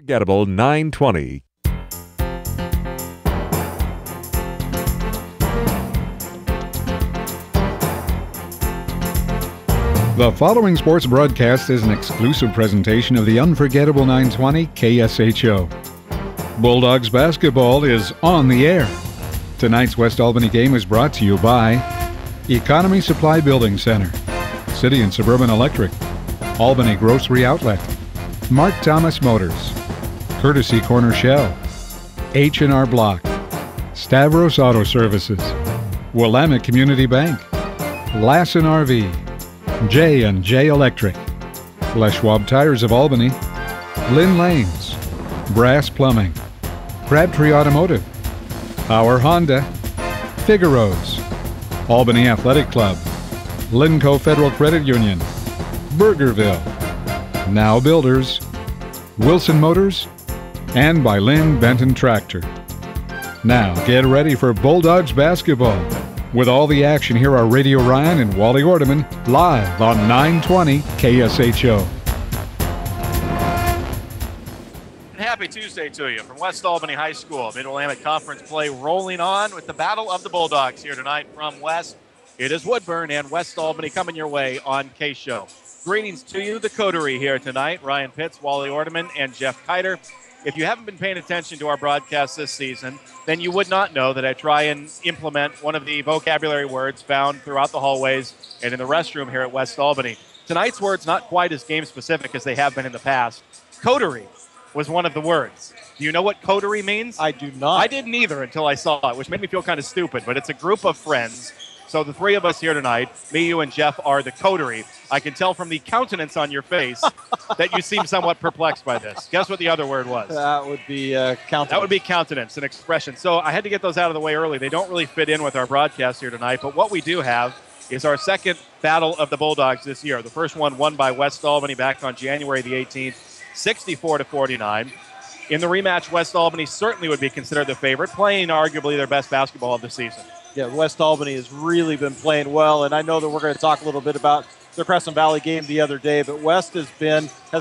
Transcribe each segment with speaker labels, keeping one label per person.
Speaker 1: Gettable 920.
Speaker 2: The following sports broadcast is an exclusive presentation of the unforgettable 920 KSHO. Bulldogs basketball is on the air. Tonight's West Albany game is brought to you by Economy Supply Building Center, City and Suburban Electric, Albany Grocery Outlet, Mark Thomas Motors, Courtesy Corner Shell, H&R Block, Stavros Auto Services, Willamette Community Bank, Lassen RV, J&J Electric, Les Schwab Tires of Albany, Lynn Lanes, Brass Plumbing, Crabtree Automotive, Power Honda, Figaro's, Albany Athletic Club, Linco Federal Credit Union, Burgerville, Now Builders, Wilson Motors, and by Lynn Benton Tractor. Now get ready for Bulldogs basketball. With all the action, here are Radio Ryan and Wally Ordeman live on 920 KSHO.
Speaker 3: Happy Tuesday to you from West Albany High School. Mid-Willamette Conference play rolling on with the Battle of the Bulldogs here tonight from West. It is Woodburn and West Albany coming your way on KSHO. Greetings to you, the coterie here tonight. Ryan Pitts, Wally Ordeman, and Jeff Kiter. If you haven't been paying attention to our broadcast this season, then you would not know that I try and implement one of the vocabulary words found throughout the hallways and in the restroom here at West Albany. Tonight's word's not quite as game-specific as they have been in the past. Coterie was one of the words. Do you know what coterie means?
Speaker 4: I do not.
Speaker 3: I didn't either until I saw it, which made me feel kind of stupid, but it's a group of friends. So the three of us here tonight, me, you, and Jeff, are the coterie. I can tell from the countenance on your face that you seem somewhat perplexed by this. Guess what the other word was?
Speaker 4: That would be countenance.
Speaker 3: That would be countenance, an expression. So I had to get those out of the way early. They don't really fit in with our broadcast here tonight, but what we do have is our second Battle of the Bulldogs this year. The first one won by West Albany back on January the 18th, 64-49. In the rematch, West Albany certainly would be considered the favorite, playing arguably their best basketball of the season.
Speaker 4: Yeah, West Albany has really been playing well, and I know that we're going to talk a little bit about the Crescent Valley game the other day, but West has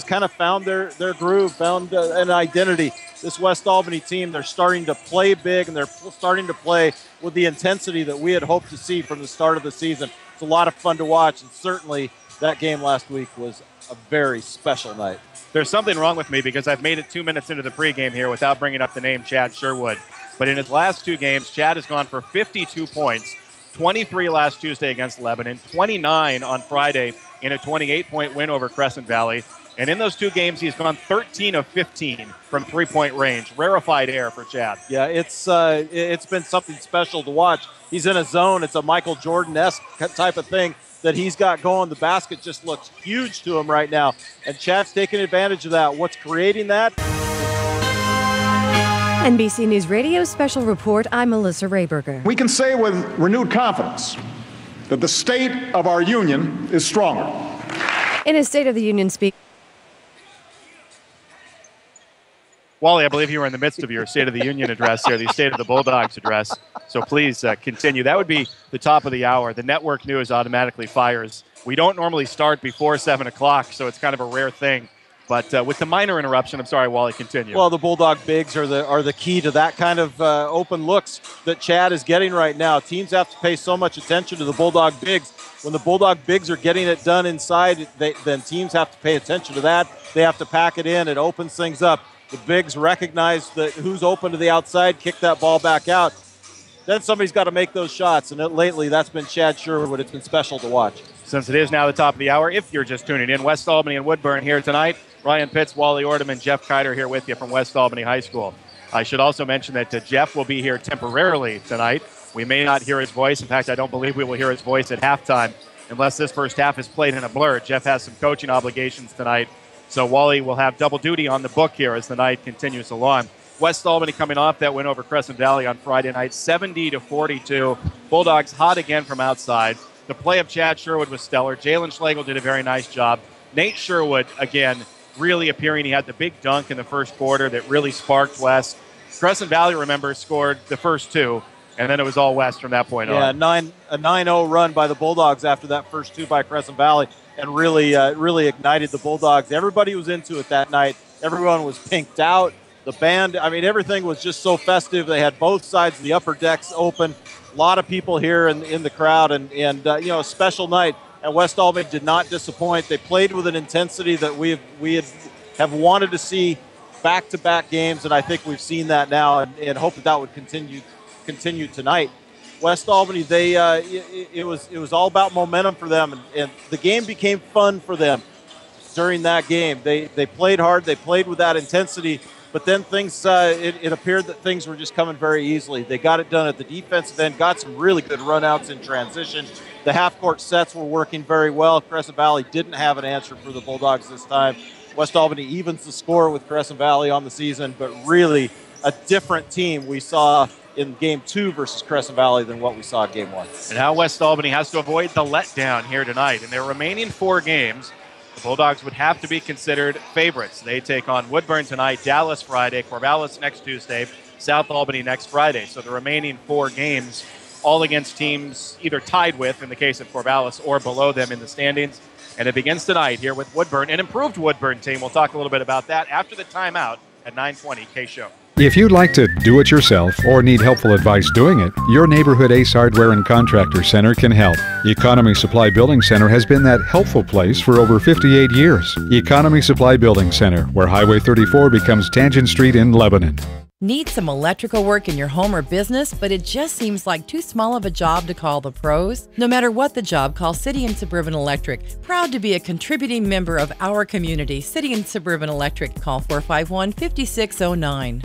Speaker 4: kind of found their groove, found an identity. This West Albany team, they're starting to play big, and they're starting to play with the intensity that we had hoped to see from the start of the season. It's a lot of fun to watch, and certainly that game last week was a very special night.
Speaker 3: There's something wrong with me because I've made it 2 minutes into the pregame here without bringing up the name Chad Sherwood. But in his last two games, Chad has gone for 52 points, 23 last Tuesday against Lebanon, 29 on Friday in a 28-point win over Crescent Valley. And in those two games, he's gone 13 of 15 from three-point range. Rarefied air for Chad.
Speaker 4: Yeah, it's been something special to watch. He's in a zone. It's a Michael Jordan-esque type of thing that he's got going. The basket just looks huge to him right now. And Chad's taking advantage of that. What's creating that?
Speaker 5: NBC News Radio Special Report, I'm Melissa Rayberger.
Speaker 6: We can say with renewed confidence that the state of our union is stronger.
Speaker 5: In a State of the Union speech.
Speaker 3: Wally, I believe you were in the midst of your State of the Union address here, the State of the Bulldogs address. So please continue. That would be the top of the hour. The network news automatically fires. We don't normally start before 7 o'clock, so it's kind of a rare thing. But with the minor interruption, I'm sorry, Wally, continue.
Speaker 4: Well, the Bulldog bigs are the key to that kind of open looks that Chad is getting right now. Teams have to pay so much attention to the Bulldog bigs. When the Bulldog bigs are getting it done inside, then teams have to pay attention to that. They have to pack it in. It opens things up. The bigs recognize that who's open to the outside, kick that ball back out. Then somebody's got to make those shots, and lately that's been Chad Sherwood. It's been special to watch.
Speaker 3: Since it is now the top of the hour, if you're just tuning in, West Albany and Woodburn here tonight. Ryan Pitts, Wally Ordeman, Jeff Kiter here with you from West Albany High School. I should also mention that Jeff will be here temporarily tonight. We may not hear his voice. In fact, I don't believe we will hear his voice at halftime unless this first half is played in a blur. Jeff has some coaching obligations tonight, so Wally will have double duty on the book here as the night continues along. West Albany coming off that win over Crescent Valley on Friday night, 70-42. Bulldogs hot again from outside. The play of Chad Sherwood was stellar. Jalen Schlegel did a very nice job. Nate Sherwood, again, really appearing. He had the big dunk in the first quarter that really sparked West. Crescent Valley, remember, scored the first two, and then it was all West from that point on.
Speaker 4: Yeah, a 9-0 run by the Bulldogs after that first two by Crescent Valley, and really ignited the Bulldogs. Everybody was into it that night, Everyone was pinked out. The band, I mean, everything was just so festive. They had both sides of the upper decks open. A lot of people here in the crowd, and a special night. And West Albany did not disappoint. They played with an intensity that we have wanted to see back-to-back games, and I think we've seen that now, and hope that would continue tonight. West Albany, it was all about momentum for them, and the game became fun for them during that game. They played hard. They played with that intensity. But then things, it appeared that things were just coming very easily. They got it done at the defensive end, got some really good runouts in transition. The half-court sets were working very well. Crescent Valley didn't have an answer for the Bulldogs this time. West Albany evens the score with Crescent Valley on the season, but really a different team we saw in Game 2 versus Crescent Valley than what we saw in Game 1.
Speaker 3: And now West Albany has to avoid the letdown here tonight. In their remaining 4 games, the Bulldogs would have to be considered favorites. They take on Woodburn tonight, Dallas Friday, Corvallis next Tuesday, South Albany next Friday. So the remaining 4 games, all against teams either tied with, in the case of Corvallis, or below them in the standings. And it begins tonight here with Woodburn, an improved Woodburn team. We'll talk a little bit about that after the timeout at 9:20 KSHO.
Speaker 2: If you'd like to do it yourself or need helpful advice doing it, your neighborhood Ace Hardware and Contractor Center can help. Economy Supply Building Center has been that helpful place for over 58 years. Economy Supply Building Center, where Highway 34 becomes Tangent Street in Lebanon.
Speaker 7: Need some electrical work in your home or business, but it just seems like too small of a job to call the pros? No matter what the job, call City and Suburban Electric. Proud to be a contributing member of our community. City and Suburban Electric. Call 451-5609.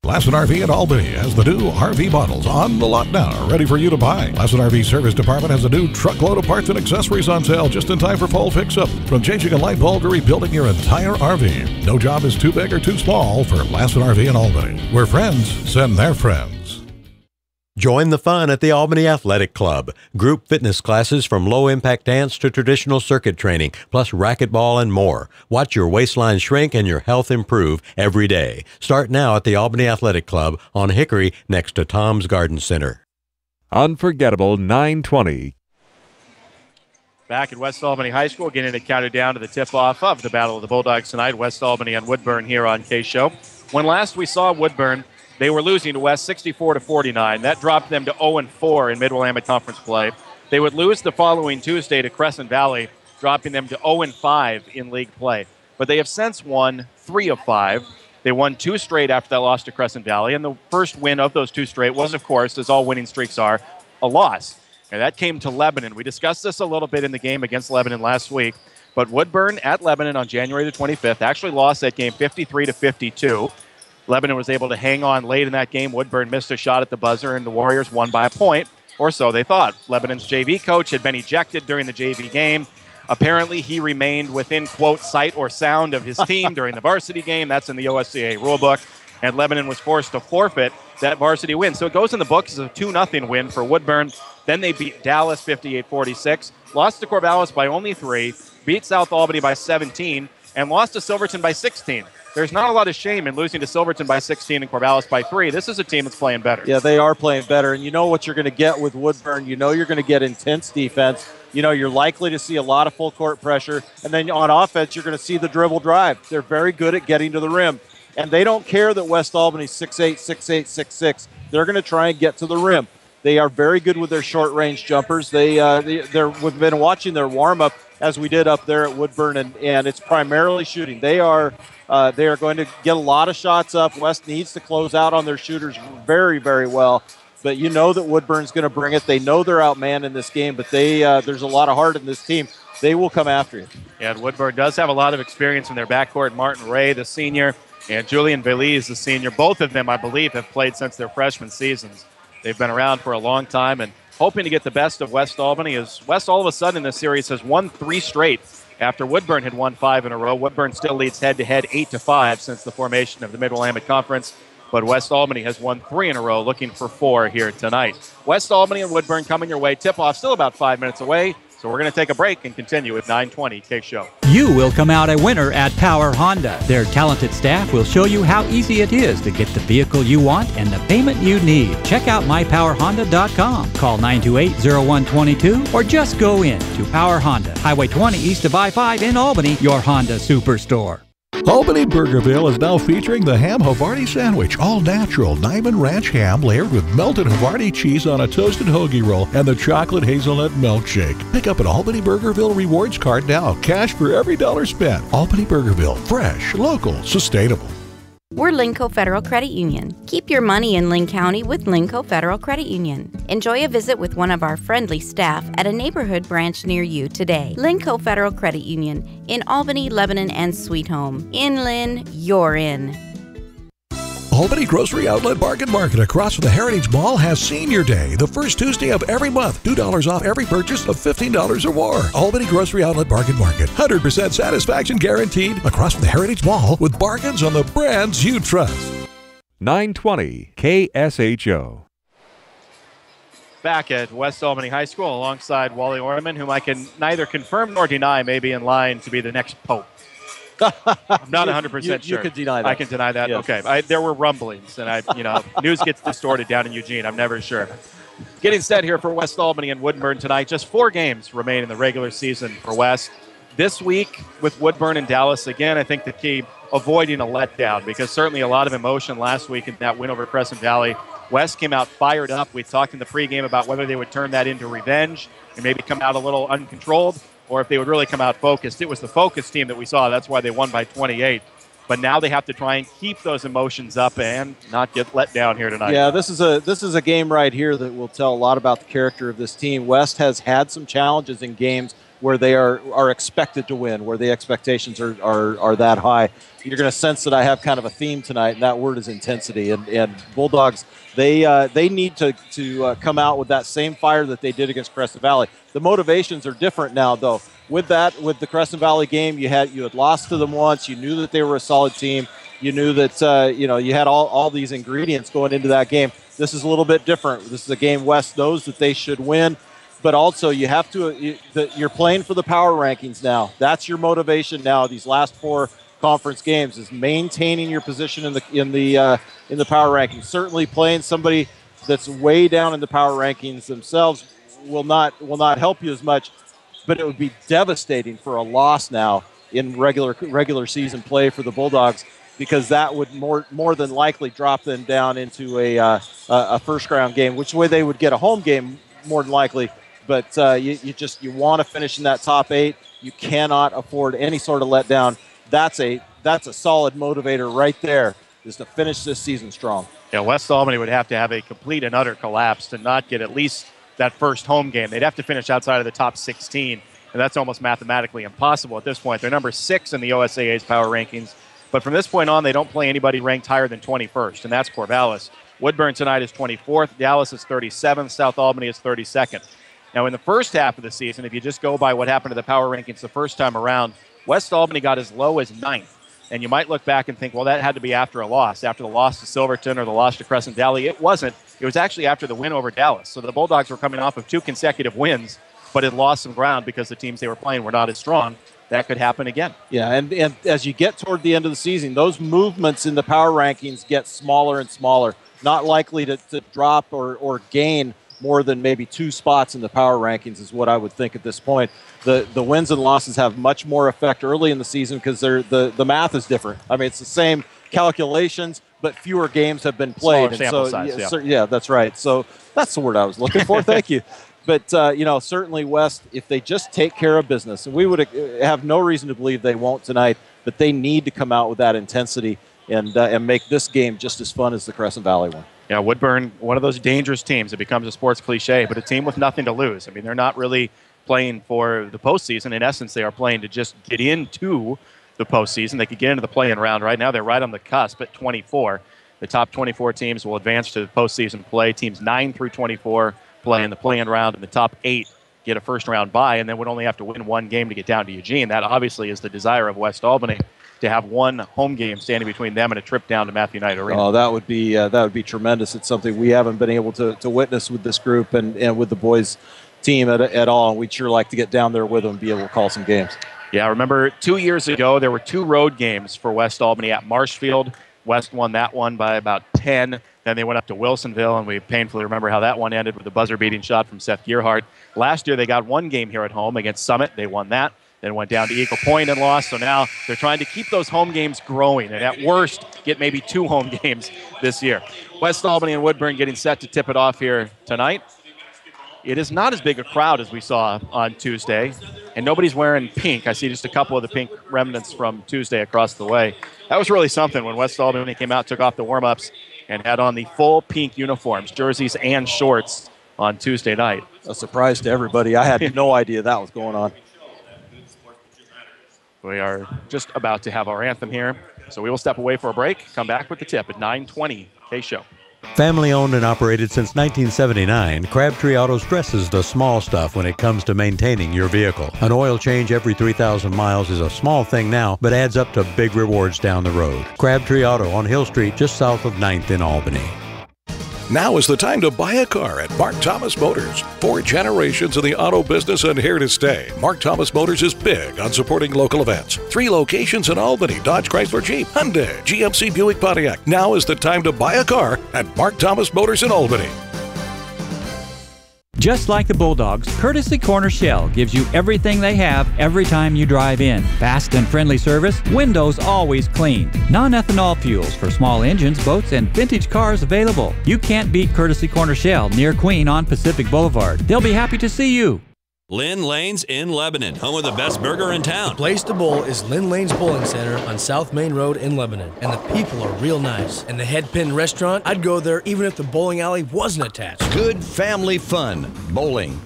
Speaker 8: Lassen RV at Albany has the new RV models on the lot now, ready for you to buy. Lassen RV Service Department has a new truckload of parts and accessories on sale just in time for fall fix-up. From changing a light bulb to rebuilding your entire RV. No job is too big or too small for Lassen RV in Albany, where friends send their friends.
Speaker 9: Join the fun at the Albany Athletic Club. Group fitness classes from low-impact dance to traditional circuit training, plus racquetball and more. Watch your waistline shrink and your health improve every day. Start now at the Albany Athletic Club on Hickory next to Tom's Garden Center.
Speaker 1: Unforgettable 920.
Speaker 3: Back at West Albany High School, getting it counted down to the tip-off of the Battle of the Bulldogs tonight. West Albany and Woodburn here on KSHO. When last we saw Woodburn, they were losing to West 64-49. That dropped them to 0-4 in Mid-Willamette Conference play. They would lose the following Tuesday to Crescent Valley, dropping them to 0-5 in league play. But they have since won 3 of 5. They won 2 straight after that loss to Crescent Valley, and the first win of those 2 straight was, of course, as all winning streaks are, a loss. And that came to Lebanon. We discussed this a little bit in the game against Lebanon last week, but Woodburn at Lebanon on January the 25th actually lost that game 53-52. Lebanon was able to hang on late in that game. Woodburn missed a shot at the buzzer, and the Warriors won by a point, or so they thought. Lebanon's JV coach had been ejected during the JV game. Apparently, he remained within, quote, sight or sound of his team during the varsity game. That's in the OSCA rulebook. And Lebanon was forced to forfeit that varsity win. So it goes in the books as a 2-0 win for Woodburn. Then they beat Dallas 58-46, lost to Corvallis by only 3, beat South Albany by 17, and lost to Silverton by 16. There's not a lot of shame in losing to Silverton by 16 and Corvallis by 3. This is a team that's playing better.
Speaker 4: Yeah, they are playing better. And you know what you're going to get with Woodburn. You know you're going to get intense defense. You know you're likely to see a lot of full court pressure. And then on offense, you're going to see the dribble drive. They're very good at getting to the rim. And they don't care that West Albany's 6'8", 6'8", 6'6". They're going to try and get to the rim. They are very good with their short-range jumpers. We've been watching their warm-up as we did up there at Woodburn, and it's primarily shooting. They are going to get a lot of shots up. West needs to close out on their shooters very, very well. But you know that Woodburn's going to bring it. They know they're outmanned in this game, but there's a lot of heart in this team. They will come after you.
Speaker 3: Yeah, and Woodburn does have a lot of experience in their backcourt. Martin Ray, the senior, and Julian Veliz, the senior. Both of them, I believe, have played since their freshman seasons. They've been around for a long time and hoping to get the best of West Albany, as West all of a sudden in this series has won 3 straight after Woodburn had won 5 in a row. Woodburn still leads head-to-head 8-5 since the formation of the Mid-Willamette Conference, but West Albany has won 3 in a row, looking for 4 here tonight. West Albany and Woodburn coming your way. Tip-off still about 5 minutes away, so we're going to take a break and continue with 920 KSHO.
Speaker 10: You will come out a winner at Power Honda. Their talented staff will show you how easy it is to get the vehicle you want and the payment you need. Check out mypowerhonda.com. Call 928-0122 or just go in to Power Honda, Highway 20 east of I-5 in Albany, your Honda Superstore.
Speaker 8: Albany Burgerville is now featuring the ham Havarti sandwich, all natural Diamond Ranch ham layered with melted Havarti cheese on a toasted hoagie roll and the chocolate hazelnut milkshake. Pick up an Albany Burgerville rewards card now. Cash for every dollar spent. Albany Burgerville, fresh, local, sustainable.
Speaker 11: We're Linco Federal Credit Union. Keep your money in Linn County with Linco Federal Credit Union. Enjoy a visit with one of our friendly staff at a neighborhood branch near you today. Linco Federal Credit Union in Albany, Lebanon, and Sweet Home. In Lynn, you're in.
Speaker 8: Albany Grocery Outlet Bargain Market across from the Heritage Mall has Senior Day, the first Tuesday of every month. $2 off every purchase of $15 or more. Albany Grocery Outlet Bargain Market. 100% satisfaction guaranteed across from the Heritage Mall with bargains on the brands you trust.
Speaker 1: 920 KSHO.
Speaker 3: Back at West Albany High School alongside Wally Orman, whom I can neither confirm nor deny may be in line to be the next Pope. I'm not 100% sure.
Speaker 4: You can deny that.
Speaker 3: I can deny that.
Speaker 4: Yes.
Speaker 3: Okay. There were rumblings, and news gets distorted down in Eugene. I'm never sure. Getting set here for West Albany and Woodburn tonight. Just 4 games remain in the regular season for West. This week with Woodburn and Dallas, again, I think the key, avoiding a letdown, because certainly a lot of emotion last week in that win over Crescent Valley. West came out fired up. We talked in the pregame about whether they would turn that into revenge and maybe come out a little uncontrolled, or if they would really come out focused. It was the focused team that we saw. That's why they won by 28. But now they have to try and keep those emotions up and not get let down here tonight.
Speaker 4: Yeah, this is a game right here that will tell a lot about the character of this team. West has had some challenges in games where they are expected to win, where the expectations are that high. You're going to sense that I have kind of a theme tonight, and that word is intensity. And Bulldogs, they need to come out with that same fire that they did against Crescent Valley. The motivations are different now, though. With the Crescent Valley game, you had lost to them once. You knew that they were a solid team. You knew that you had all these ingredients going into that game. This is a little bit different. This is a game West knows that they should win. But also, you have to. You're playing for the power rankings now. That's your motivation now. These last 4 conference games is maintaining your position in the power rankings. Certainly, playing somebody that's way down in the power rankings themselves will not help you as much. But it would be devastating for a loss now in regular season play for the Bulldogs, because that would more than likely drop them down into a first round game, which way they would get a home game more than likely. But you want to finish in that top 8. You cannot afford any sort of letdown. That's a solid motivator right there, is to finish this season strong.
Speaker 3: Yeah, West Albany would have to have a complete and utter collapse to not get at least that first home game. They'd have to finish outside of the top 16, and that's almost mathematically impossible at this point. They're number 6 in the OSAA's power rankings, but from this point on, they don't play anybody ranked higher than 21st, and that's Corvallis. Woodburn tonight is 24th, Dallas is 37th, South Albany is 32nd. Now, in the first half of the season, if you just go by what happened to the power rankings the first time around, West Albany got as low as 9th. And you might look back and think, well, that had to be after a loss, after the loss to Silverton or the loss to Crescent Valley. It wasn't. It was actually after the win over Dallas. So the Bulldogs were coming off of 2 consecutive wins, but had lost some ground because the teams they were playing were not as strong. That could happen again.
Speaker 4: Yeah, and as you get toward the end of the season, those movements in the power rankings get smaller and smaller. Not likely to drop or gain more than maybe 2 spots in the power rankings is what I would think at this point. The wins and losses have much more effect early in the season because the math is different. I mean, it's the same calculations, but fewer games have been played.
Speaker 3: Smaller sample size,
Speaker 4: yeah, that's right. So that's the word I was looking for. Thank you. But, certainly West, if they just take care of business, and we would have no reason to believe they won't tonight, but they need to come out with that intensity and make this game just as fun as the Crescent Valley one.
Speaker 3: Yeah, Woodburn, one of those dangerous teams. It becomes a sports cliche, but a team with nothing to lose. I mean, they're not really playing for the postseason. In essence, they are playing to just get into the postseason. They could get into the play-in round. Right now, they're right on the cusp at 24. The top 24 teams will advance to the postseason play. Teams 9 through 24 play in the play-in round, and the top 8 get a first-round bye, and then would only have to win 1 game to get down to Eugene. That obviously is the desire of West Albany, to have 1 home game standing between them and a trip down to Matthew Knight Arena.
Speaker 4: Oh, that would be tremendous. It's something we haven't been able to witness with this group and with the boys team at all. We'd sure like to get down there with them and be able to call some games.
Speaker 3: Yeah, I remember 2 years ago there were 2 road games for West Albany at Marshfield. West won that one by about 10. Then they went up to Wilsonville, and we painfully remember how that one ended with a buzzer-beating shot from Seth Gearhart. Last year they got 1 game here at home against Summit. They won that. then went down to Eagle Point and lost. So now they're trying to keep those home games growing, and at worst, get maybe 2 home games this year. West Albany and Woodburn getting set to tip it off here tonight. It is not as big a crowd as we saw on Tuesday, and nobody's wearing pink. I see just a couple of the pink remnants from Tuesday across the way. That was really something when West Albany came out, took off the warm-ups, and had on the full pink uniforms, jerseys and shorts on Tuesday night.
Speaker 4: A surprise to everybody. I had no idea that was going on.
Speaker 3: We are just about to have our anthem here, so we will step away for a break, come back with the tip at 9:20 KSHO.
Speaker 9: Family owned and operated since 1979, Crabtree Auto stresses the small stuff when it comes to maintaining your vehicle. An oil change every 3,000 miles is a small thing now, but adds up to big rewards down the road. Crabtree Auto on Hill Street, just south of 9th in Albany.
Speaker 8: Now is the time to buy a car at Mark Thomas Motors. 4 generations in the auto business and here to stay. Mark Thomas Motors is big on supporting local events. 3 locations in Albany: Dodge, Chrysler, Jeep, Hyundai, GMC, Buick, Pontiac. Now is the time to buy a car at Mark Thomas Motors in Albany.
Speaker 10: Just like the Bulldogs, Courtesy Corner Shell gives you everything they have every time you drive in. Fast and friendly service, windows always clean. Non-ethanol fuels for small engines, boats, and vintage cars available. You can't beat Courtesy Corner Shell near Queen on Pacific Boulevard. They'll be happy to see you.
Speaker 12: Lynn Lane's in Lebanon, home of the best burger in town.
Speaker 13: The place to bowl is Lynn Lane's Bowling Center on South Main Road in Lebanon. And the people are real nice. And the Head Pin Restaurant, I'd go there even if the bowling alley wasn't attached.
Speaker 14: Good family fun. Bowling.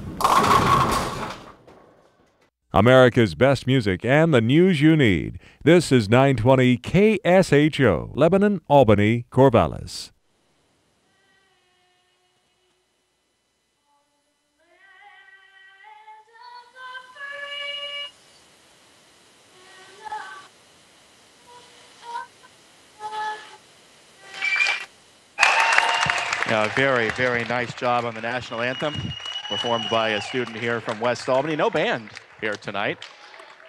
Speaker 1: America's best music and the news you need. This is 920 KSHO, Lebanon, Albany, Corvallis.
Speaker 3: Very, very nice job on the national anthem, performed by a student here from West Albany. No band here tonight,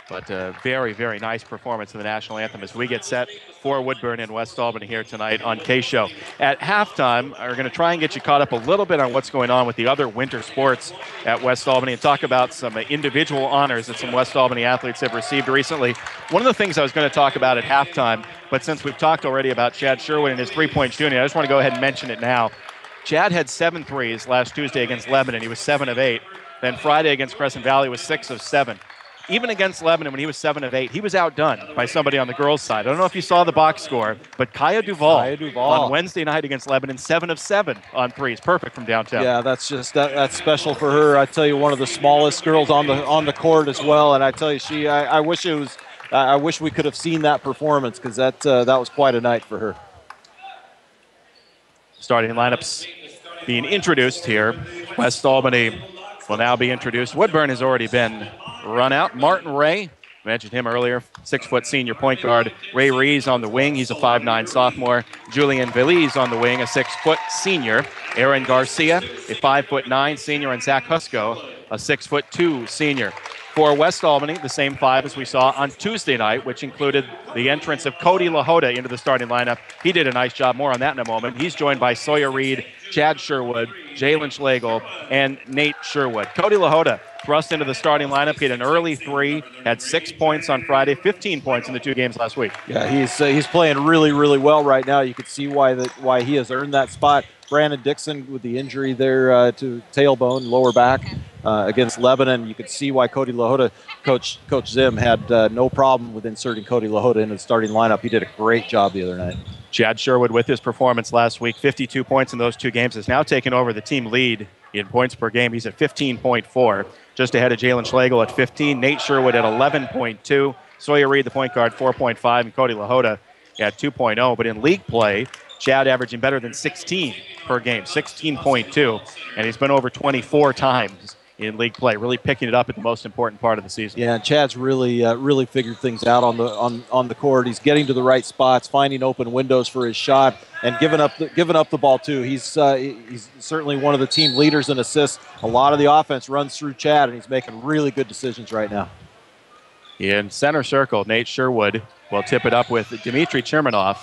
Speaker 3: but a very, very nice performance of the national anthem as we get set for Woodburn and West Albany here tonight on KSHO. At halftime, we're going to try and get you caught up a little bit on what's going on with the other winter sports at West Albany and talk about some individual honors that some West Albany athletes have received recently. One of the things I was going to talk about at halftime, but since we've talked already about Chad Sherwood and his three-point shooting, I just want to go ahead and mention it now. Chad had 7 threes last Tuesday against Lebanon. He was 7 of 8. Then Friday against Crescent Valley was 6 of 7. Even against Lebanon, when he was 7 of 8, he was outdone by somebody on the girls' side. I don't know if you saw the box score, but Kaya Duvall on Wednesday night against Lebanon, 7 of 7 on threes. Perfect from downtown.
Speaker 4: Yeah, that's just that's special for her. I tell you, one of the smallest girls on the court as well. And I tell you, I wish it was. I wish we could have seen that performance because that was quite a night for her.
Speaker 3: Starting lineups being introduced here. West Albany will now be introduced. Woodburn has already been run out. Martin Ray, mentioned him earlier, 6-foot senior point guard. Ray Rees on the wing. He's a 5'9" sophomore. Julian Veliz on the wing, a 6-foot senior. Aaron Garcia, a 5'9" senior. And Zach Husko, a 6'2" senior. For West Albany, the same 5 as we saw on Tuesday night, which included the entrance of Cody LaHoda into the starting lineup. He did a nice job. More on that in a moment. He's joined by Sawyer Reed, Chad Sherwood, Jalen Schlegel, and Nate Sherwood. Cody LaHoda thrust into the starting lineup. He had an early 3, had 6 points on Friday, 15 points in the 2 games last week.
Speaker 4: Yeah, he's playing really, really well right now. You can see why he has earned that spot. Brandon Dixon with the injury there to tailbone, lower back against Lebanon. You could see why Cody LaHoda, Coach Zim, had no problem with inserting Cody LaHoda into the starting lineup. He did a great job the other night.
Speaker 3: Chad Sherwood, with his performance last week, 52 points in those 2 games, has now taken over the team lead in points per game. He's at 15.4, just ahead of Jalen Schlegel at 15. Nate Sherwood at 11.2. Sawyer Reed, the point guard, 4.5, and Cody LaHoda at 2.0. But in league play, Chad averaging better than 16 per game, 16.2, and he's been over 24 times in league play, really picking it up at the most important part of the season.
Speaker 4: Yeah, and Chad's really figured things out on the court. He's getting to the right spots, finding open windows for his shot, and giving up the ball too. He's certainly one of the team leaders in assists. A lot of the offense runs through Chad, and he's making really good decisions right now.
Speaker 3: In center circle, Nate Sherwood will tip it up with Dmitry Chermanov.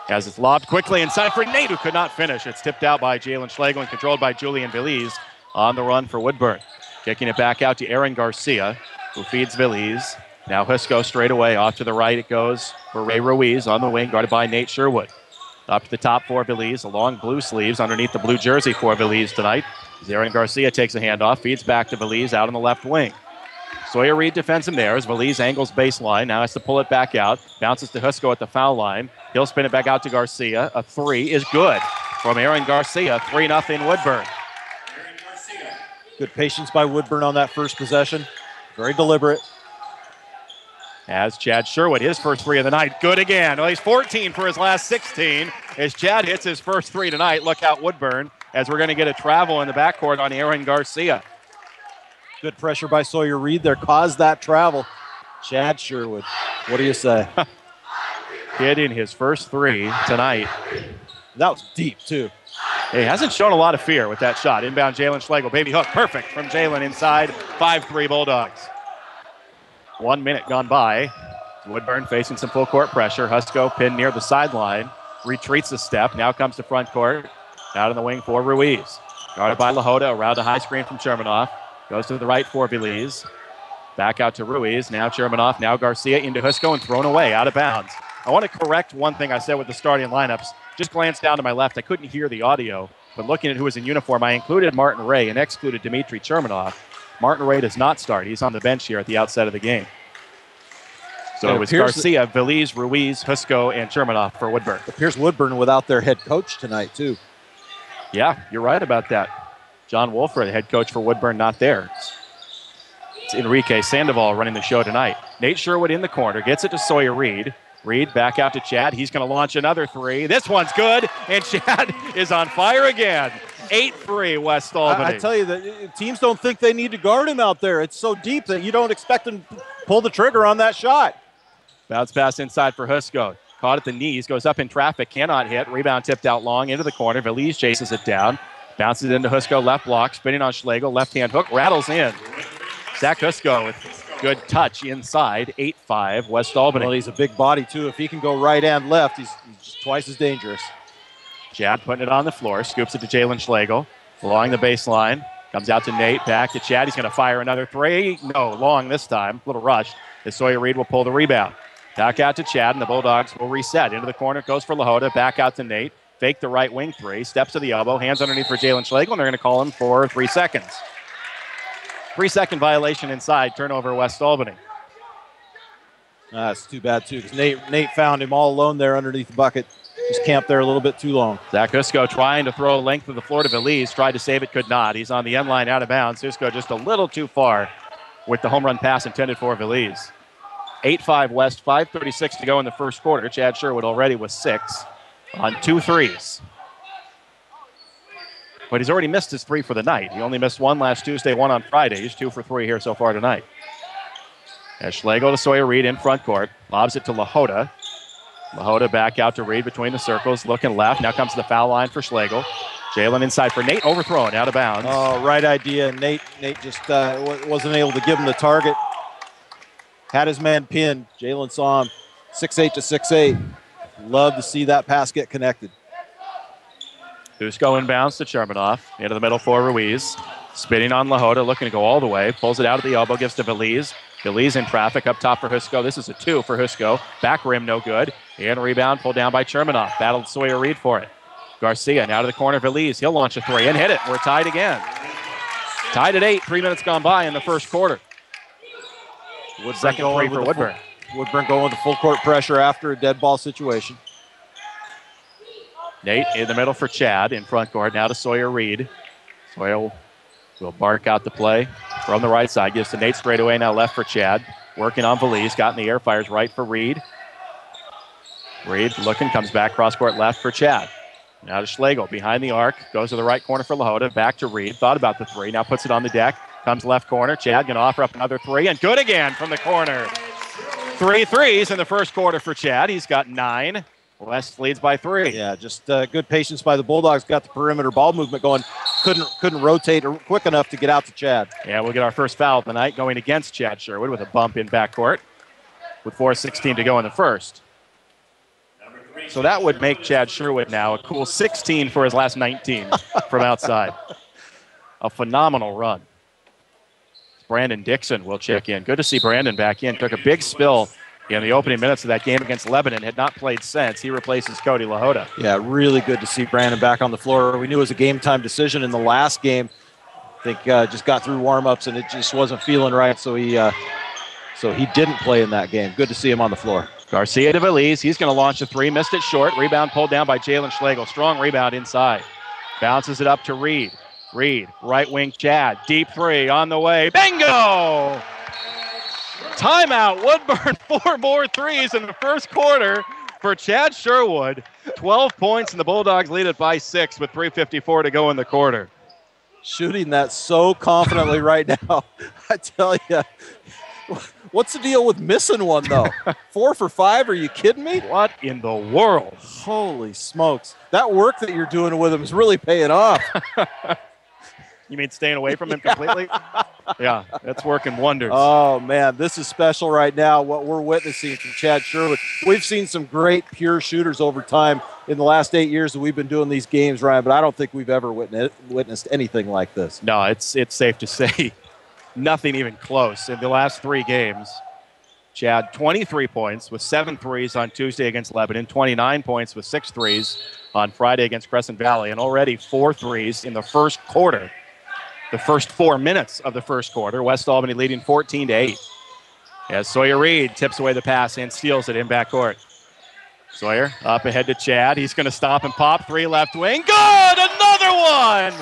Speaker 3: As it's lobbed quickly inside for Nate, who could not finish. It's tipped out by Jalen Schlegel and controlled by Julian Veliz on the run for Woodburn. Kicking it back out to Aaron Garcia, who feeds Veliz. Now Husko straight away off to the right. It goes for Ray Ruiz on the wing, guarded by Nate Sherwood. Up to the top for Belize, along blue sleeves underneath the blue jersey for Belize tonight. Aaron Garcia takes a handoff, feeds back to Belize out on the left wing. Sawyer Reed defends him there as Belize angles baseline. Now has to pull it back out. Bounces to Husko at the foul line. He'll spin it back out to Garcia. A three is good from Aaron Garcia. 3-0 Woodburn.
Speaker 4: Good patience by Woodburn on that first possession. Very deliberate.
Speaker 3: As Chad Sherwood, his first three of the night. Good again. Well, he's 14 for his last 16. As Chad hits his first three tonight, look out Woodburn, as we're going to get a travel in the backcourt on Aaron Garcia.
Speaker 4: Good pressure by Sawyer Reed there. Caused that travel. Chad Sherwood, what do you say?
Speaker 3: Hitting his first three tonight.
Speaker 4: That was deep, too.
Speaker 3: He hasn't shown a lot of fear with that shot. Inbound Jalen Schlegel. Baby hook. Perfect from Jalen inside. 5-3 Bulldogs. 1 minute gone by. Woodburn facing some full court pressure. Husko pinned near the sideline. Retreats a step. Now comes to front court. Out on the wing for Ruiz. Guarded by Lahota. Around a high screen from Chermanoff. Goes to the right for Belize. Back out to Ruiz. Now Chermanoff. Now Garcia into Husko and thrown away out of bounds. I want to correct one thing I said with the starting lineups. Just glanced down to my left. I couldn't hear the audio. But looking at who was in uniform, I included Martin Ray and excluded Dmitry Chermanoff. Martin Ray does not start. He's on the bench here at the outset of the game. So it was Garcia, Belize, Ruiz, Husko, and Chermanoff for Woodburn.
Speaker 4: It appears Woodburn without their head coach tonight, too.
Speaker 3: Yeah, you're right about that. John Wolfer, the head coach for Woodburn, not there. It's Enrique Sandoval running the show tonight. Nate Sherwood in the corner, gets it to Sawyer Reed. Reed back out to Chad. He's going to launch another three. This one's good, and Chad is on fire again. 8-3 West Albany.
Speaker 4: I tell you, that teams don't think they need to guard him out there. It's so deep that you don't expect him to pull the trigger on that shot.
Speaker 3: Bounce pass inside for Husko. Caught at the knees, goes up in traffic, cannot hit. Rebound tipped out long into the corner. Belize chases it down. Bounces into Husko, left block, spinning on Schlegel. Left-hand hook, rattles in. Zach Husko with good touch inside. 8-5 West Albany.
Speaker 4: Well, he's a big body, too. If he can go right and left, he's just twice as dangerous.
Speaker 3: Chad putting it on the floor, scoops it to Jalen Schlegel. Along the baseline, comes out to Nate, back to Chad. He's going to fire another three. No, long this time. A little rushed. As Sawyer Reed will pull the rebound. Back out to Chad, and the Bulldogs will reset. Into the corner, goes for Lahota. Back out to Nate. Fake the right wing three. Steps to the elbow. Hands underneath for Jalen Schlegel, and they're going to call him for 3 seconds. 3-second violation inside. Turnover West Albany.
Speaker 4: That's too bad, too, because Nate found him all alone there underneath the bucket. Just camped there a little bit too long.
Speaker 3: Zach Husko trying to throw length of the floor to Belize. Tried to save it, could not. He's on the end line out of bounds. Husko just a little too far with the home run pass intended for Belize. 8-5 West, 5:36 to go in the first quarter. Chad Sherwood already with 6 on 2 threes. But he's already missed his 3 for the night. He only missed 1 last Tuesday, 1 on Friday. He's 2 for 3 here so far tonight. As Schlegel to Sawyer Reed in front court. Lobs it to Lahota. Lahota back out to Reed between the circles, looking left. Now comes the foul line for Schlegel. Jalen inside for Nate, overthrown, out of bounds.
Speaker 4: Oh, right idea. Nate just wasn't able to give him the target. Had his man pinned. Jalen saw him 6'8" to 6'8". Love to see that pass get connected.
Speaker 3: Husko inbounds to Chermanoff. Into the middle for Ruiz. Spinning on Lahota, looking to go all the way. Pulls it out at the elbow, gives to Belize. Belize in traffic up top for Husko. This is a 2 for Husko. Back rim, no good. And rebound pulled down by Chermanoff. Battled Sawyer Reed for it. Garcia now to the corner. Belize. He'll launch a 3 and hit it. We're tied again. Tied at 8. 3 minutes gone by in the first quarter. Second 3 for Woodburn.
Speaker 4: Woodburn going with the full court pressure after a dead ball situation.
Speaker 3: Nate in the middle for Chad in front court. Now to Sawyer Reed. Sawyer will bark out the play from the right side. Gives to Nate straight away. Now left for Chad. Working on Belize. Got in the air. Fires right for Reed. Reed looking. Comes back cross court left for Chad. Now to Schlegel. Behind the arc. Goes to the right corner for Lahota. Back to Reed. Thought about the 3. Now puts it on the deck. Comes left corner. Chad going to offer up another 3. And good again from the corner. 3 threes in the first quarter for Chad. He's got 9. West leads by 3.
Speaker 4: Yeah, just good patience by the Bulldogs. Got the perimeter ball movement going. Couldn't rotate quick enough to get out to Chad.
Speaker 3: Yeah, we'll get our first foul of the night going against Chad Sherwood with a bump in backcourt with 4:16 to go in the first. So that would make Chad Sherwood now a cool 16 for his last 19 from outside. A phenomenal run. Brandon Dixon will check in. Good to see Brandon back in. Took a big spill in the opening minutes of that game against Lebanon. Had not played since. He replaces Cody LaHoda.
Speaker 4: Yeah, really good to see Brandon back on the floor. We knew it was a game-time decision in the last game. I think just got through warm-ups, and it just wasn't feeling right, so he didn't play in that game. Good to see him on the floor.
Speaker 3: Garcia to Belize. He's going to launch a three. Missed it short. Rebound pulled down by Jalen Schlegel. Strong rebound inside. Bounces it up to Reed. Reed, right wing Chad. Deep three on the way. Bingo! Timeout. Woodburn, 4 more threes in the first quarter for Chad Sherwood. 12 points, and the Bulldogs lead it by 6 with 3:54 to go in the quarter.
Speaker 4: Shooting that so confidently right now. I tell you. What's the deal with missing one, though? 4 for 5? Are you kidding me?
Speaker 3: What in the world?
Speaker 4: Holy smokes. That work that you're doing with him is really paying off.
Speaker 3: You mean staying away from him completely? Yeah, that's working wonders.
Speaker 4: Oh, man, this is special right now, what we're witnessing from Chad Sherwood. We've seen some great pure shooters over time in the last 8 years that we've been doing these games, Ryan, but I don't think we've ever witnessed anything like this.
Speaker 3: No, it's safe to say nothing even close. In the last 3 games, Chad, 23 points with 7 threes on Tuesday against Lebanon, 29 points with 6 threes on Friday against Crescent Valley, and already 4 threes in the first quarter. The first 4 minutes of the first quarter. West Albany leading 14-8. As Sawyer Reed tips away the pass and steals it in backcourt. Sawyer up ahead to Chad. He's going to stop and pop. 3 left wing. Good! Another one!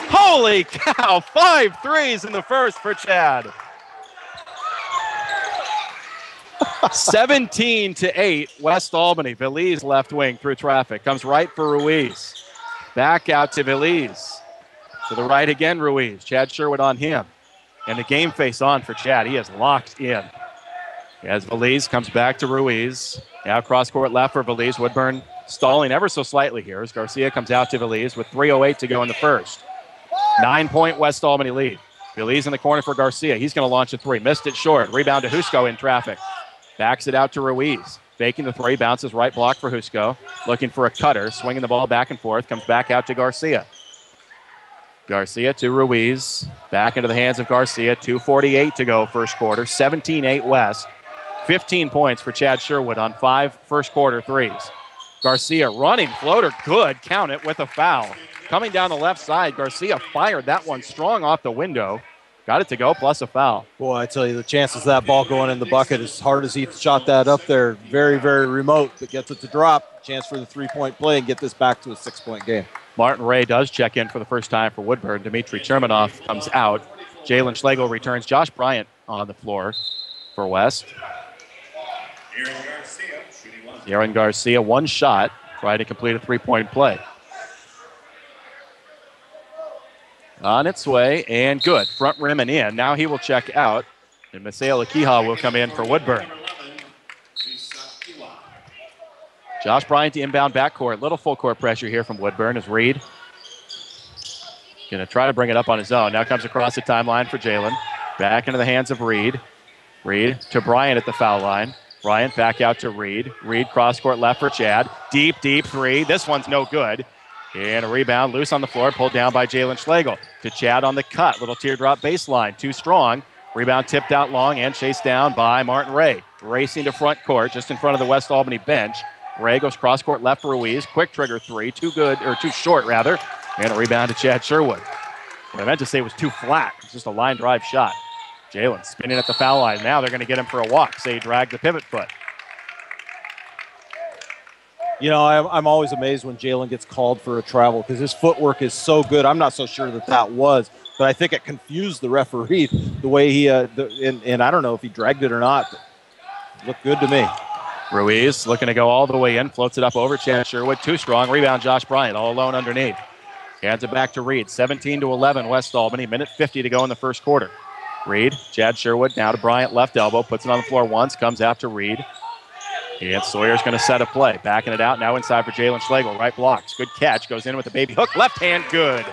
Speaker 3: Holy cow! 5 threes in the first for Chad. 17-8, West Albany. Belize left wing through traffic. Comes right for Ruiz. Back out to Belize. To the right again, Ruiz. Chad Sherwood on him. And the game face on for Chad. He is locked in. As Belize comes back to Ruiz. Now cross court left for Belize. Woodburn stalling ever so slightly here as Garcia comes out to Belize with 3:08 to go in the first. 9-point West Albany lead. Belize in the corner for Garcia. He's going to launch a 3. Missed it short. Rebound to Husko in traffic. Backs it out to Ruiz. Faking the 3. Bounces right block for Husko. Looking for a cutter. Swinging the ball back and forth. Comes back out to Garcia. Garcia to Ruiz. Back into the hands of Garcia. 2:48 to go first quarter. 17-8 West. 15 points for Chad Sherwood on 5 first quarter threes. Garcia running floater. Good. Count it with a foul. Coming down the left side, Garcia fired that one strong off the window. Got it to go, plus a foul.
Speaker 4: Boy, I tell you, the chances of that ball going in the bucket, as hard as he shot that up there, very, very remote, but gets it to drop. Chance for the 3-point play and get this back to a 6-point game.
Speaker 3: Martin Ray does check in for the first time for Woodburn. Dmitry Chermanov comes out. Jalen Schlegel returns. Josh Bryant on the floor for West. Aaron Garcia, 1 shot, trying to complete a 3-point play. On its way, and good. Front rim and in. Now he will check out, and Maseo Lakiha will come in for Woodburn. Josh Bryant to inbound backcourt. Little full court pressure here from Woodburn as Reed going to try to bring it up on his own. Now comes across the timeline for Jalen. Back into the hands of Reed. Reed to Bryant at the foul line. Bryant back out to Reed. Reed cross court left for Chad. Deep 3. This one's no good. And a rebound loose on the floor, pulled down by Jalen Schlegel. To Chad on the cut. Little teardrop baseline. Too strong. Rebound tipped out long and chased down by Martin Ray. Racing to front court, just in front of the West Albany bench. Ray goes cross court left for Ruiz. Quick trigger 3. Too short rather. And a rebound to Chad Sherwood. What I meant to say was too flat. It's just a line drive shot. Jalen spinning at the foul line. Now they're going to get him for a walk. Say he dragged the pivot foot.
Speaker 4: You know, I'm always amazed when Jalen gets called for a travel because his footwork is so good. I'm not so sure that was, but I think it confused the referee the way he, and I don't know if he dragged it or not, but it looked good to me.
Speaker 3: Ruiz looking to go all the way in, floats it up over Chad Sherwood. Too strong. Rebound Josh Bryant all alone underneath. Hands it back to Reed. 17-11 West Albany. Minute 50 to go in the first quarter. Reed, Chad Sherwood now to Bryant, left elbow, puts it on the floor once, comes after Reed. And Sawyer's going to set a play. Backing it out now inside for Jalen Schlegel. Right blocks. Good catch. Goes in with the baby hook. Left hand good.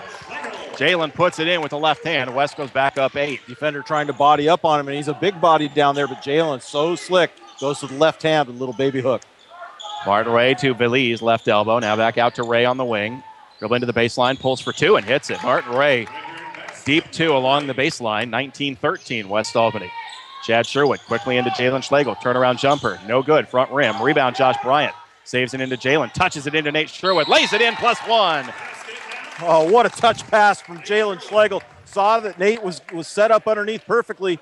Speaker 3: Jalen puts it in with the left hand. West goes back up 8.
Speaker 4: Defender trying to body up on him, and he's a big body down there, but Jalen's so slick. Goes to the left hand with a little baby hook.
Speaker 3: Martin Ray to Belize, left elbow. Now back out to Ray on the wing. Dribbling to the baseline, pulls for 2 and hits it. Martin Ray Deep two along the baseline, 19-13 West Albany. Chad Sherwood quickly into Jalen Schlegel. Turnaround jumper, no good. Front rim. Rebound, Josh Bryant. Saves it into Jalen. Touches it into Nate Sherwood. Lays it in, +1.
Speaker 4: Oh, what a touch pass from Jalen Schlegel. Saw that Nate was set up underneath perfectly.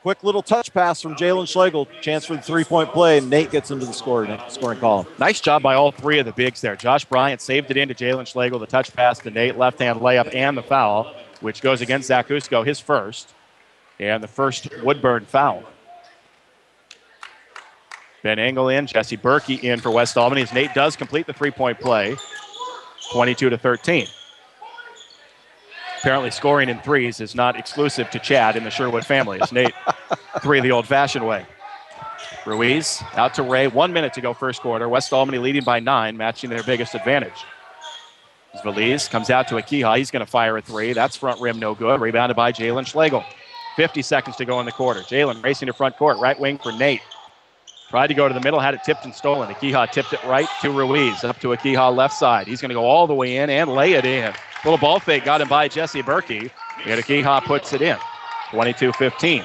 Speaker 4: Quick little touch pass from Jalen Schlegel. Chance for the three-point play, and Nate gets into the scoring column.
Speaker 3: Nice job by all three of the bigs there. Josh Bryant saved it into Jalen Schlegel. The touch pass to Nate, left-hand layup, and the foul, which goes against Zach Usko, his first. And the first Woodburn foul. Ben Engel in, Jesse Berkey in for West Albany as Nate does complete the three-point play, 22-13. Apparently scoring in threes is not exclusive to Chad in the Sherwood family. As Nate, three the old-fashioned way. Ruiz out to Ray. 1 minute to go first quarter. West Albany leading by 9, matching their biggest advantage. As Veliz comes out to Akiha. He's going to fire a three. That's front rim no good. Rebounded by Jalen Schlegel. 50 seconds to go in the quarter. Jalen racing to front court. Right wing for Nate. Tried to go to the middle, had it tipped and stolen. Akiha tipped it right to Ruiz. Up to Akiha left side. He's going to go all the way in and lay it in. Little ball fake got him by Jesse Berkey. And Akiha puts it in. 22-15.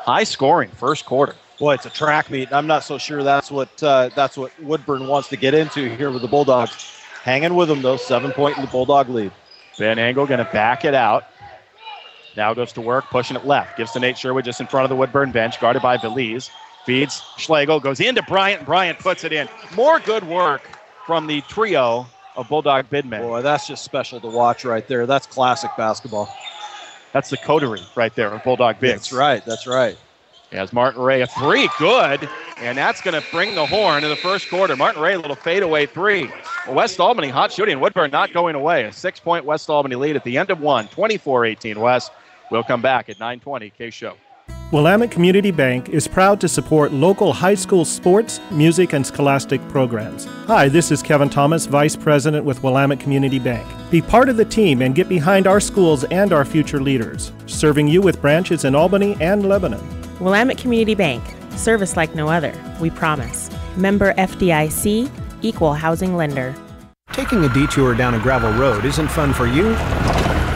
Speaker 3: High scoring first quarter.
Speaker 4: Boy, it's a track meet. I'm not so sure that's what Woodburn wants to get into here with the Bulldogs. Hanging with them, though. 7-point in the Bulldog lead.
Speaker 3: Ben Engel going to back it out. Now goes to work, pushing it left. Gives to Nate Sherwood just in front of the Woodburn bench, guarded by Veliz. Feeds Schlegel, goes into Bryant, and Bryant puts it in. More good work from the trio of Bulldog bid men.
Speaker 4: Boy, that's just special to watch right there. That's classic basketball.
Speaker 3: That's the coterie right there of Bulldog bigs.
Speaker 4: That's right.
Speaker 3: As Martin Ray, a three, good. And that's going to bring the horn in the first quarter. Martin Ray, a little fadeaway three. Well, West Albany hot shooting. Woodburn not going away. A 6-point West Albany lead at the end of one, 24-18 West. We'll come back at 9:20 KSHO.
Speaker 15: Willamette Community Bank is proud to support local high school sports, music, and scholastic programs. Hi, this is Kevin Thomas, Vice President with Willamette Community Bank. Be part of the team and get behind our schools and our future leaders, serving you with branches in Albany and Lebanon.
Speaker 16: Willamette Community Bank, service like no other, we promise. Member FDIC, equal housing lender.
Speaker 17: Taking a detour down a gravel road isn't fun for you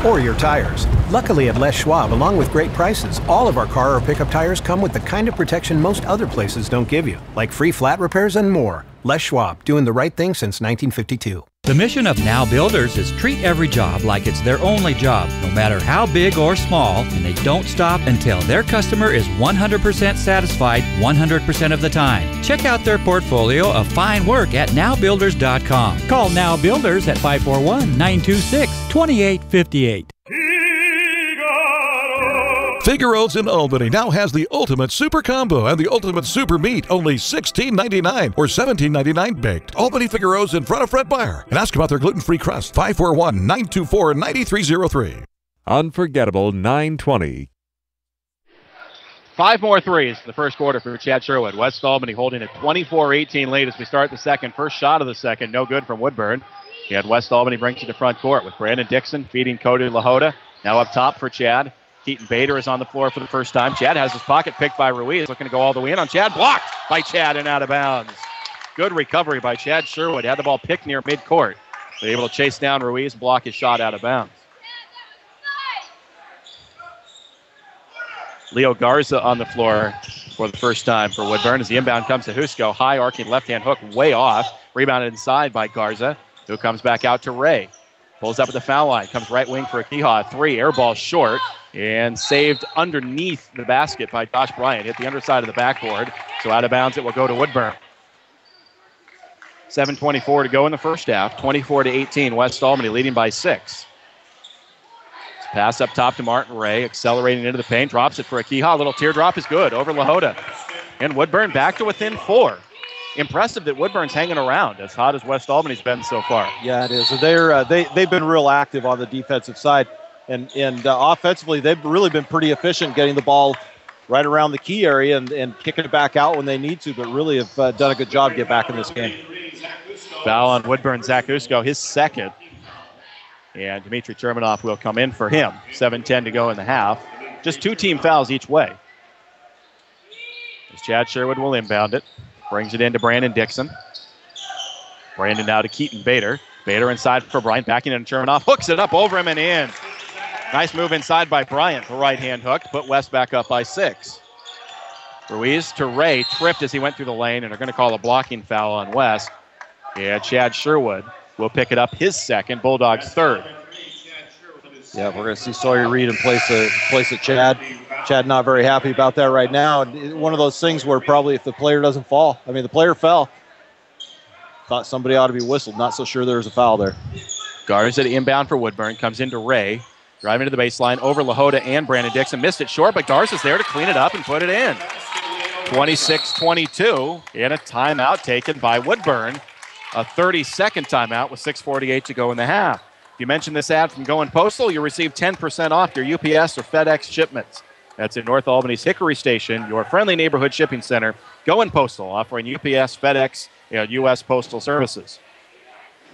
Speaker 17: or your tires. Luckily at Les Schwab, along with great prices, all of our car or pickup tires come with the kind of protection most other places don't give you, like free flat repairs and more. Les Schwab, doing the right thing since 1952.
Speaker 10: The mission of Now Builders is treat every job like it's their only job, no matter how big or small, and they don't stop until their customer is 100% satisfied 100% of the time. Check out their portfolio of fine work at nowbuilders.com. Call Now Builders at 541-926-2858.
Speaker 8: Figaro's in Albany now has the Ultimate Super Combo and the Ultimate Super Meat, only $16.99 or $17.99 baked. Albany Figaro's in front of Fred Meyer. And ask about their gluten-free crust, 541-924-9303.
Speaker 1: Unforgettable 9:20.
Speaker 3: 5 more threes in the first quarter for Chad Sherwood. West Albany holding a 24-18 lead as we start the second. First shot of the second, no good from Woodburn. He had West Albany bring to the front court with Brandon Dixon feeding Cody Lahota. Now up top for Chad. Keaton Bader is on the floor for the first time. Chad has his pocket picked by Ruiz, looking to go all the way in on Chad. Blocked by Chad and out of bounds. Good recovery by Chad Sherwood. Had the ball picked near midcourt. But able to chase down Ruiz and block his shot out of bounds. Leo Garza on the floor for the first time for Woodburn as the inbound comes to Husko. High arcing left-hand hook way off. Rebounded inside by Garza, who comes back out to Ray. Pulls up at the foul line. Comes right wing for Akiha. Three, air ball short. And saved underneath the basket by Josh Bryant. Hit the underside of the backboard. So out of bounds it will go to Woodburn. 7:24 to go in the first half. 24-18. West Albany leading by 6. Pass up top to Martin Ray. Accelerating into the paint. Drops it for Akiha. A little teardrop is good over Lahota. And Woodburn back to within 4. Impressive that Woodburn's hanging around as hot as West Albany's been so far.
Speaker 4: Yeah, it is. They've been real active on the defensive side. And offensively, they've really been pretty efficient getting the ball right around the key area and kicking it back out when they need to, but really have done a good job to get back in this game.
Speaker 3: Foul on Woodburn, Zach Usko, his second. And Dmitry Chermanov will come in for him. 7:10 to go in the half. Just 2 team fouls each way. As Chad Sherwood will inbound it. Brings it into Brandon Dixon. Brandon now to Keaton Bader. Bader inside for Bryant, backing in and Chermanoff. Hooks it up over him and in. Nice move inside by Bryant. The right-hand hook, put West back up by 6. Ruiz to Ray, tripped as he went through the lane, and they're going to call a blocking foul on West. Yeah, Chad Sherwood will pick it up, his second, Bulldogs' third.
Speaker 4: Yeah, we're going to see Sawyer Reed in place of Chad. Chad not very happy about that right now. One of those things where probably if the player doesn't fall, the player fell. Thought somebody ought to be whistled. Not so sure there was a foul there.
Speaker 3: Garza inbound for Woodburn, comes into Ray. Driving to the baseline over Lahota and Brandon Dixon. Missed it short, but Garza's there to clean it up and put it in. 26-22, and a timeout taken by Woodburn. A 30-second timeout with 6:48 to go in the half. If you mention this ad from Going Postal, you'll receive 10% off your UPS or FedEx shipments. That's in North Albany's Hickory Station, your friendly neighborhood shipping center. Going Postal, offering UPS, FedEx, U.S. Postal Services.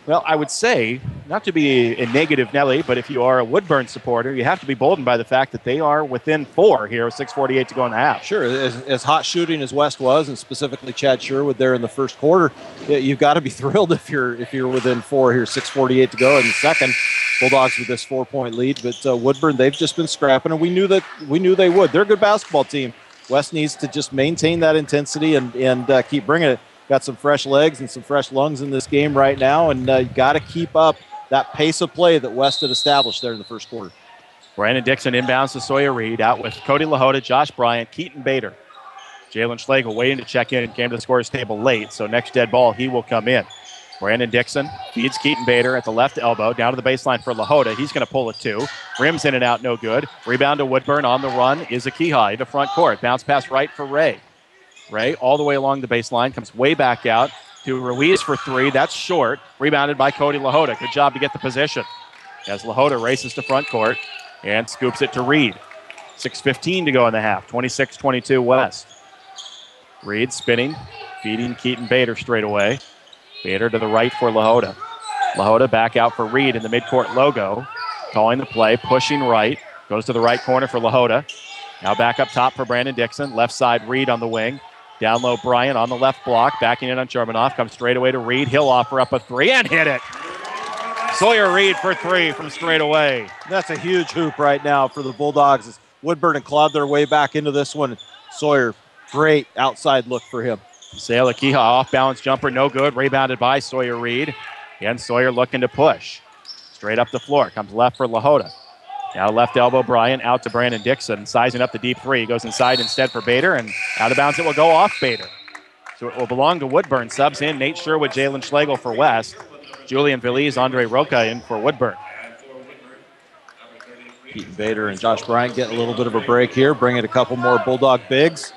Speaker 3: Well, I would say, not to be a negative Nelly, but if you are a Woodburn supporter, you have to be boldened by the fact that they are within 4 here with 6:48 to go in the half.
Speaker 4: Sure, as hot shooting as West was, and specifically Chad Sherwood there in the first quarter, you've got to be thrilled if you're within 4 here, 6:48 to go in the second. Bulldogs with this 4-point lead, but Woodburn, they've just been scrapping, and we knew they would. They're a good basketball team. West needs to just maintain that intensity and keep bringing it. Got some fresh legs and some fresh lungs in this game right now, and you got to keep up that pace of play that West had established there in the first quarter.
Speaker 3: Brandon Dixon inbounds to Sawyer Reed, out with Cody Lahota, Josh Bryant, Keaton Bader. Jalen Schlegel waiting to check in and came to the scorer's table late, so next dead ball, he will come in. Brandon Dixon feeds Keaton Bader at the left elbow, down to the baseline for Lahota. He's going to pull it too. Rims in and out, no good. Rebound to Woodburn on the run is Akiha to front court. Bounce pass right for Ray. Ray all the way along the baseline, comes way back out to Ruiz for 3. That's short. Rebounded by Cody Lahota. Good job to get the position. As Lahota races to front court and scoops it to Reed. 6:15 to go in the half. 26-22 West. Reed spinning, feeding Keaton Bader straight away. Bader to the right for Lahota. Lahota back out for Reed in the midcourt logo. Calling the play, pushing right. Goes to the right corner for Lahota. Now back up top for Brandon Dixon. Left side Reed on the wing. Down low Bryant on the left block. Backing in on Chermanoff. Comes straight away to Reed. He'll offer up a 3 and hit it. Sawyer Reed for 3 from straight away.
Speaker 4: That's a huge hoop right now for the Bulldogs as Woodburn and clawed their way back into this one. Sawyer, great outside look for him.
Speaker 3: Sale Akiha off balance jumper, no good. Rebounded by Sawyer Reed. And Sawyer looking to push. Straight up the floor. Comes left for Lahota. Now left elbow Bryant out to Brandon Dixon. Sizing up the deep 3. He goes inside instead for Bader, and out of bounds it will go off Bader. So it will belong to Woodburn. Subs in Nate Sherwood, Jalen Schlegel for West. Julian Veliz, Andre Roca in for Woodburn.
Speaker 4: Keaton Bader and Josh Bryant getting a little bit of a break here, bringing a couple more Bulldog bigs.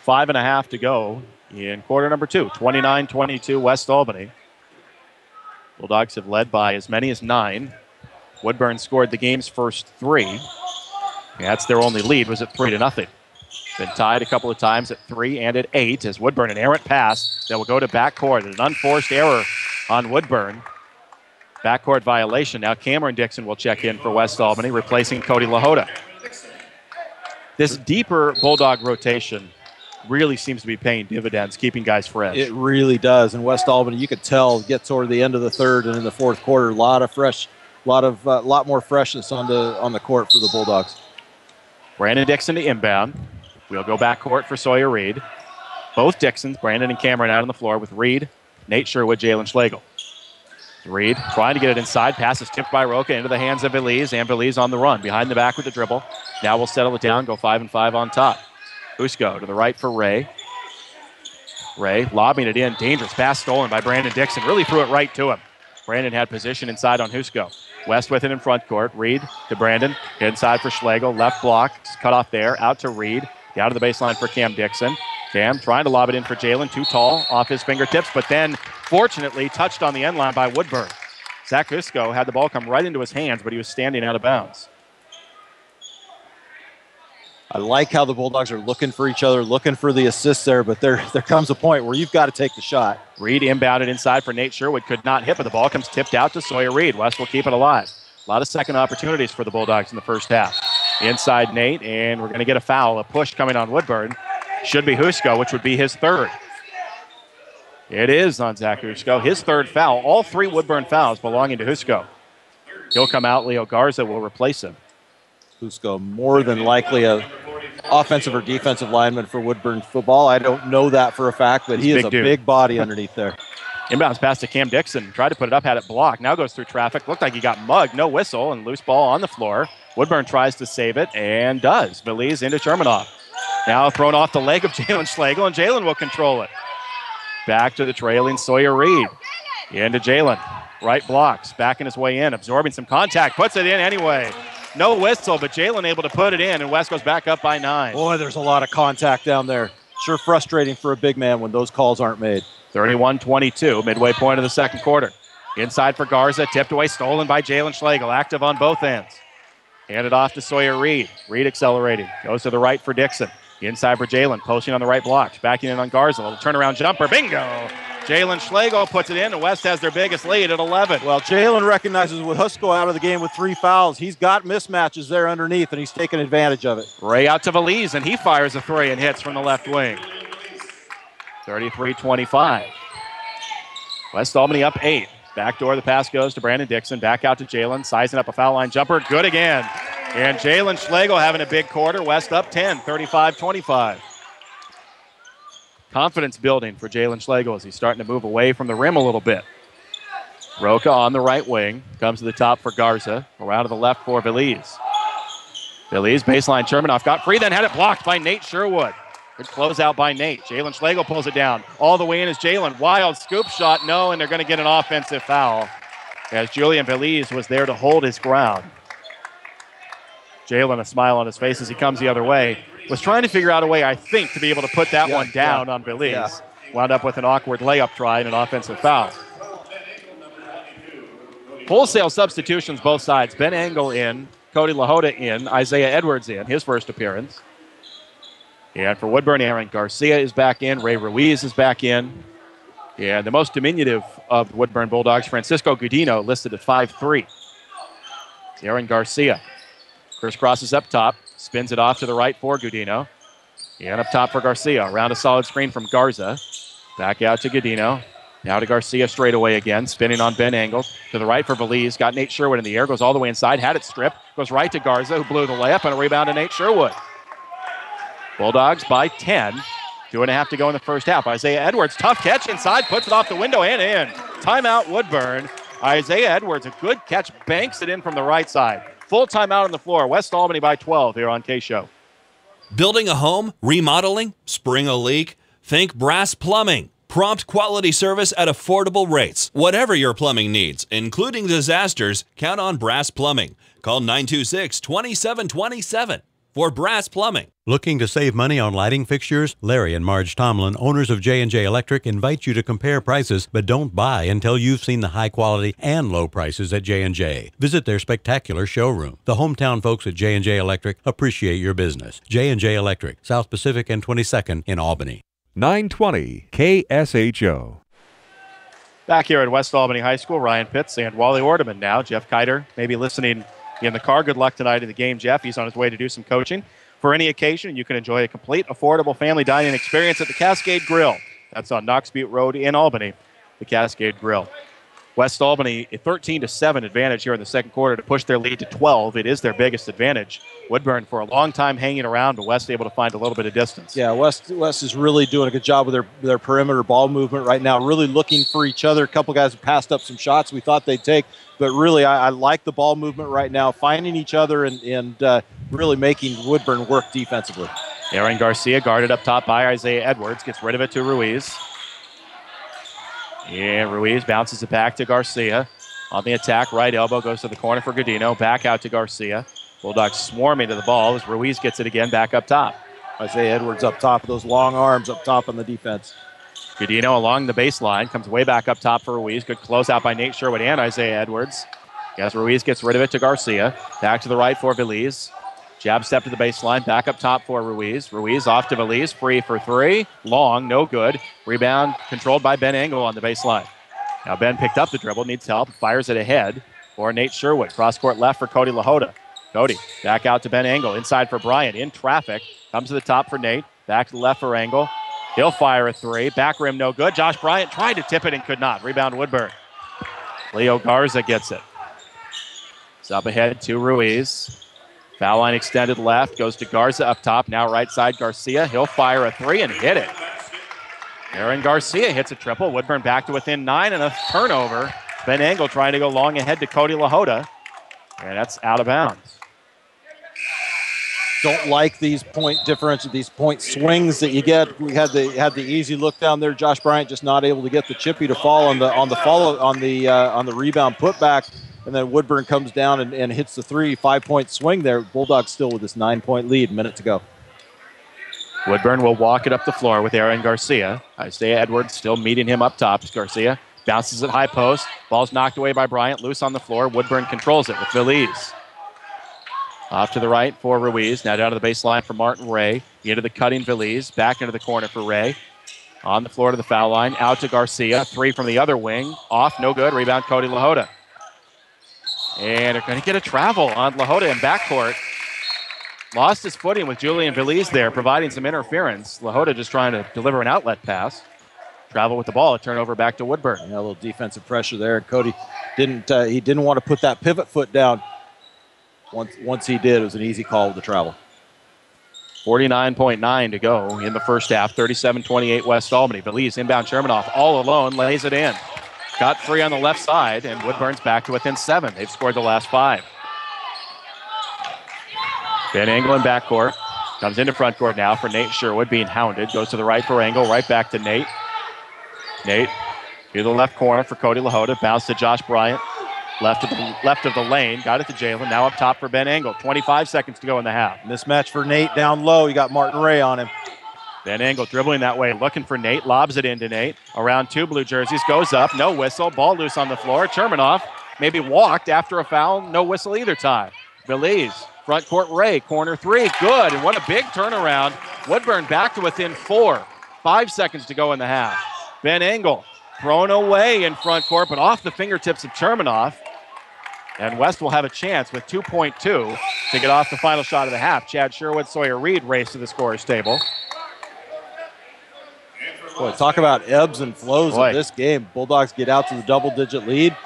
Speaker 3: 5.5 to go in quarter number 2. 29-22 West Albany. Bulldogs have led by as many as 9. Woodburn scored the game's first 3. That's their only lead, was at 3-0. Been tied a couple of times at 3 and at 8 as Woodburn, an errant pass that will go to backcourt. An unforced error on Woodburn. Backcourt violation. Now Cameron Dixon will check in for West Albany, replacing Cody Lahota. This deeper Bulldog rotation really seems to be paying dividends, keeping guys fresh.
Speaker 4: It really does. In West Albany, you could tell, get toward the end of the third and in the fourth quarter, a lot more freshness on the court for the Bulldogs.
Speaker 3: Brandon Dixon to inbound. We'll go back court for Sawyer Reed. Both Dixons, Brandon and Cameron, out on the floor with Reed, Nate Sherwood, Jalen Schlegel. Reed trying to get it inside. Pass is tipped by Roca into the hands of Veliz, and Veliz on the run. Behind the back with the dribble. Now we'll settle it down, go 5-5 on top. Husko to the right for Ray. Ray lobbing it in. Dangerous pass stolen by Brandon Dixon. Really threw it right to him. Brandon had position inside on Husko. West with it in front court. Reed to Brandon. Inside for Schlegel. Left block. Cut off there. Out to Reed. Down to the baseline for Cam Dixon. Cam trying to lob it in for Jalen. Too tall off his fingertips, but then fortunately touched on the end line by Woodburn. Zach Husko had the ball come right into his hands, but he was standing out of bounds.
Speaker 4: I like how the Bulldogs are looking for each other, looking for the assist there, but there comes a point where you've got to take the shot.
Speaker 3: Reed inbounded inside for Nate Sherwood, could not hit, but the ball comes tipped out to Sawyer Reed. West will keep it alive. A lot of second opportunities for the Bulldogs in the first half. Inside Nate, and we're going to get a foul. A push coming on Woodburn. Should be Husko, which would be his third. It is on Zach Husko. His third foul. All 3 Woodburn fouls belonging to Husko. He'll come out. Leo Garza will replace him.
Speaker 4: Husko, more than likely a offensive or defensive lineman for Woodburn football. I don't know that for a fact, but he is a big body underneath there.
Speaker 3: Inbounds pass to Cam Dixon. Tried to put it up, had it blocked. Now goes through traffic. Looked like he got mugged. No whistle, and loose ball on the floor. Woodburn tries to save it and does. Belize into Shermanoff. Now thrown off the leg of Jalen Schlegel, and Jalen will control it. Back to the trailing Sawyer Reed. Into Jalen. Right blocks. Backing his way in. Absorbing some contact. Puts it in anyway. No whistle, but Jalen able to put it in, and West goes back up by 9.
Speaker 4: Boy, there's a lot of contact down there. Sure frustrating for a big man when those calls aren't made.
Speaker 3: 31-22, midway point of the second quarter. Inside for Garza, tipped away, stolen by Jalen Schlegel, active on both ends. Handed off to Sawyer Reed. Reed accelerating, goes to the right for Dixon. Inside for Jalen, posting on the right block, backing in on Garza. Little turnaround jumper, bingo! Jalen Schlegel puts it in, and West has their biggest lead at 11.
Speaker 4: Well, Jalen recognizes with Husko out of the game with 3 fouls, he's got mismatches there underneath, and he's taking advantage of it.
Speaker 3: Ray out to Valise, and he fires a 3 and hits from the left wing. 33-25. West Albany up 8. Backdoor, the pass goes to Brandon Dixon. Back out to Jalen, sizing up a foul line jumper. Good again. And Jalen Schlegel having a big quarter. West up 10, 35-25. Confidence building for Jalen Schlegel as he's starting to move away from the rim a little bit. Roca on the right wing. Comes to the top for Garza. Around to the left for Belize. Belize, baseline, Shermanoff got free, then had it blocked by Nate Sherwood. Good closeout by Nate. Jalen Schlegel pulls it down. All the way in is Jalen. Wild scoop shot, no, and they're going to get an offensive foul as Julian Belize was there to hold his ground. Jalen, a smile on his face as he comes the other way, was trying to figure out a way, I think, to be able to put that one down on Belize. Yeah. Wound up with an awkward layup try and an offensive foul. Wholesale substitutions both sides. Ben Engel in, Cody LaHoda in, Isaiah Edwards in, his first appearance. And for Woodburn, Aaron Garcia is back in. Ray Ruiz is back in. And the most diminutive of the Woodburn Bulldogs, Francisco Gudino, listed at 5'3". Aaron Garcia crisscrosses up top, spins it off to the right for Gudino. And up top for Garcia. Around a solid screen from Garza. Back out to Gudino. Now to Garcia straight away again, spinning on Ben Engel. To the right for Belize. Got Nate Sherwood in the air, goes all the way inside, had it stripped. Goes right to Garza, who blew the layup, and a rebound to Nate Sherwood. Bulldogs by 10. 2.5 to go in the first half. Isaiah Edwards, tough catch inside, puts it off the window and in. Timeout Woodburn. Isaiah Edwards, a good catch, banks it in from the right side. Full timeout on the floor. West Albany by 12 here on KSHO.
Speaker 12: Building a home, remodeling, spring a leak? Think Brass Plumbing. Prompt quality service at affordable rates. Whatever your plumbing needs, including disasters, count on Brass Plumbing. Call 926-2727 for Brass Plumbing.
Speaker 9: Looking to save money on lighting fixtures? Larry and Marge Tomlin, owners of J&J Electric, invite you to compare prices, but don't buy until you've seen the high quality and low prices at J&J. Visit their spectacular showroom. The hometown folks at J&J Electric appreciate your business. J&J Electric, South Pacific and 22nd in Albany.
Speaker 1: 920 KSHO.
Speaker 3: Back here at West Albany High School, Ryan Pitts and Wally Ordeman now. Jeff Kiter maybe listening in the car. Good luck tonight in the game, Jeff. He's on his way to do some coaching. For any occasion, you can enjoy a complete, affordable family dining experience at the Cascade Grill. That's on Knox Butte Road in Albany, the Cascade Grill. West Albany, a 13-7 advantage here in the second quarter to push their lead to 12. It is their biggest advantage. Woodburn for a long time hanging around, but West able to find a little bit of distance.
Speaker 4: Yeah, West is really doing a good job with their perimeter ball movement right now, really looking for each other. A couple guys have passed up some shots we thought they'd take, but really I like the ball movement right now, finding each other and really making Woodburn work defensively.
Speaker 3: Aaron Garcia guarded up top by Isaiah Edwards, gets rid of it to Ruiz. And Ruiz bounces it back to Garcia. On the attack, right elbow goes to the corner for Gudino. Back out to Garcia. Bulldogs swarming to the ball as Ruiz gets it again back up top.
Speaker 4: Isaiah Edwards up top, those long arms up top on the defense.
Speaker 3: Gudino along the baseline, comes way back up top for Ruiz. Good closeout by Nate Sherwood and Isaiah Edwards. As Ruiz gets rid of it to Garcia. Back to the right for Belize. Jab step to the baseline, back up top for Ruiz. Ruiz off to Belize, free for three. Long, no good. Rebound controlled by Ben Engel on the baseline. Now Ben picked up the dribble, needs help, fires it ahead for Nate Sherwood. Cross-court left for Cody LaHoda. Cody back out to Ben Engel, inside for Bryant, in traffic. Comes to the top for Nate, back to the left for Engel. He'll fire a three. Back rim, no good. Josh Bryant tried to tip it and could not. Rebound, Woodburn. Leo Garza gets it. It's up ahead to Ruiz. Foul line extended left. Goes to Garza up top. Now right side, Garcia. He'll fire a three and hit it. Aaron Garcia hits a triple. Woodburn back to within 9 and a turnover. Ben Engel trying to go long ahead to Cody LaHoda. And that's out of bounds.
Speaker 4: Don't like these point differential, these point swings that you get. We had the easy look down there. Josh Bryant just not able to get the chippy to fall on the rebound putback, and then Woodburn comes down and hits the 5-point swing there. Bulldogs still with this 9-point lead. Minute to go.
Speaker 3: Woodburn will walk it up the floor with Aaron Garcia. Isaiah Edwards still meeting him up top. Garcia bounces at high post. Ball's knocked away by Bryant. Loose on the floor. Woodburn controls it with Veliz. Off to the right for Ruiz. Now down to the baseline for Martin Ray. Into the cutting Veliz. Back into the corner for Ray. On the floor to the foul line. Out to Garcia. Three from the other wing. Off, no good. Rebound, Cody LaHoda. And they're going to get a travel on LaHoda in backcourt. Lost his footing with Julian Veliz there, providing some interference. LaHoda just trying to deliver an outlet pass. Travel with the ball. A turnover back to Woodburn.
Speaker 4: Yeah, a little defensive pressure there. Cody didn't want to put that pivot foot down. Once he did, it was an easy call with the travel.
Speaker 3: 49.9 to go in the first half. 37-28 West Albany. Veliz inbound Shermanoff all alone, lays it in. Got free on the left side, and Woodburn's back to within 7. They've scored the last 5. Ben Engel in backcourt. Comes into front court now for Nate Sherwood, being hounded. Goes to the right for Engel, right back to Nate. Nate to the left corner for Cody LaHoda. Bounce to Josh Bryant. Left of the lane. Got it to Jalen. Now up top for Ben Engel. 25 seconds to go in the half.
Speaker 4: Mismatch for Nate down low. You got Martin Ray on him.
Speaker 3: Ben Engel dribbling that way. Looking for Nate. Lobs it into Nate. Around 2 blue jerseys. Goes up. No whistle. Ball loose on the floor. Chermanoff maybe walked after a foul. No whistle either time. Veliz. Front court Ray. Corner 3. Good. And what a big turnaround. Woodburn back to within 4. 5 seconds to go in the half. Ben Engel thrown away in front court, but off the fingertips of Chermanoff. And West will have a chance with 2.2 to get off the final shot of the half. Chad Sherwood, Sawyer Reed race to the scorer's table.
Speaker 4: Boy, talk about ebbs and flows of this game. Bulldogs get out to the double-digit lead.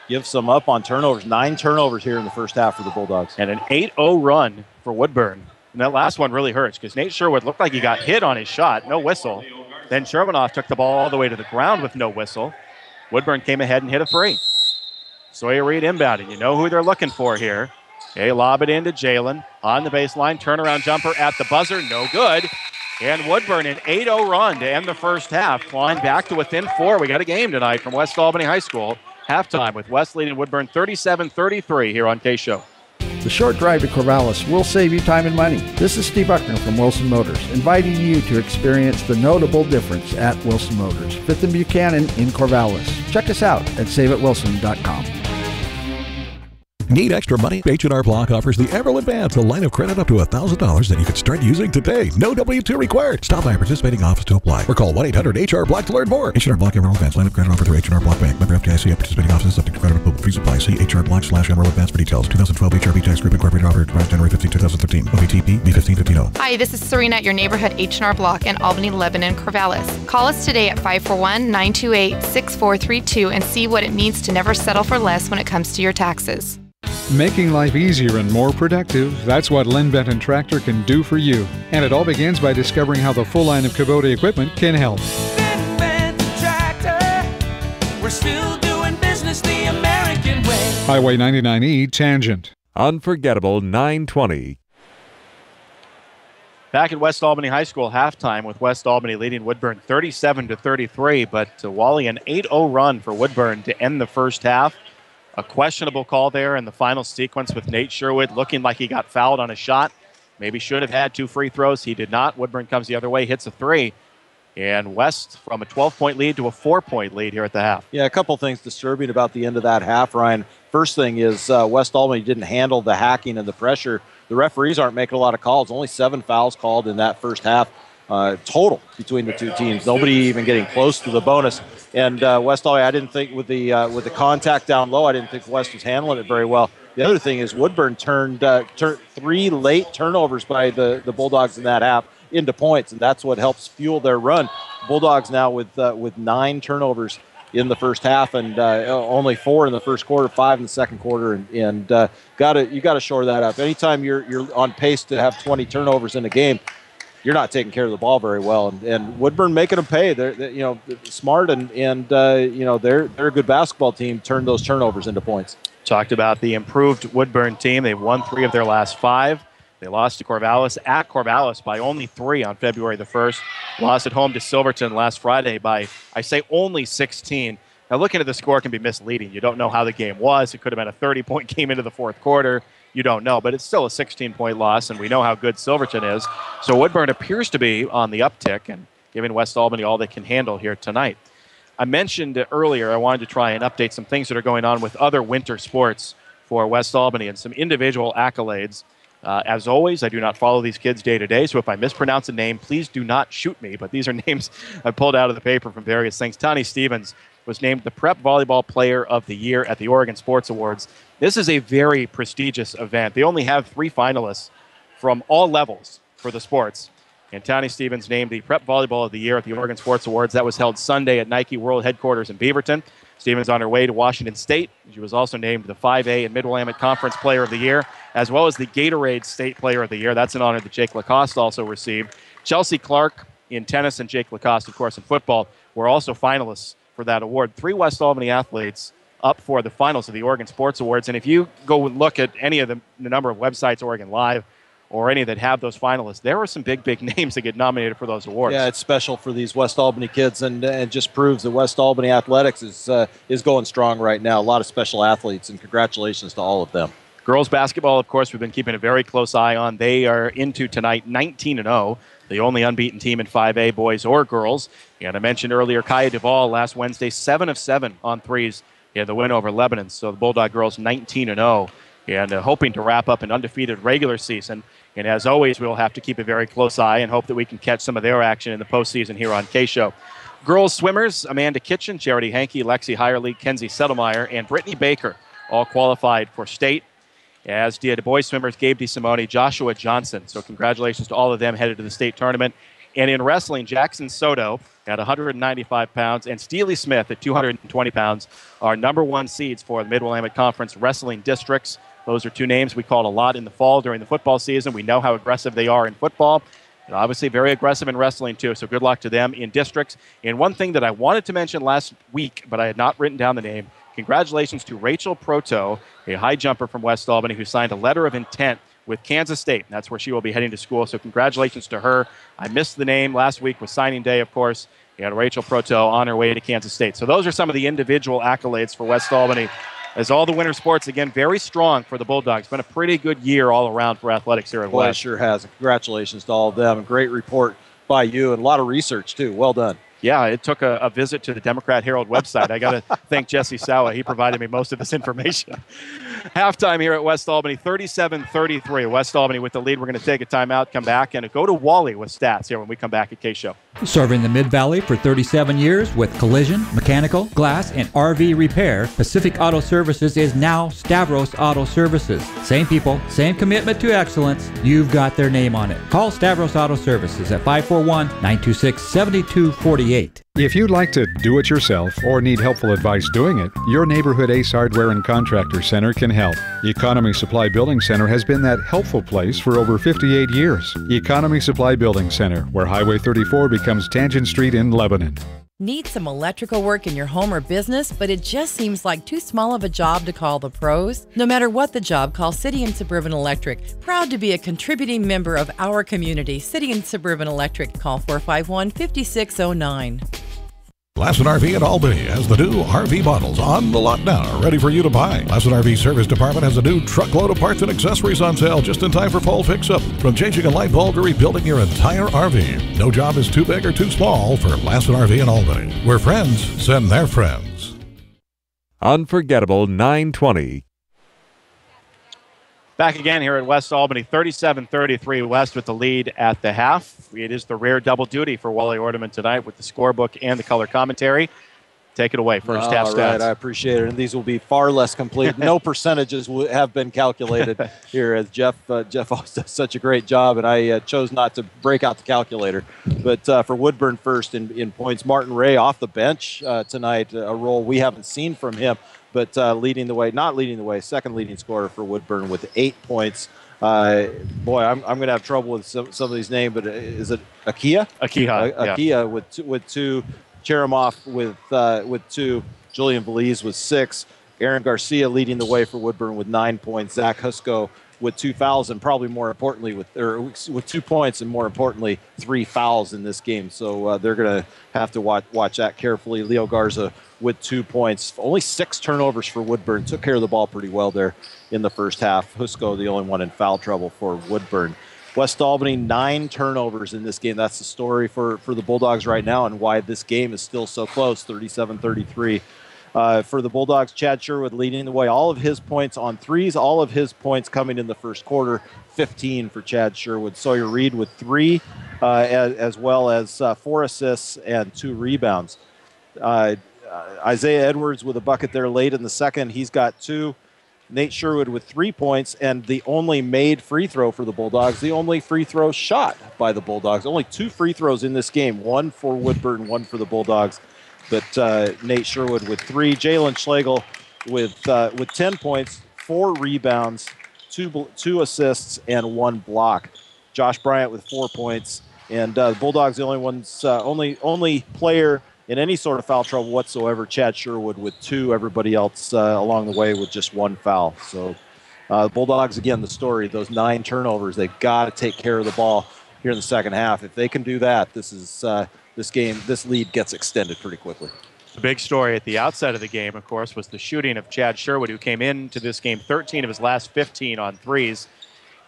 Speaker 4: Give some up on turnovers. 9 turnovers here in the first half for the Bulldogs.
Speaker 3: And an 8-0 run for Woodburn. And that last one really hurts because Nate Sherwood looked like he got hit on his shot. No whistle. Then Shermanoff took the ball all the way to the ground with no whistle. Woodburn came ahead and hit a 3. Sawyer Reed inbounding. You know who they're looking for here. Okay, lob it into Jalen. On the baseline, turnaround jumper at the buzzer. No good. And Woodburn an 8-0 run to end the first half. Clawing back to within 4. We got a game tonight from West Albany High School. Halftime with West leading Woodburn 37-33 here on KSHO.
Speaker 18: The short drive to Corvallis will save you time and money. This is Steve Buckner from Wilson Motors, inviting you to experience the notable difference at Wilson Motors, 5th and Buchanan in Corvallis. Check us out at saveatwilson.com.
Speaker 8: Need extra money? H&R Block offers the Emerald Advance, a line of credit up to $1,000 that you can start using today. No W-2 required. Stop by a participating office to apply or call 1-800-HR-BLOCK to learn more. H&R Block Emerald Advance, line of credit offered through H&R Block Bank. Member FDIC at participating offices subject to credit approval. Free supply. See HR Block/Emerald Advance for details. 2012 HRB Tax Group Incorporated offered January 15, 2013. OVTP B1515.
Speaker 19: Hi, this is Serena at your neighborhood H&R Block in Albany, Lebanon, Corvallis. Call us today at 541-928-6432 and see what it means to never settle for less when it comes to your taxes.
Speaker 2: Making life easier and more productive, that's what Lynn Benton Tractor can do for you. And it all begins by discovering how the full line of Kubota equipment can help.
Speaker 20: Lynn Benton Tractor, we're still doing business the American way.
Speaker 2: Highway 99E Tangent.
Speaker 1: Unforgettable 920.
Speaker 3: Back at West Albany High School, halftime with West Albany leading Woodburn 37-33, but Wally an 8-0 run for Woodburn to end the first half. A questionable call there in the final sequence with Nate Sherwood looking like he got fouled on a shot. Maybe should have had 2 free throws. He did not. Woodburn comes the other way, hits a 3. And West from a 12-point lead to a 4-point lead here at the half.
Speaker 4: Yeah, a couple things disturbing about the end of that half, Ryan. First thing is West Albany didn't handle the hacking and the pressure. The referees aren't making a lot of calls. Only 7 fouls called in that first half total between the two teams. Nobody even getting close to the bonus. And West Albany, I didn't think with the contact down low, I didn't think West was handling it very well. The other thing is Woodburn turned 3 late turnovers by the Bulldogs in that half into points, and that's what helps fuel their run. Bulldogs now with 9 turnovers in the first half, and only 4 in the first quarter, 5 in the second quarter, and you got to shore that up. Anytime you're on pace to have 20 turnovers in a game, you're not taking care of the ball very well. And Woodburn making them pay. They're smart, and they're a good basketball team. Turn those turnovers into points.
Speaker 3: Talked about the improved Woodburn team. They've won 3 of their last 5. They lost to Corvallis at Corvallis by only 3 on February the 1st. Lost at home to Silverton last Friday by, I say, only 16. Now, looking at the score can be misleading. You don't know how the game was. It could have been a 30-point game into the fourth quarter. You don't know, but it's still a 16-point loss, and we know how good Silverton is. So Woodburn appears to be on the uptick and giving West Albany all they can handle here tonight. I mentioned earlier I wanted to try and update some things that are going on with other winter sports for West Albany and some individual accolades. As always, I do not follow these kids day to day, so if I mispronounce a name, please do not shoot me. But these are names I pulled out of the paper from various things. Tani Stevens was named the Prep Volleyball Player of the Year at the Oregon Sports Awards. This is a very prestigious event. They only have 3 finalists from all levels for the sports. And Tani Stevens named the Prep Volleyball of the Year at the Oregon Sports Awards. That was held Sunday at Nike World Headquarters in Beaverton. Stevens on her way to Washington State. She was also named the 5A and Mid-Willamette Conference Player of the Year, as well as the Gatorade State Player of the Year. That's an honor that Jake Lacoste also received. Chelsea Clark in tennis and Jake Lacoste, of course, in football were also finalists for that award. 3 West Albany athletes up for the finals of the Oregon Sports Awards. And if you go and look at any of the number of websites, Oregon Live, or any that have those finalists, there are some big names that get nominated for those awards.
Speaker 4: Yeah, it's special for these West Albany kids, and just proves that West Albany athletics is going strong right now. A lot of special athletes, and congratulations to all of them.
Speaker 3: Girls basketball, of course, we've been keeping a very close eye on. They are into tonight 19-0, the only unbeaten team in 5A, boys or girls. And I mentioned earlier, Kaya Duvall last Wednesday, 7 of 7 on threes. Yeah, the win over Lebanon. So the Bulldog girls 19-0, and hoping to wrap up an undefeated regular season. And as always, we'll have to keep a very close eye and hope that we can catch some of their action in the postseason here on KSHO. Girls swimmers, Amanda Kitchen, Charity Hankey, Lexi Hirely, Kenzie Settlemeyer, and Brittany Baker all qualified for state, as did boys swimmers Gabe DeSimone, Joshua Johnson. So congratulations to all of them headed to the state tournament. And in wrestling, Jackson Soto at 195 pounds and Steely Smith at 220 pounds are number 1 seeds for the Mid-Willamette Conference Wrestling Districts. Those are 2 names we called a lot in the fall during the football season. We know how aggressive they are in football, and obviously very aggressive in wrestling too, so good luck to them in districts. And one thing that I wanted to mention last week, but I had not written down the name, congratulations to Rachel Proto, a high jumper from West Albany who signed a letter of intent with Kansas State. That's where she will be heading to school, so congratulations to her. I missed the name. Last week was signing day, of course, and Rachel Proto on her way to Kansas State. So those are some of the individual accolades for West Albany. As all the winter sports, again, very strong for the Bulldogs. It's been a pretty good year all around for athletics here at
Speaker 4: Boy,
Speaker 3: West.
Speaker 4: It sure has. Congratulations to all of them. A great report by you and a lot of research, too. Well done.
Speaker 3: Yeah, it took a visit to the Democrat Herald website. I got to thank Jesse Sawa. He provided me most of this information. Halftime here at West Albany, 37-33. West Albany with the lead. We're going to take a timeout, come back, and go to Wally with stats here when we come back at KSHO.
Speaker 10: Serving the Mid-Valley for 37 years with collision, mechanical, glass, and RV repair, Pacific Auto Services is now Stavros Auto Services. Same people, same commitment to excellence. You've got their name on it. Call Stavros Auto Services at 541-926-7248.
Speaker 2: If you'd like to do it yourself or need helpful advice doing it, your neighborhood Ace Hardware and Contractor Center can help. Economy Supply Building Center has been that helpful place for over 58 years. Economy Supply Building Center, where Highway 34 becomes Tangent Street in Lebanon.
Speaker 7: Need some electrical work in your home or business, but it just seems like too small of a job to call the pros? No matter what the job, call City and Suburban Electric. Proud to be a contributing member of our community. City and Suburban Electric. Call 451-5609.
Speaker 8: Lassen RV at Albany has the new RV models on the lot now, ready for you to buy. Lassen RV Service Department has a new truckload of parts and accessories on sale just in time for fall fix-up. From changing a light bulb to rebuilding your entire RV. No job is too big or too small for Lassen RV in Albany, where friends send their friends.
Speaker 1: Unforgettable 920.
Speaker 3: Back again here at West Albany, 37-33 West with the lead at the half. It is the rare double duty for Wally Ordeman tonight with the scorebook and the color commentary. Take it away, first half stats.
Speaker 4: Right, I appreciate it. And these will be far less complete. No percentages have been calculated here, as Jeff always does such a great job, and I chose not to break out the calculator. But for Woodburn first in points, Martin Ray off the bench tonight, a role we haven't seen from him, but leading the way, second leading scorer for Woodburn with 8 points. I'm going to have trouble with some of these names, but is it Akia? Akia with 2. Cheremoff with 2, Julian Veliz with 6, Aaron Garcia leading the way for Woodburn with 9 points, Zach Husko with 2 fouls, and probably more importantly with 2 points, and more importantly 3 fouls in this game. So they're going to have to watch that carefully. Leo Garza with 2 points, only 6 turnovers for Woodburn. Took care of the ball pretty well there in the first half. Husko the only one in foul trouble for Woodburn. West Albany, 9 turnovers in this game. That's the story for the Bulldogs right now, and why this game is still so close, 37-33. For the Bulldogs, Chad Sherwood leading the way. All of his points on threes, all of his points coming in the first quarter, 15 for Chad Sherwood. Sawyer Reed with 3, as well as 4 assists and 2 rebounds. Isaiah Edwards with a bucket there late in the second. He's got 2. Nate Sherwood with 3 points, and the only made free throw for the Bulldogs, the only free throw shot by the Bulldogs. Only 2 free throws in this game, 1 for Woodburn, 1 for the Bulldogs. But Nate Sherwood with 3. Jalen Schlegel with 10 points, 4 rebounds, 2 assists, and 1 block. Josh Bryant with 4 points, and the Bulldogs the only player in any sort of foul trouble whatsoever. Chad Sherwood with 2. Everybody else along the way with just 1 foul. So Bulldogs, again, the story, those 9 turnovers, they've got to take care of the ball here in the second half. If they can do that, this lead gets extended pretty quickly.
Speaker 3: The big story at the outset of the game, of course, was the shooting of Chad Sherwood, who came into this game 13 of his last 15 on threes,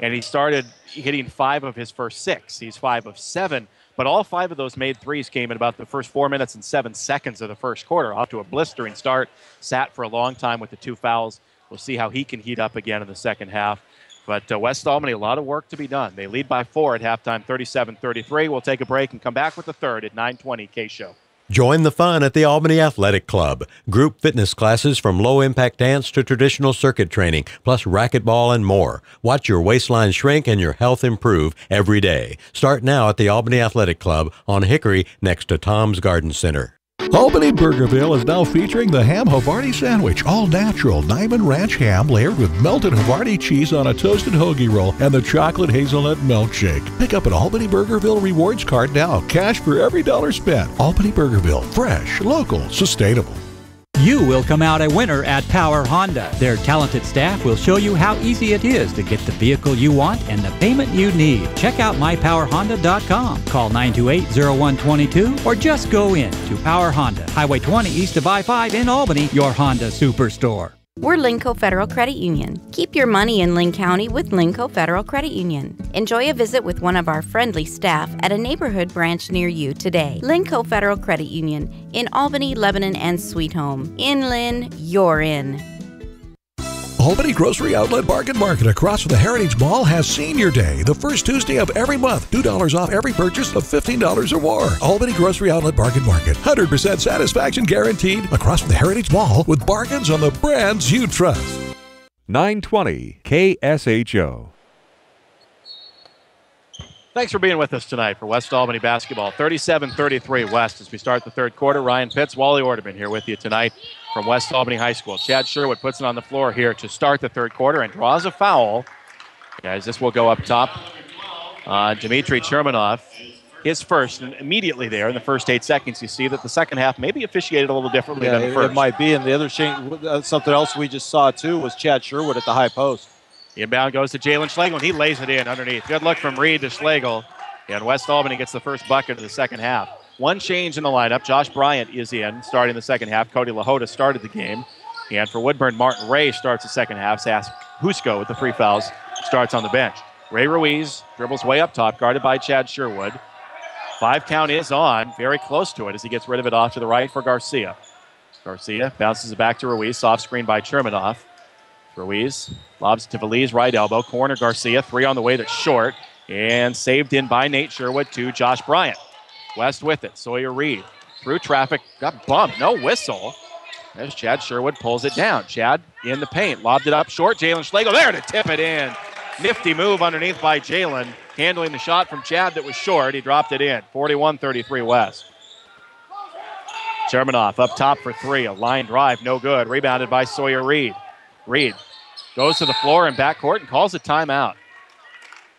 Speaker 3: and he started hitting 5 of his first 6. He's 5 of 7. But all 5 of those made threes came in about the first 4 minutes and 7 seconds of the first quarter. Off to a blistering start. Sat for a long time with the 2 fouls. We'll see how he can heat up again in the second half. But West Albany, a lot of work to be done. They lead by 4 at halftime, 37-33. We'll take a break and come back with the third at 9:20 KSHO.
Speaker 9: Join the fun at the Albany Athletic Club. Group fitness classes from low-impact dance to traditional circuit training, plus racquetball and more. Watch your waistline shrink and your health improve every day. Start now at the Albany Athletic Club on Hickory next to Tom's Garden Center.
Speaker 8: Albany Burgerville is now featuring the Ham Havarti Sandwich, all natural Diamond Ranch ham layered with melted Havarti cheese on a toasted hoagie roll and the chocolate hazelnut milkshake. Pick up an Albany Burgerville rewards card now. Cash for every dollar spent. Albany Burgerville, fresh, local, sustainable.
Speaker 10: You will come out a winner at Power Honda. Their talented staff will show you how easy it is to get the vehicle you want and the payment you need. Check out mypowerhonda.com. Call 928-0122 or just go in to Power Honda, Highway 20 east of I-5 in Albany, your Honda Superstore.
Speaker 11: We're Linco Federal Credit Union. Keep your money in Linn County with Linco Federal Credit Union. Enjoy a visit with one of our friendly staff at a neighborhood branch near you today. Linco Federal Credit Union in Albany, Lebanon, and Sweet Home. In Linn, you're in.
Speaker 8: Albany Grocery Outlet Bargain Market across from the Heritage Mall has Senior Day, the first Tuesday of every month. $2 off every purchase of $15 or more. Albany Grocery Outlet Bargain Market. 100% satisfaction guaranteed across from the Heritage Mall with bargains on the brands you trust.
Speaker 1: 920 KSHO.
Speaker 3: Thanks for being with us tonight for West Albany basketball. 37-33 West as we start the third quarter. Ryan Pitts, Wally Orderman here with you tonight from West Albany High School. Chad Sherwood puts it on the floor here to start the third quarter and draws a foul. Guys, this will go up top. Dmitry Chermanov, his first, and immediately there in the first 8 seconds, you see that the second half may be officiated a little differently than the first.
Speaker 4: It might be, and the other something else we just saw too was Chad Sherwood at the high post.
Speaker 3: The inbound goes to Jalen Schlegel, and he lays it in underneath. Good look from Reed to Schlegel. And West Albany gets the first bucket of the second half. One change in the lineup. Josh Bryant is in, starting the second half. Cody LaHoda started the game. And for Woodburn, Martin Ray starts the second half. Sass Husko with the 3 fouls starts on the bench. Ray Ruiz dribbles way up top, guarded by Chad Sherwood. 5 count is on, very close to it as he gets rid of it off to the right for Garcia. Garcia bounces it back to Ruiz, soft screen by Chermanov. Ruiz lobs to Veliz, right elbow, corner Garcia, 3 on the way that's short, and saved in by Nate Sherwood to Josh Bryant. West with it, Sawyer Reed through traffic, got bumped, no whistle. As Chad Sherwood pulls it down. Chad in the paint, lobbed it up short. Jalen Schlegel there to tip it in. Nifty move underneath by Jalen, handling the shot from Chad that was short. He dropped it in. 41-33 West. Chermanoff up top for three. A line drive, no good. Rebounded by Sawyer Reed. Reed goes to the floor in backcourt and calls a timeout.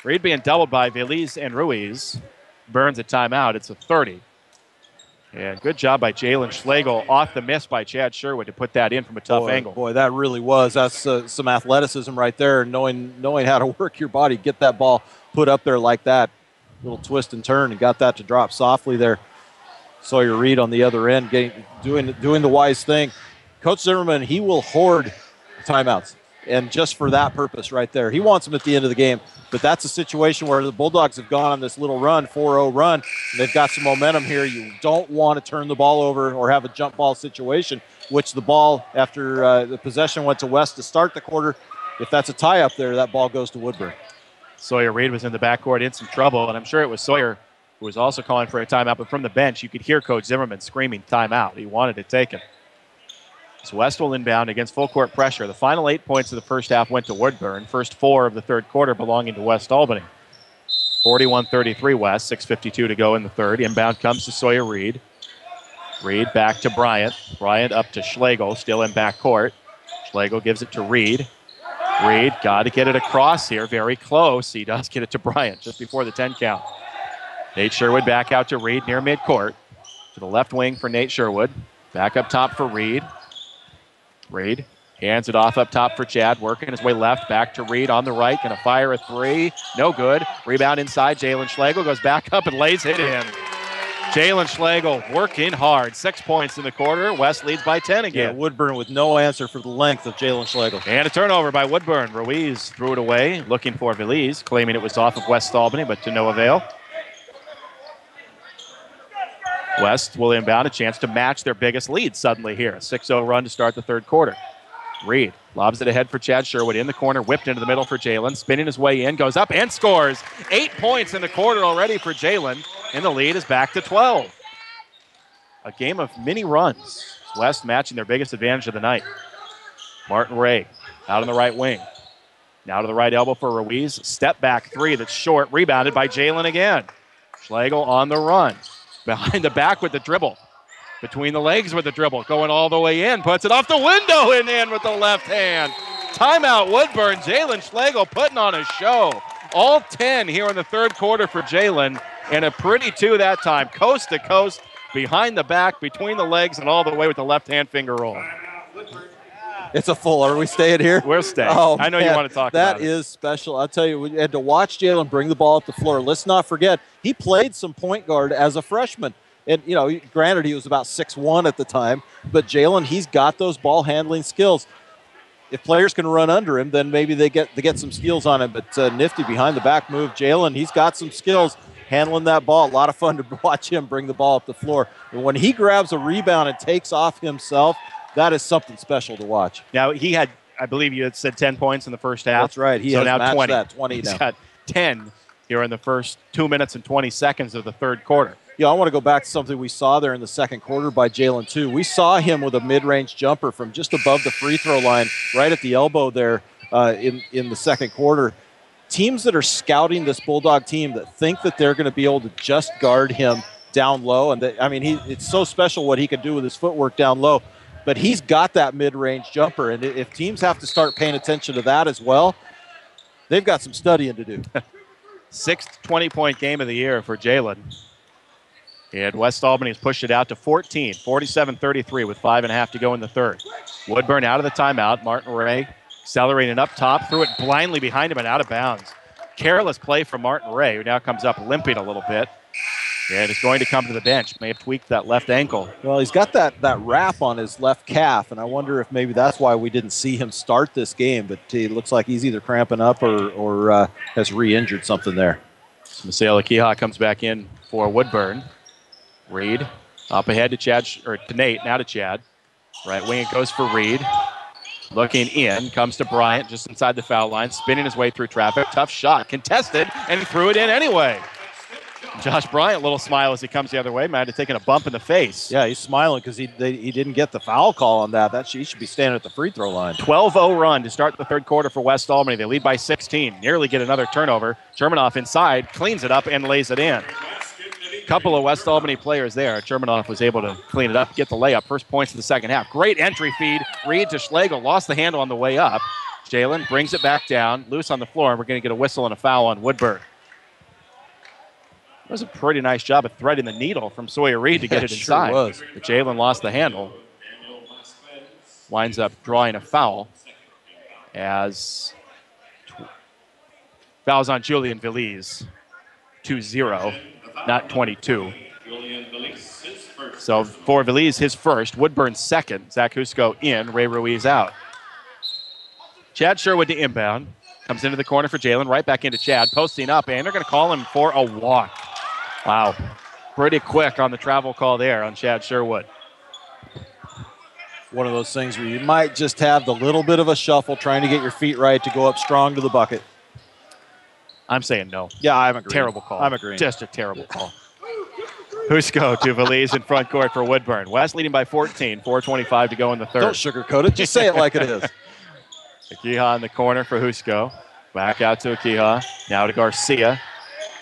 Speaker 3: Reed being doubled by Veliz and Ruiz. Burns a timeout. It's a 30. And good job by Jalen Schlegel off the miss by Chad Sherwood to put that in from a tough angle.
Speaker 4: Boy, that really was. That's some athleticism right there, knowing how to work your body, get that ball put up there like that. Little twist and turn and got that to drop softly there. Sawyer Reed on the other end doing the wise thing. Coach Zimmerman, he will hoard timeouts. And just for that purpose right there. He wants them at the end of the game. But that's a situation where the Bulldogs have gone on this little run, 4-0 run, and they've got some momentum here. You don't want to turn the ball over or have a jump ball situation, which the ball, after the possession went to West to start the quarter, if that's a tie up there, that ball goes to Woodburn.
Speaker 3: Sawyer Reed was in the backcourt in some trouble, and I'm sure it was Sawyer who was also calling for a timeout. But from the bench, you could hear Coach Zimmerman screaming timeout. He wanted it taken. So West will inbound against full court pressure. The final 8 points of the first half went to Woodburn. First 4 of the third quarter belonging to West Albany. 41-33 West, 6:52 to go in the third. Inbound comes to Sawyer Reed. Reed back to Bryant. Bryant up to Schlegel, still in backcourt. Schlegel gives it to Reed. Reed got to get it across here, very close. He does get it to Bryant just before the 10 count. Nate Sherwood back out to Reed near midcourt. To the left wing for Nate Sherwood. Back up top for Reed. Reed hands it off up top for Chad, working his way left, back to Reed on the right, gonna fire a three, no good. Rebound inside, Jalen Schlegel goes back up and lays it in. Jalen Schlegel working hard, 6 points in the quarter. West leads by 10 again.
Speaker 4: Yeah, Woodburn with no answer for the length of Jalen Schlegel.
Speaker 3: And a turnover by Woodburn. Ruiz threw it away, looking for Veliz, claiming it was off of West Albany, but to no avail. West will inbound, a chance to match their biggest lead suddenly here. A 6-0 run to start the third quarter. Reed lobs it ahead for Chad Sherwood in the corner, whipped into the middle for Jalen, spinning his way in, goes up and scores. 8 points in the quarter already for Jalen, and the lead is back to 12. A game of mini runs. West matching their biggest advantage of the night. Martin Ray out on the right wing. Now to the right elbow for Ruiz. Step back three that's short, rebounded by Jalen again. Schlegel on the run. Behind the back with the dribble. Between the legs with the dribble. Going all the way in. Puts it off the window and in with the left hand. Timeout Woodburn. Jalen Schlegel putting on a show. All 10 here in the third quarter for Jalen. And a pretty two that time. Coast to coast. Behind the back. Between the legs and all the way with the left hand finger roll.
Speaker 4: It's a full. Are we staying here?
Speaker 3: We're staying.
Speaker 4: Oh,
Speaker 3: I know you want to talk about it.
Speaker 4: That is special. I'll tell you, we had to watch Jalen bring the ball up the floor. Let's not forget, he played some point guard as a freshman. And, you know, granted, he was about 6'1" at the time. But Jalen, he's got those ball handling skills. If players can run under him, then maybe they get some steals on him. But nifty behind the back move. Jalen, he's got some skills handling that ball. A lot of fun to watch him bring the ball up the floor. And when he grabs a rebound and takes off himself, that is something special to watch.
Speaker 3: Now, he had, I believe you had said 10 points in the first half.
Speaker 4: That's right. He
Speaker 3: so
Speaker 4: has
Speaker 3: now
Speaker 4: matched
Speaker 3: 20.
Speaker 4: that, 20
Speaker 3: He's
Speaker 4: now.
Speaker 3: got 10 here in the first 2 minutes and 20 seconds of the third quarter.
Speaker 4: Yeah, I want to go back to something we saw there in the second quarter by Jalen, too. We saw him with a mid-range jumper from just above the free throw line, right at the elbow there in the second quarter. Teams that are scouting this Bulldog team that think that they're going to be able to just guard him down low, and it's so special what he can do with his footwork down low. But he's got that mid-range jumper, and if teams have to start paying attention to that as well, they've got some studying to do.
Speaker 3: Sixth 20-point game of the year for Jalen. And West Albany has pushed it out to 14, 47-33 with 5.5 to go in the third. Woodburn out of the timeout. Martin Ray accelerating up top, threw it blindly behind him and out of bounds. Careless play from Martin Ray, who now comes up limping a little bit. And is going to come to the bench. May have tweaked that left ankle.
Speaker 4: Well, he's got that wrap on his left calf, and I wonder if maybe that's why we didn't see him start this game. But it looks like he's either cramping up or has re-injured something there.
Speaker 3: So Masayla Keha comes back in for Woodburn. Reed up ahead to Nate, now to Chad. Right wing it goes for Reed. Looking in, comes to Bryant just inside the foul line, spinning his way through traffic. Tough shot, contested, and he threw it in anyway. Josh Bryant, little smile as he comes the other way. Might have taken a bump in the face.
Speaker 4: Yeah, he's smiling because he didn't get the foul call on that. He should be standing at the free throw line.
Speaker 3: 12-0 run to start the third quarter for West Albany. They lead by 16. Nearly get another turnover. Chermanoff inside, cleans it up, and lays it in. Couple of West Albany players there. Chermanoff was able to clean it up, get the layup. First points of the second half. Great entry feed. Reed to Schlegel. Lost the handle on the way up. Jalen brings it back down. Loose on the floor, and we're going to get a whistle and a foul on Woodburn. That was a pretty nice job of threading the needle from Sawyer Reed to get it inside.
Speaker 4: Sure was.
Speaker 3: But Jalen lost the handle. Winds up drawing a foul as fouls on Julian Veliz. 2-0, not 22. So for Veliz, his first. Woodburn second. Zach Husko in. Ray Ruiz out. Chad Sherwood to inbound. Comes into the corner for Jalen. Right back into Chad. Posting up, and they're going to call him for a walk. Wow. Pretty quick on the travel call there on Chad Sherwood.
Speaker 4: One of those things where you might just have the little bit of a shuffle trying to get your feet right to go up strong to the bucket.
Speaker 3: I'm saying no.
Speaker 4: Yeah, I'm agreeing.
Speaker 3: Terrible call.
Speaker 4: I'm agreeing.
Speaker 3: Just a terrible call. Husko to Veliz in front court for Woodburn. West leading by 14. 4:25 to go in the third.
Speaker 4: Don't sugarcoat it. Just say it like it is.
Speaker 3: Akiha in the corner for Husko. Back out to Akiha. Now to Garcia.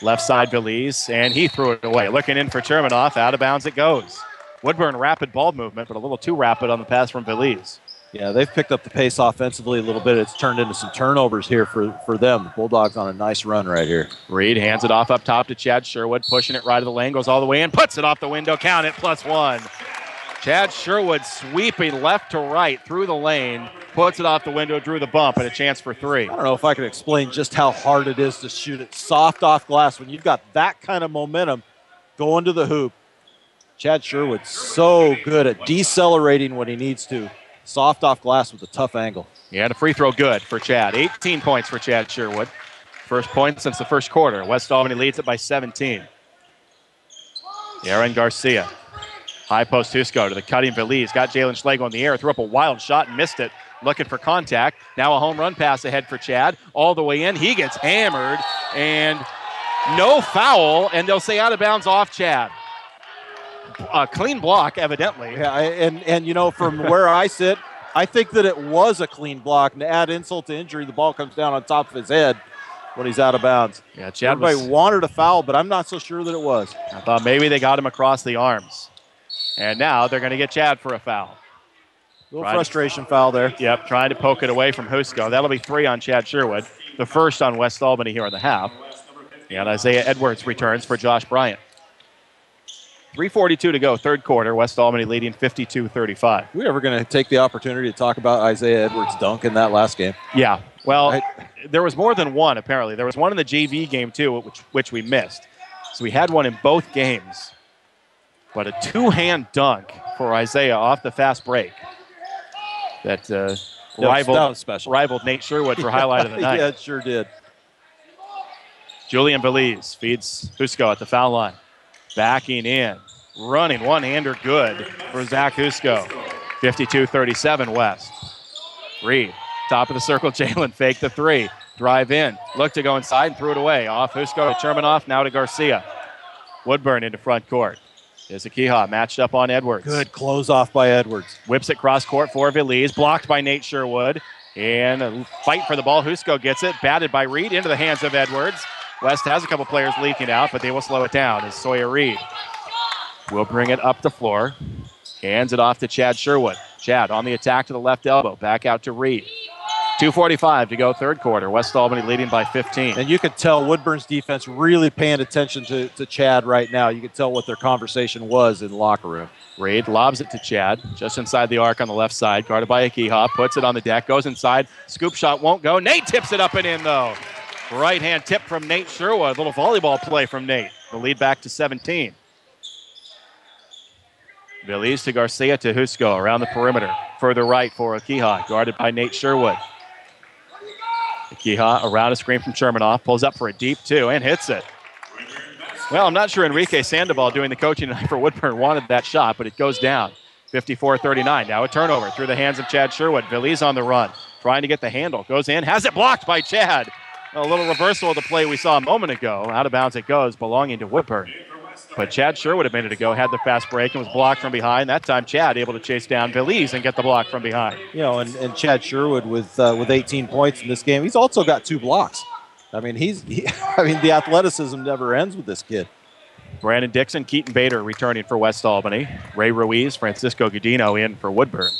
Speaker 3: Left side Veliz, and he threw it away. Looking in for Chermanoff. Out of bounds it goes. Woodburn rapid ball movement, but a little too rapid on the pass from Veliz.
Speaker 4: Yeah, they've picked up the pace offensively a little bit. It's turned into some turnovers here for them. The Bulldogs on a nice run right here.
Speaker 3: Reed hands it off up top to Chad Sherwood, pushing it right of the lane, goes all the way in, puts it off the window, count it, +1. Chad Sherwood sweeping left to right through the lane, puts it off the window, drew the bump, and a chance for three.
Speaker 4: I don't know if I can explain just how hard it is to shoot it soft off glass when you've got that kind of momentum going to the hoop. Chad Sherwood's so good at decelerating when he needs to. Soft off glass with a tough angle.
Speaker 3: Yeah, and a free throw good for Chad. 18 points for Chad Sherwood. First point since the first quarter. West Albany leads it by 17. Aaron Garcia. High post Husko to the cutting Veliz. Got Jalen Schlegel in the air. Threw up a wild shot and missed it. Looking for contact. Now a home run pass ahead for Chad. All the way in. He gets hammered. And no foul. And they'll say out of bounds off Chad. A clean block, evidently.
Speaker 4: Yeah, and you know, from where I sit, I think that it was a clean block. And to add insult to injury, the ball comes down on top of his head when he's out of bounds.
Speaker 3: Yeah, Chad
Speaker 4: Everybody wanted a foul, but I'm not so sure that it was.
Speaker 3: I thought maybe they got him across the arms. And now they're going to get Chad for a foul.
Speaker 4: Little frustration foul there.
Speaker 3: Yep, trying to poke it away from Husko. That'll be 3 on Chad Sherwood. The first on West Albany here in the half. And Isaiah Edwards returns for Josh Bryant. 3:42 to go, third quarter. West Albany leading 52-35.
Speaker 4: We ever going to take the opportunity to talk about Isaiah Edwards' dunk in that last game?
Speaker 3: Yeah, well, there was more than one, apparently. There was one in the JV game, too, which we missed. So we had one in both games. But a two-hand dunk for Isaiah off the fast break that rivaled Nate Sherwood for highlight of the night.
Speaker 4: Yeah, it sure did.
Speaker 3: Julian Veliz feeds Husko at the foul line. Backing in. Running one-hander good for Zach Husko. 52-37 West. Reed, top of the circle. Jalen fake the three. Drive in. Look to go inside and threw it away. Off Husko to Chermanoff. Now to Garcia. Woodburn into front court. There's Akiha matched up on Edwards.
Speaker 4: Good close off by Edwards.
Speaker 3: Whips it cross court for Veliz. Blocked by Nate Sherwood. And a fight for the ball. Husko gets it. Batted by Reed into the hands of Edwards. West has a couple players leaking out, but they will slow it down as Sawyer Reed will bring it up the floor. Hands it off to Chad Sherwood. Chad on the attack to the left elbow. Back out to Reed. 2:45 to go third quarter. West Albany leading by 15.
Speaker 4: And you could tell Woodburn's defense really paying attention to Chad right now. You could tell what their conversation was in the locker room.
Speaker 3: Reed lobs it to Chad, just inside the arc on the left side. Guarded by Akiha. Puts it on the deck. Goes inside. Scoop shot won't go. Nate tips it up and in, though. Right hand tip from Nate Sherwood. A little volleyball play from Nate. The lead back to 17. Veliz to Garcia to Husko around the perimeter. Further right for Akiha. Guarded by Nate Sherwood. Akiha around a screen from Chermanoff. Pulls up for a deep two and hits it. Well, I'm not sure Enrique Sandoval doing the coaching tonight for Woodburn wanted that shot, but it goes down. 54-39. Now a turnover through the hands of Chad Sherwood. Veliz on the run. Trying to get the handle. Goes in. Has it blocked by Chad. A little reversal of the play we saw a moment ago. Out of bounds it goes, belonging to Woodburn. But Chad Sherwood a minute ago had the fast break and was blocked from behind. That time Chad able to chase down Belize and get the block from behind.
Speaker 4: You know, and Chad Sherwood with 18 points in this game. He's also got 2 blocks. I mean, the athleticism never ends with this kid.
Speaker 3: Brandon Dixon, Keaton Bader returning for West Albany. Ray Ruiz, Francisco Godino in for Woodburn.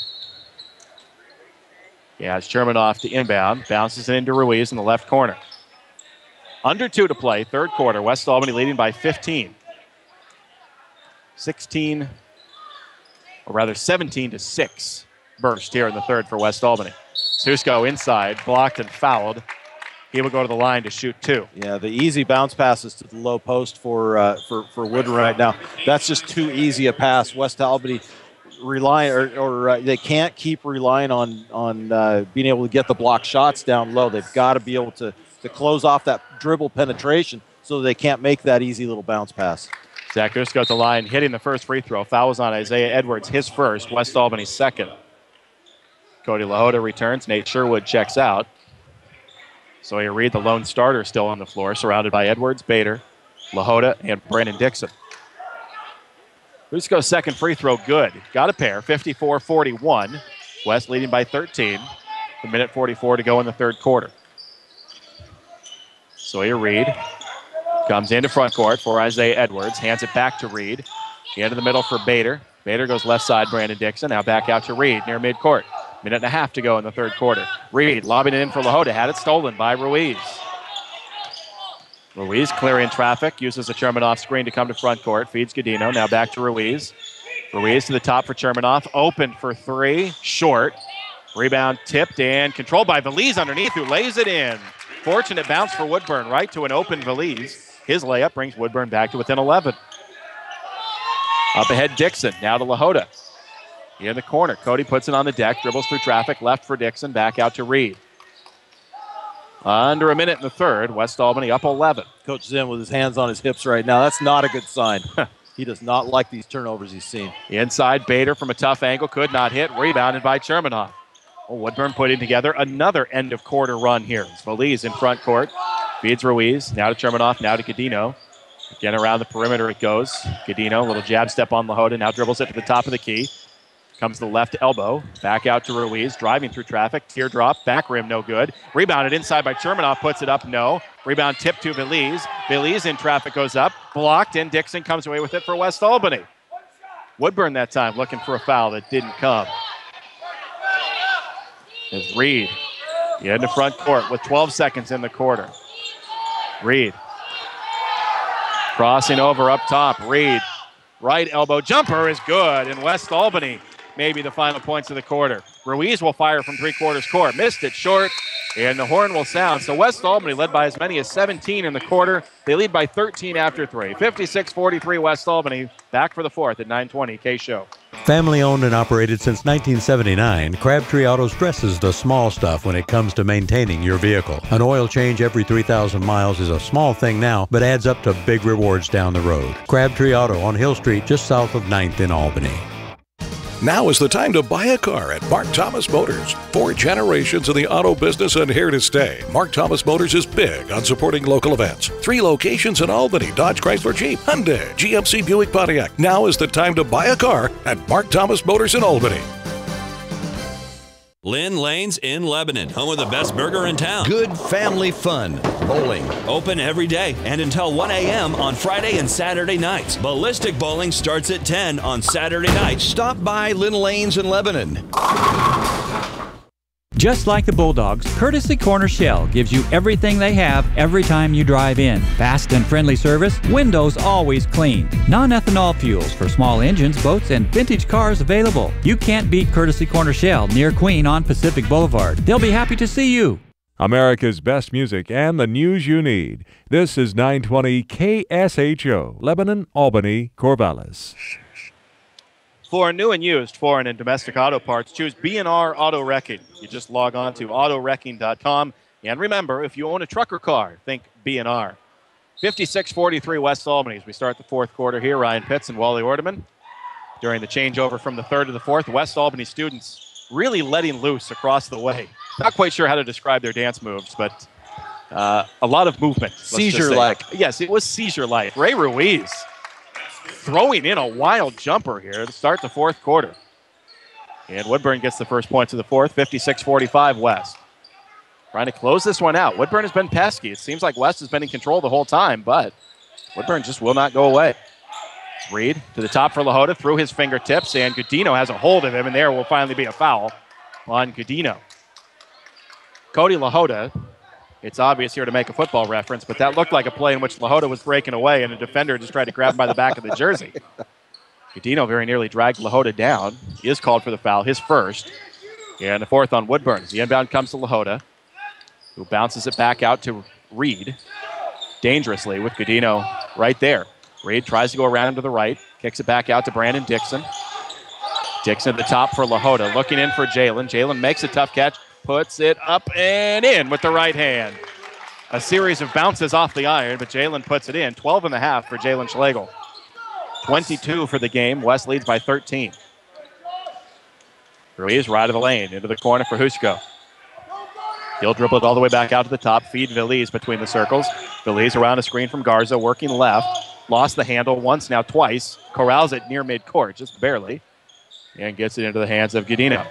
Speaker 3: Yeah, it's Chermanoff to inbound. Bounces it into Ruiz in the left corner. Under 2 to play, third quarter. West Albany leading by 15. 17 to 6 burst here in the third for West Albany. Susko inside, blocked and fouled. He will go to the line to shoot 2.
Speaker 4: Yeah, the easy bounce passes to the low post for Woodburn right now. That's just too easy a pass. West Albany they can't keep relying on being able to get the block shots down low. They've got to be able to close off that dribble penetration so they can't make that easy little bounce pass.
Speaker 3: Zach Dusko at the line, hitting the first free throw. Foul was on Isaiah Edwards, his first. West Albany's second. Cody LaHoda returns. Nate Sherwood checks out. Sawyer Reed, the lone starter, still on the floor, surrounded by Edwards, Bader, LaHoda, and Brandon Dixon. Dusko's second free throw, good. Got a pair, 54-41. West leading by 13. A minute 44 to go in the third quarter. Sawyer Reed comes into front court for Isaiah Edwards. Hands it back to Reed. Into the middle for Bader. Bader goes left side, Brandon Dixon. Now back out to Reed near midcourt. Minute and a half to go in the third quarter. Reed lobbing it in for LaHoda. Had it stolen by Ruiz. Ruiz clearing traffic. Uses a Chermanoff screen to come to front court. Feeds Godino. Now back to Ruiz. Ruiz to the top for Chermanoff. Open for 3. Short. Rebound tipped and controlled by Belize underneath, who lays it in. Fortunate bounce for Woodburn right to an open Belize. His layup brings Woodburn back to within 11. Up ahead, Dixon. Now to LaHoda. In the corner. Cody puts it on the deck. Dribbles through traffic. Left for Dixon. Back out to Reed. Under a minute in the third. West Albany up 11.
Speaker 4: Coach Zim with his hands on his hips right now. That's not a good sign. He does not like these turnovers he's seen.
Speaker 3: Inside, Bader from a tough angle. Could not hit. Rebounded by Chermanoff. Well, Woodburn putting together another end-of-quarter run here. It's Belize in front court. Feeds Ruiz. Now to Chermanoff. Now to Godino. Again, around the perimeter it goes. Godino, little jab step on LaHoda. Now dribbles it to the top of the key. Comes to the left elbow. Back out to Ruiz. Driving through traffic. Teardrop. Back rim, no good. Rebounded inside by Chermanoff. Puts it up, no. Rebound tipped to Belize. Belize in traffic goes up. Blocked, and Dixon comes away with it for West Albany. Woodburn that time looking for a foul that didn't come. As Reed into front court with 12 seconds in the quarter. Reed. Crossing over up top. Reed. Right elbow jumper is good. And West Albany maybe the final points of the quarter. Ruiz will fire from three-quarters court. Missed it short, and the horn will sound. So West Albany led by as many as 17 in the quarter. They lead by 13 after 3. 56-43 West Albany. Back for the fourth at 9:20 KSHO.
Speaker 9: Family owned and operated since 1979, Crabtree Auto stresses the small stuff when it comes to maintaining your vehicle. An oil change every 3,000 miles is a small thing now, but adds up to big rewards down the road. Crabtree Auto on Hill Street, just south of 9th in Albany.
Speaker 8: Now is the time to buy a car at Mark Thomas Motors. 4 generations in the auto business and here to stay. Mark Thomas Motors is big on supporting local events. 3 locations in Albany: Dodge, Chrysler, Jeep, Hyundai, GMC, Buick, Pontiac. Now is the time to buy a car at Mark Thomas Motors in Albany.
Speaker 12: Lynn Lanes in Lebanon, home of the best burger in town.
Speaker 14: Good family fun. Bowling.
Speaker 12: Open every day and until 1 a.m. on Friday and Saturday nights. Ballistic bowling starts at 10 on Saturday nights.
Speaker 14: Stop by Lynn Lanes in Lebanon.
Speaker 10: Just like the Bulldogs, Courtesy Corner Shell gives you everything they have every time you drive in. Fast and friendly service, windows always clean. Non-ethanol fuels for small engines, boats, and vintage cars available. You can't beat Courtesy Corner Shell near Queen on Pacific Boulevard. They'll be happy to see you.
Speaker 1: America's best music and the news you need. This is 920 KSHO, Lebanon, Albany, Corvallis.
Speaker 3: For new and used foreign and domestic auto parts, choose B&R Auto Wrecking. You just log on to autowrecking.com. And remember, if you own a truck or car, think B&R. 56-43 West Albany as we start the fourth quarter here. Ryan Pitts and Wally Ordeman. During the changeover from the third to the fourth, West Albany students really letting loose across the way. Not quite sure how to describe their dance moves, but A lot of movement.
Speaker 4: Seizure-like.
Speaker 3: Yes, it was seizure-like. Ray Ruiz throwing in a wild jumper here to start the fourth quarter. And Woodburn gets the first points of the fourth, 56-45 West. Trying to close this one out. Woodburn has been pesky. It seems like West has been in control the whole time, but Woodburn just will not go away. Reed to the top for Lahota through his fingertips, and Godino has a hold of him, and there will finally be a foul on Godino. Cody Lahota, it's obvious here to make a football reference, but that looked like a play in which Lahota was breaking away, and a defender just tried to grab him by the back of the jersey. Godino very nearly dragged Lahota down. He is called for the foul, his first. And the fourth on Woodburn. As the inbound comes to Lahota, who bounces it back out to Reed dangerously with Godino right there. Reed tries to go around him to the right, kicks it back out to Brandon Dixon. Dixon at the top for Lahota, looking in for Jalen. Jalen makes a tough catch, puts it up and in with the right hand. A series of bounces off the iron, but Jalen puts it in. 12.5 for Jalen Schlegel. 22 for the game. West leads by 13. Ruiz right of the lane, into the corner for Husko. He'll dribble it all the way back out to the top, feed Veliz between the circles. Veliz around a screen from Garza, working left. Lost the handle once, now twice. Corrals it near midcourt, just barely. And gets it into the hands of Godino.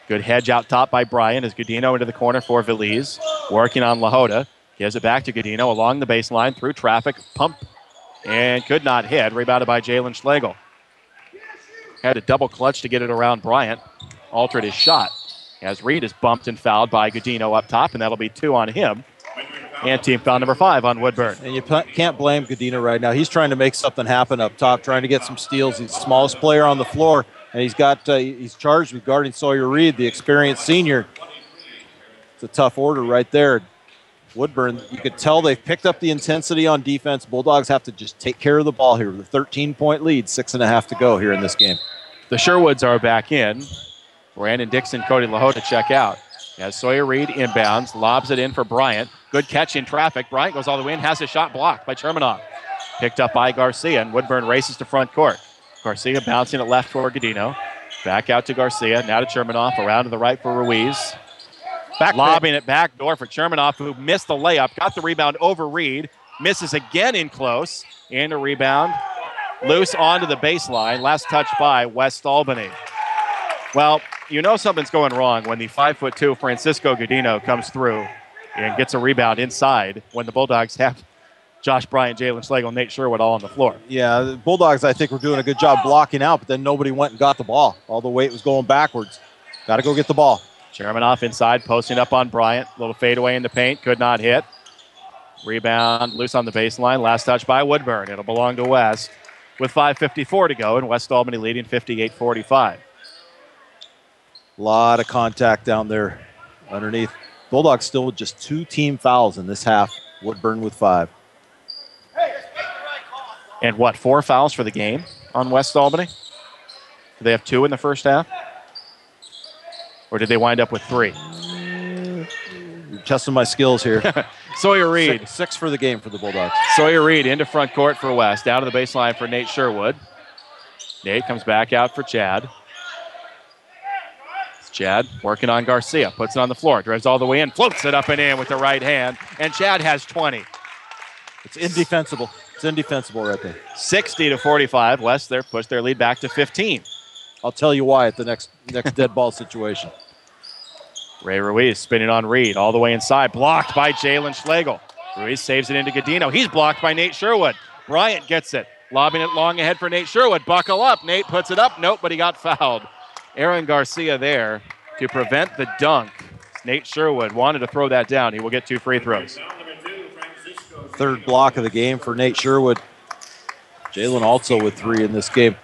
Speaker 3: Good hedge out top by Bryant as Godino into the corner for Veliz. Working on Lahota. Gives it back to Godino along the baseline, through traffic, pump, and could not hit. Rebounded by Jalen Schlegel. Had to double clutch to get it around Bryant. Altered his shot as Reed is bumped and fouled by Godino up top, and that'll be 2 on him. And team foul number 5 on Woodburn.
Speaker 4: And you can't blame Godino right now. He's trying to make something happen up top, trying to get some steals. He's the smallest player on the floor, and he's charged with guarding Sawyer Reed, the experienced senior. It's a tough order right there. Woodburn, you could tell they've picked up the intensity on defense. Bulldogs have to just take care of the ball here with a 13-point lead, 6.5 to go here in this game.
Speaker 3: The Sherwoods are back in. Brandon Dixon, Cody Lahota check out. As Sawyer Reed inbounds, lobs it in for Bryant. Good catch in traffic. Bryant goes all the way in, has his shot blocked by Chermanoff. Picked up by Garcia, and Woodburn races to front court. Garcia bouncing it left for Godino. Back out to Garcia, now to Chermanoff, around to the right for Ruiz. Lobbing it back door for Chermanoff, who missed the layup, got the rebound over Reed, misses again in close, and a rebound loose onto the baseline. Last touch by West Albany. Well, you know something's going wrong when the 5'2" Francisco Godino comes through and gets a rebound inside when the Bulldogs have Josh Bryant, Jalen Schlegel, Nate Sherwood all on the floor.
Speaker 4: Yeah, the Bulldogs, I think, were doing a good job blocking out, but then nobody went and got the ball. All the weight was going backwards. Got to go get the ball.
Speaker 3: Chermanoff inside, posting up on Bryant. Little fadeaway in the paint, could not hit. Rebound loose on the baseline. Last touch by Woodburn. It'll belong to West with 5:54 to go, and West Albany leading 58-45.
Speaker 4: A lot of contact down there underneath. Bulldogs still with just 2 team fouls in this half. Woodburn with 5.
Speaker 3: And what, 4 fouls for the game on West Albany? Do they have 2 in the first half? Or did they wind up with 3?
Speaker 4: You're testing my skills here.
Speaker 3: Sawyer Reed.
Speaker 4: 6 for the game for the Bulldogs.
Speaker 3: Sawyer Reed into front court for West. Down to the baseline for Nate Sherwood. Nate comes back out for Chad. Chad working on Garcia. Puts it on the floor. Drives all the way in. Floats it up and in with the right hand. And Chad has 20.
Speaker 4: It's indefensible. It's indefensible right there.
Speaker 3: 60-45. West there push their lead back to 15.
Speaker 4: I'll tell you why at the next dead ball situation.
Speaker 3: Ray Ruiz spinning on Reed all the way inside. Blocked by Jalen Schlegel. Ruiz saves it into Godino. He's blocked by Nate Sherwood. Bryant gets it. Lobbing it long ahead for Nate Sherwood. Buckle up. Nate puts it up. Nope, but he got fouled. Aaron Garcia there to prevent the dunk. Nate Sherwood wanted to throw that down. He will get 2 free throws.
Speaker 4: Third block of the game for Nate Sherwood. Jalen also with 3 in this game.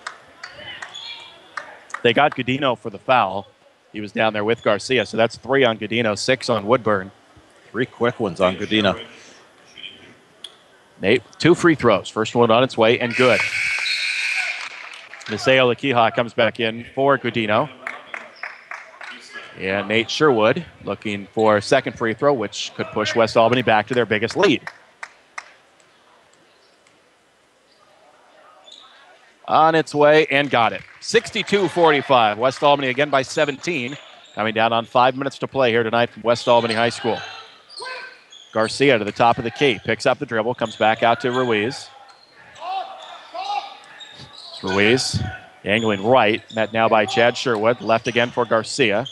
Speaker 3: They got Godino for the foul. He was down there with Garcia, so that's 3 on Godino, 6 on Woodburn.
Speaker 4: 3 quick ones on Godino.
Speaker 3: Nate, 2 free throws. First one on its way and good. Miseo Lakiha comes back in for Godino. And Nate Sherwood looking for a second free throw, which could push West Albany back to their biggest lead. On its way and got it. 62-45. West Albany again by 17. Coming down on 5 minutes to play here tonight from West Albany High School. Garcia to the top of the key. Picks up the dribble. Comes back out to Ruiz. Ruiz angling right. Met now by Chad Sherwood. Left again for Garcia.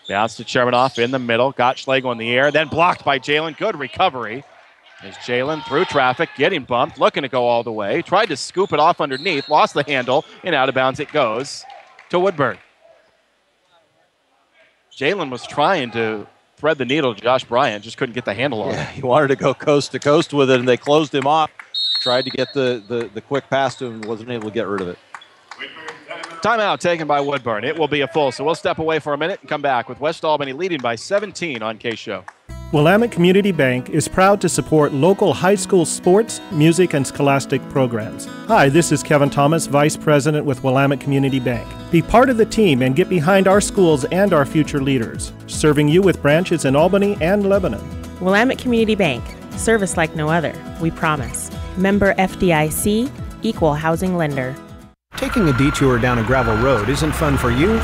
Speaker 3: Bounce to Chermanoff in the middle. Got Schlegel in the air. Then blocked by Jalen. Good recovery. As Jalen through traffic, getting bumped, looking to go all the way. Tried to scoop it off underneath. Lost the handle. And out of bounds it goes to Woodburn. Jalen was trying to thread the needle to Josh Bryant. Just couldn't get the handle on it.
Speaker 4: He wanted to go coast to coast with it, and they closed him off. Tried to get the quick pass to him and wasn't able to get rid of it.
Speaker 3: Timeout taken by Woodburn. It will be a full, so we'll step away for a minute and come back with West Albany leading by 17 on KSHO.
Speaker 15: Willamette Community Bank is proud to support local high school sports, music, and scholastic programs. Hi, this is Kevin Thomas, Vice President with Willamette Community Bank. Be part of the team and get behind our schools and our future leaders, serving you with branches in Albany and Lebanon.
Speaker 16: Willamette Community Bank. Service like no other. We promise. Member FDIC, Equal Housing Lender.
Speaker 17: Taking a detour down a gravel road isn't fun for you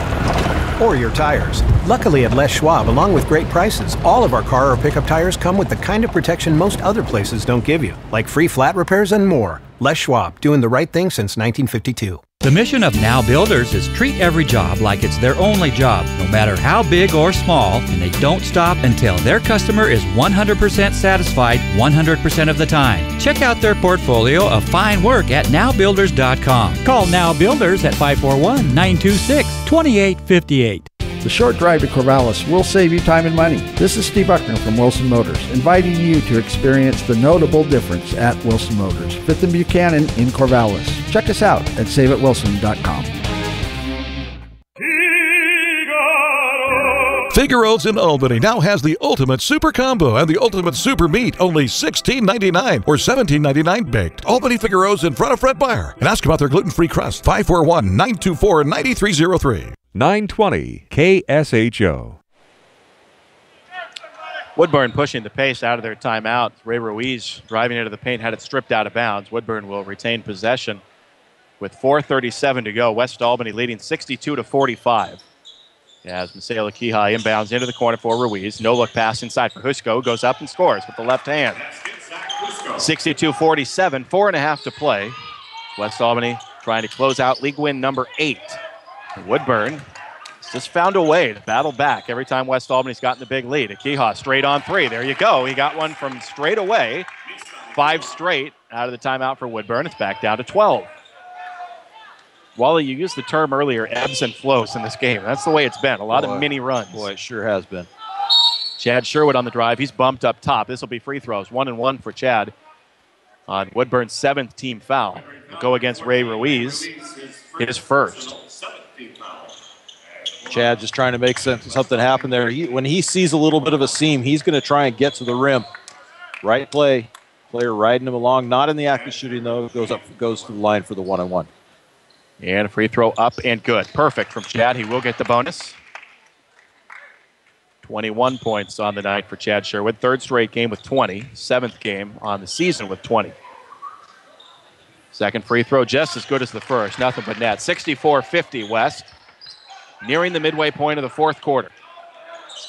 Speaker 17: or your tires. Luckily at Les Schwab, along with great prices, all of our car or pickup tires come with the kind of protection most other places don't give you, like free flat repairs and more. Les Schwab, doing the right thing since 1952.
Speaker 10: The mission of Now Builders is treat every job like it's their only job, no matter how big or small, and they don't stop until their customer is 100% satisfied 100% of the time. Check out their portfolio of fine work at nowbuilders.com. Call Now Builders at 541-926-2858.
Speaker 18: The short drive to Corvallis will save you time and money. This is Steve Buckner from Wilson Motors, inviting you to experience the notable difference at Wilson Motors, 5th and Buchanan in Corvallis. Check us out at saveatwilson.com.
Speaker 8: Figaro's in Albany now has the ultimate super combo and the ultimate super meat, only $16.99 or $17.99 baked. Albany Figaro's in front of Fred Meyer. And ask about their gluten-free crust, 541-924-9303.
Speaker 1: 920 KSHO.
Speaker 3: Woodburn pushing the pace out of their timeout. Ray Ruiz driving into the paint, had it stripped out of bounds. Woodburn will retain possession with 4:37 to go. West Albany leading 62-45. As Masela Kihai inbounds into the corner for Ruiz. No look pass inside for Husko. Goes up and scores with the left hand. 62-47, 4.5 to play. West Albany trying to close out league win number 8. Woodburn just found a way to battle back every time West Albany's gotten the big lead. Akiha straight on three. There you go. He got one from straight away. 5 straight out of the timeout for Woodburn. It's back down to 12. Wally, you used the term earlier, ebbs and flows in this game. That's the way it's been. A lot of mini runs.
Speaker 4: Boy, it sure has been.
Speaker 3: Chad Sherwood on the drive. He's bumped up top. This will be free throws. 1-1 for Chad on Woodburn's 7th team foul. He'll go against Ray Ruiz, his first.
Speaker 4: Chad just trying to make something happen there. When he sees a little bit of a seam, he's going to try and get to the rim. Right play. Player riding him along. Not in the act of shooting, though. Goes to the line for the 1-on-1.
Speaker 3: And a free throw up and good. Perfect from Chad. He will get the bonus. 21 points on the night for Chad Sherwood. 3rd straight game with 20. 7th game on the season with 20. Second free throw just as good as the first. Nothing but net. 64-50 West. Nearing the midway point of the 4th quarter.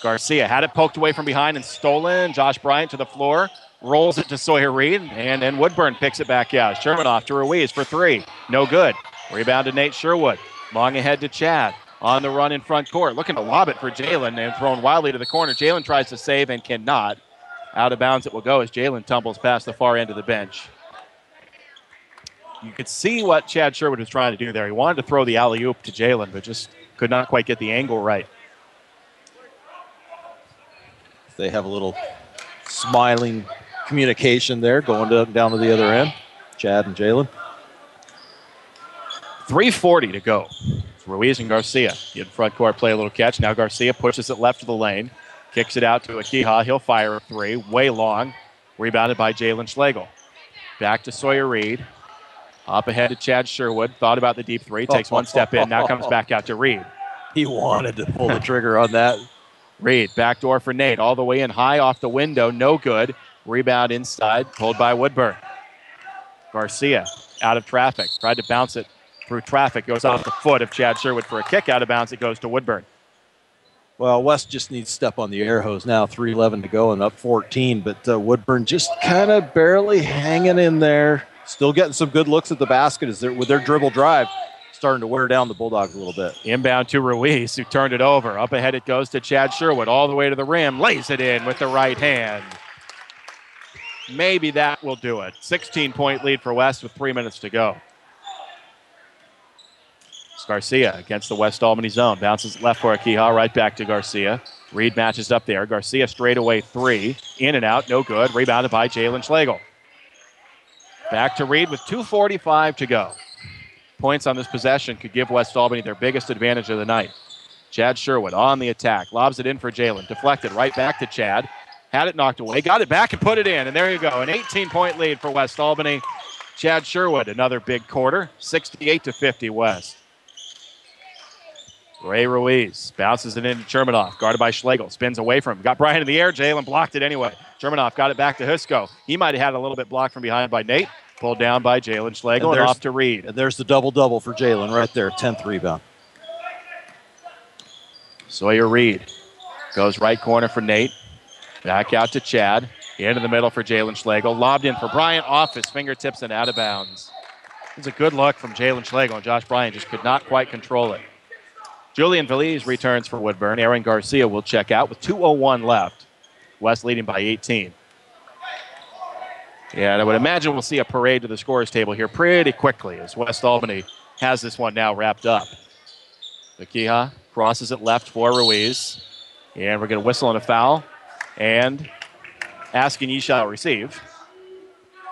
Speaker 3: Garcia had it poked away from behind and stolen. Josh Bryant to the floor. Rolls it to Sawyer Reed. And then Woodburn picks it back out. Sherman off to Ruiz for 3. No good. Rebound to Nate Sherwood. Long ahead to Chad. On the run in front court. Looking to lob it for Jalen and thrown wildly to the corner. Jalen tries to save and cannot. Out of bounds it will go as Jalen tumbles past the far end of the bench. You could see what Chad Sherwood was trying to do there. He wanted to throw the alley-oop to Jalen, but just could not quite get the angle right.
Speaker 4: They have a little smiling communication there going down to the other end. Chad and Jalen.
Speaker 3: 3:40 to go. It's Ruiz and Garcia. In front court, play a little catch. Now Garcia pushes it left of the lane. Kicks it out to Akiha. He'll fire a 3. Way long. Rebounded by Jalen Schlegel. Back to Sawyer Reed. Up ahead to Chad Sherwood. Thought about the deep 3. Takes one step in. Now comes back out to Reed.
Speaker 4: He wanted to pull the trigger on that.
Speaker 3: Reed, backdoor for Nate. All the way in high off the window. No good. Rebound inside. Pulled by Woodburn. Garcia out of traffic. Tried to bounce it through traffic. Goes off the foot of Chad Sherwood for a kick. Out of bounds. It goes to Woodburn.
Speaker 4: Well, West just needs to step on the air hose now, 3:11 to go and up 14, but Woodburn just kind of barely hanging in there, still getting some good looks at the basket as with their dribble drive, starting to wear down the Bulldogs a little bit.
Speaker 3: Inbound to Ruiz, who turned it over. Up ahead it goes to Chad Sherwood, all the way to the rim, lays it in with the right hand. Maybe that will do it. 16-point lead for West with 3 minutes to go. It's Garcia against the West Albany zone. Bounces left for Akiha, right back to Garcia. Reed matches up there. Garcia straightaway three. In and out, no good. Rebounded by Jalen Schlegel. Back to Reed with 2:45 to go. Points on this possession could give West Albany their biggest advantage of the night. Chad Sherwood on the attack. Lobs it in for Jalen. Deflected right back to Chad. Had it knocked away. Got it back and put it in. And there you go. An 18-point lead for West Albany. Chad Sherwood, another big quarter. 68-50 West. Ray Ruiz bounces it into Chermanoff. Guarded by Schlegel. Spins away from him. Got Bryant in the air. Jalen blocked it anyway. Chermanoff got it back to Husko. He might have had a little bit blocked from behind by Nate. Pulled down by Jalen Schlegel and off to Reed.
Speaker 4: And there's the double-double for Jalen right there. 10th rebound.
Speaker 3: Sawyer Reed goes right corner for Nate. Back out to Chad. Into the middle for Jalen Schlegel. Lobbed in for Bryant off his fingertips and out of bounds. It's a good look from Jalen Schlegel, and Josh Bryant just could not quite control it. Julian Veliz returns for Woodburn. Aaron Garcia will check out with 2:01 left. West leading by 18. Yeah, and I would imagine we'll see a parade to the scorers table here pretty quickly as West Albany has this one now wrapped up. Akiha crosses it left for Ruiz. And we're going to whistle on a foul. And asking ye shall receive.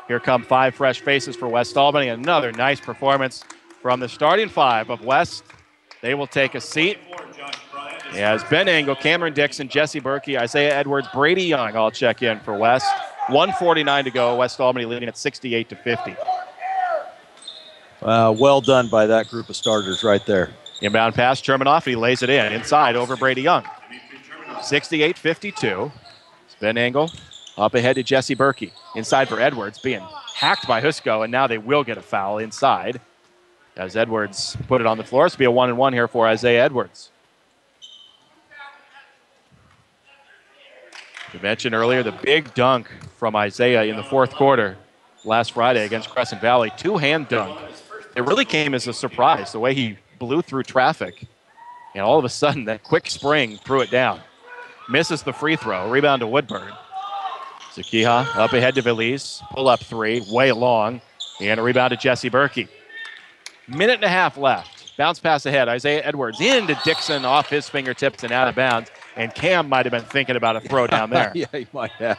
Speaker 3: Here come 5 fresh faces for West Albany. Another nice performance from the starting 5 of West. They will take a seat. As Ben Engel, Cameron Dixon, Jesse Berkey, Isaiah Edwards, Brady Young all check in for West. 1:49 to go. West Albany leading at 68-50.
Speaker 4: Well done by that group of starters right there.
Speaker 3: Inbound pass, Chermanoff. He lays it in inside over Brady Young. 68-52. Ben Engel up ahead to Jesse Berkey. Inside for Edwards, being hacked by Husko, and now they will get a foul inside as Edwards put it on the floor. It's to be a 1-and-1 here for Isaiah Edwards. We mentioned earlier the big dunk from Isaiah in the fourth quarter last Friday against Crescent Valley. 2-hand dunk. It really came as a surprise, the way he blew through traffic. And all of a sudden, that quick spring threw it down. Misses the free throw. Rebound to Woodburn. Zakiha up ahead to Veliz. Pull up 3. Way long. And a rebound to Jesse Berkey. Minute and a half left. Bounce pass ahead. Isaiah Edwards into Dixon off his fingertips and out of bounds. And Cam might have been thinking about a throw down there.
Speaker 4: Yeah, he might have.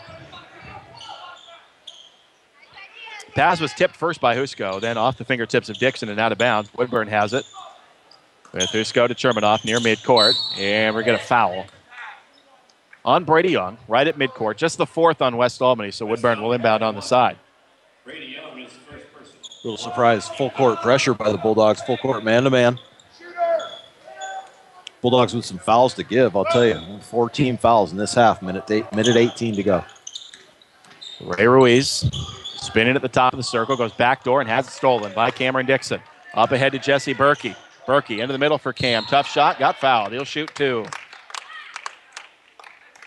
Speaker 3: Pass was tipped first by Husko, then off the fingertips of Dixon and out of bounds. Woodburn has it. With Husko to Chermanoff near midcourt. And we're going to foul on Brady Young, right at midcourt. Just the 4th on West Albany, so Woodburn will inbound on the side.
Speaker 4: Brady Young is the first person. Little surprise, full court pressure by the Bulldogs, full court man-to-man. Bulldogs with some fouls to give, I'll tell you. 14 fouls in this half, minute 18 to go.
Speaker 3: Ray Ruiz spinning at the top of the circle, goes backdoor and has it stolen by Cameron Dixon. Up ahead to Jesse Berkey. Berkey into the middle for Cam. Tough shot, got fouled. He'll shoot 2.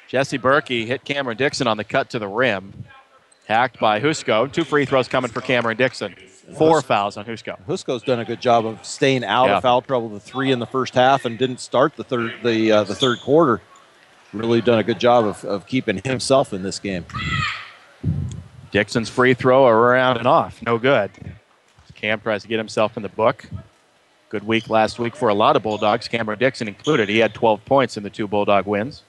Speaker 3: Jesse Berkey hit Cameron Dixon on the cut to the rim. Hacked by Husko. 2 free throws coming for Cameron Dixon. 4 fouls on Husko.
Speaker 4: Husko's done a good job of staying out of foul trouble. The 3 in the first half and didn't start the third quarter. Really done a good job of keeping himself in this game.
Speaker 3: Dixon's free throw around and off. No good. Cam tries to get himself in the book. Good week last week for a lot of Bulldogs, Cameron Dixon included. He had 12 points in the 2 Bulldog wins.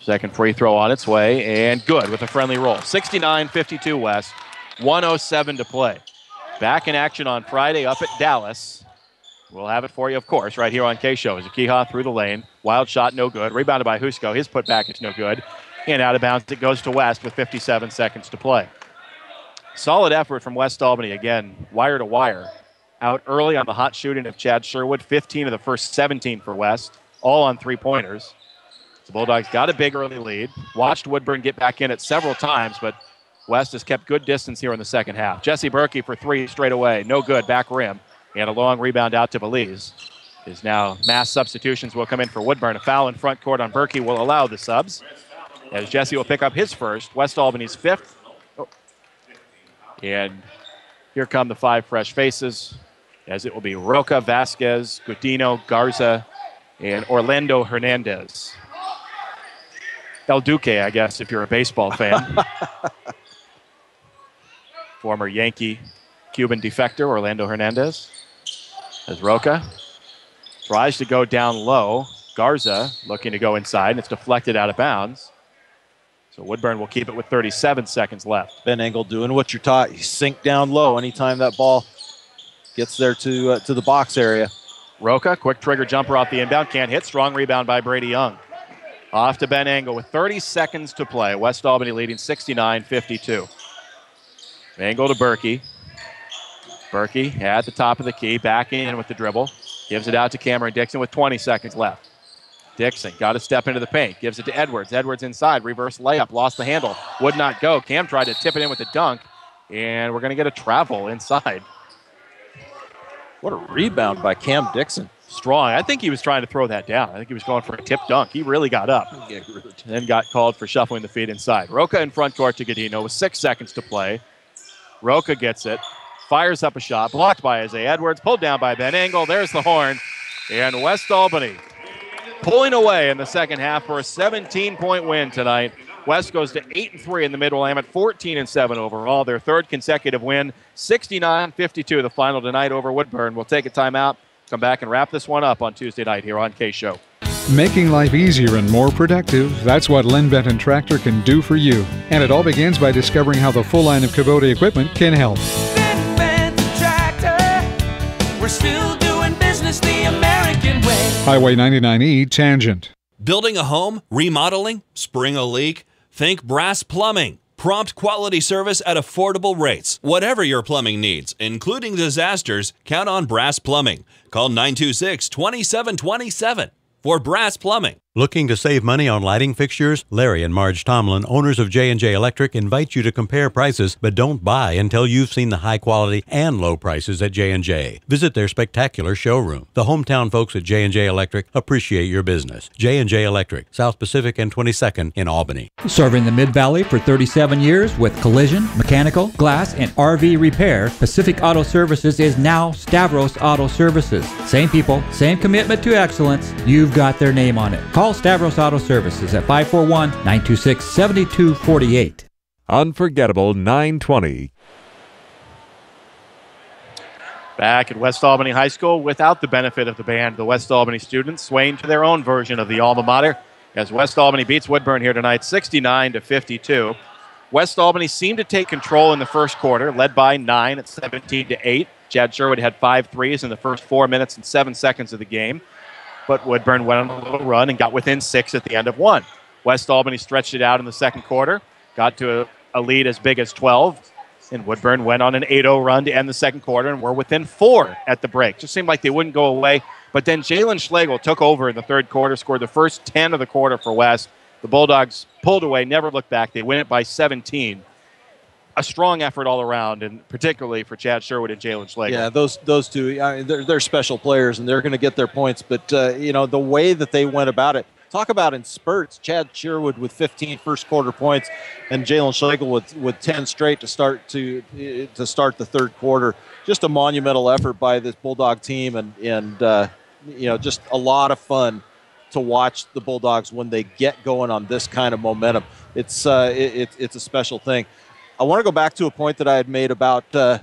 Speaker 3: Second free throw on its way, and good with a friendly roll. 69-52 West, 1:07 to play. Back in action on Friday up at Dallas. We'll have it for you, of course, right here on KSHO. Zakiha through the lane. Wild shot, no good. Rebounded by Husko. His putback is no good. And out of bounds, it goes to West with 57 seconds to play. Solid effort from West Albany, again, wire to wire. Out early on the hot shooting of Chad Sherwood. 15 of the first 17 for West, all on 3-pointers. The Bulldogs got a big early lead. Watched Woodburn get back in it several times, but West has kept good distance here in the second half. Jesse Berkey for 3 straight away. No good, back rim. And a long rebound out to Belize. is now mass substitutions will come in for Woodburn. A foul in front court on Berkey will allow the subs, as Jesse will pick up his first, West Albany's fifth. Oh. And here come the 5 fresh faces, as it will be Roca, Vasquez, Godino, Garza, and Orlando Hernandez. El Duque, I guess, if you're a baseball fan. Former Yankee Cuban defector, Orlando Hernandez. As Roca tries to go down low. Garza looking to go inside, and it's deflected out of bounds. So Woodburn will keep it with 37 seconds left.
Speaker 4: Ben Engel doing what you're taught. You sink down low anytime that ball gets there to the box area.
Speaker 3: Roca, quick trigger jumper off the inbound. Can't hit. Strong rebound by Brady Young. Off to Ben Engel with 30 seconds to play. West Albany leading 69-52. Engel to Berkey. Berkey at the top of the key, backing in with the dribble. Gives it out to Cameron Dixon with 20 seconds left. Dixon got to step into the paint. Gives it to Edwards. Edwards inside. Reverse layup. Lost the handle. Would not go. Cam tried to tip it in with a dunk. And we're going to get a travel inside.
Speaker 4: What a rebound by Cam Dixon.
Speaker 3: Strong. I think he was trying to throw that down. I think he was going for a tip dunk. He really got up. Then got called for shuffling the feet inside. Roca in front court to Godino with 6 seconds to play. Roca gets it. Fires up a shot. Blocked by Isaiah Edwards. Pulled down by Ben Engel. There's the horn. And West Albany pulling away in the second half for a 17-point win tonight. West goes to 8-3 in the Mid-Willamette, 14-7 overall. Their third consecutive win, 69-52 the final tonight over Woodburn. We'll take a timeout, come back and wrap this one up on Tuesday night here on KSHO.
Speaker 2: Making life easier and more productive, that's what Lynn Benton Tractor can do for you. And it all begins by discovering how the full line of Kubota equipment can help.
Speaker 20: Benton Tractor, we're still doing business the American way.
Speaker 2: Highway 99E Tangent.
Speaker 12: Building a home, remodeling, spring a leak? Think Brass Plumbing. Prompt quality service at affordable rates. Whatever your plumbing needs, including disasters, count on Brass Plumbing. Call 926-2727 for Brass Plumbing.
Speaker 9: Looking to save money on lighting fixtures? Larry and Marge Tomlin, owners of J&J Electric, invite you to compare prices, but don't buy until you've seen the high quality and low prices at J&J. Visit their spectacular showroom. The hometown folks at J&J Electric appreciate your business. J&J Electric, South Pacific and 22nd in Albany.
Speaker 10: Serving the Mid-Valley for 37 years with collision, mechanical, glass, and RV repair, Pacific Auto Services is now Stavros Auto Services. Same people, same commitment to excellence. You've got their name on it. Call Stavros Auto Services at 541-926-7248.
Speaker 1: Unforgettable 920.
Speaker 3: Back at West Albany High School without the benefit of the band, the West Albany students swaying to their own version of the alma mater as West Albany beats Woodburn here tonight 69-52. West Albany seemed to take control in the first quarter, led by 9 at 17-8. Chad Sherwood had 5 threes in the first 4 minutes and 7 seconds of the game. But Woodburn went on a little run and got within 6 at the end of 1. West Albany stretched it out in the second quarter, got to a lead as big as 12, and Woodburn went on an 8-0 run to end the second quarter and were within 4 at the break. Just seemed like they wouldn't go away. But then Jalen Schlegel took over in the third quarter, scored the first 10 of the quarter for West. The Bulldogs pulled away, never looked back. They win it by 17. A strong effort all around, and particularly for Chad Sherwood and Jalen Schlegel.
Speaker 4: Yeah, those two, I mean, they're special players, and they're going to get their points. But, the way that they went about it, talk about in spurts, Chad Sherwood with 15 first-quarter points and Jalen Schlegel with 10 straight to start the third quarter. Just a monumental effort by this Bulldog team, and just a lot of fun to watch the Bulldogs when they get going on this kind of momentum. It's a special thing. I want to go back to a point that I had made about Jesse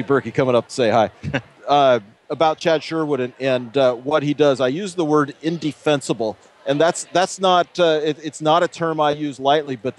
Speaker 4: Berkey coming up to say hi, about Chad Sherwood and what he does. I use the word indefensible, and that's not it's not a term I use lightly. But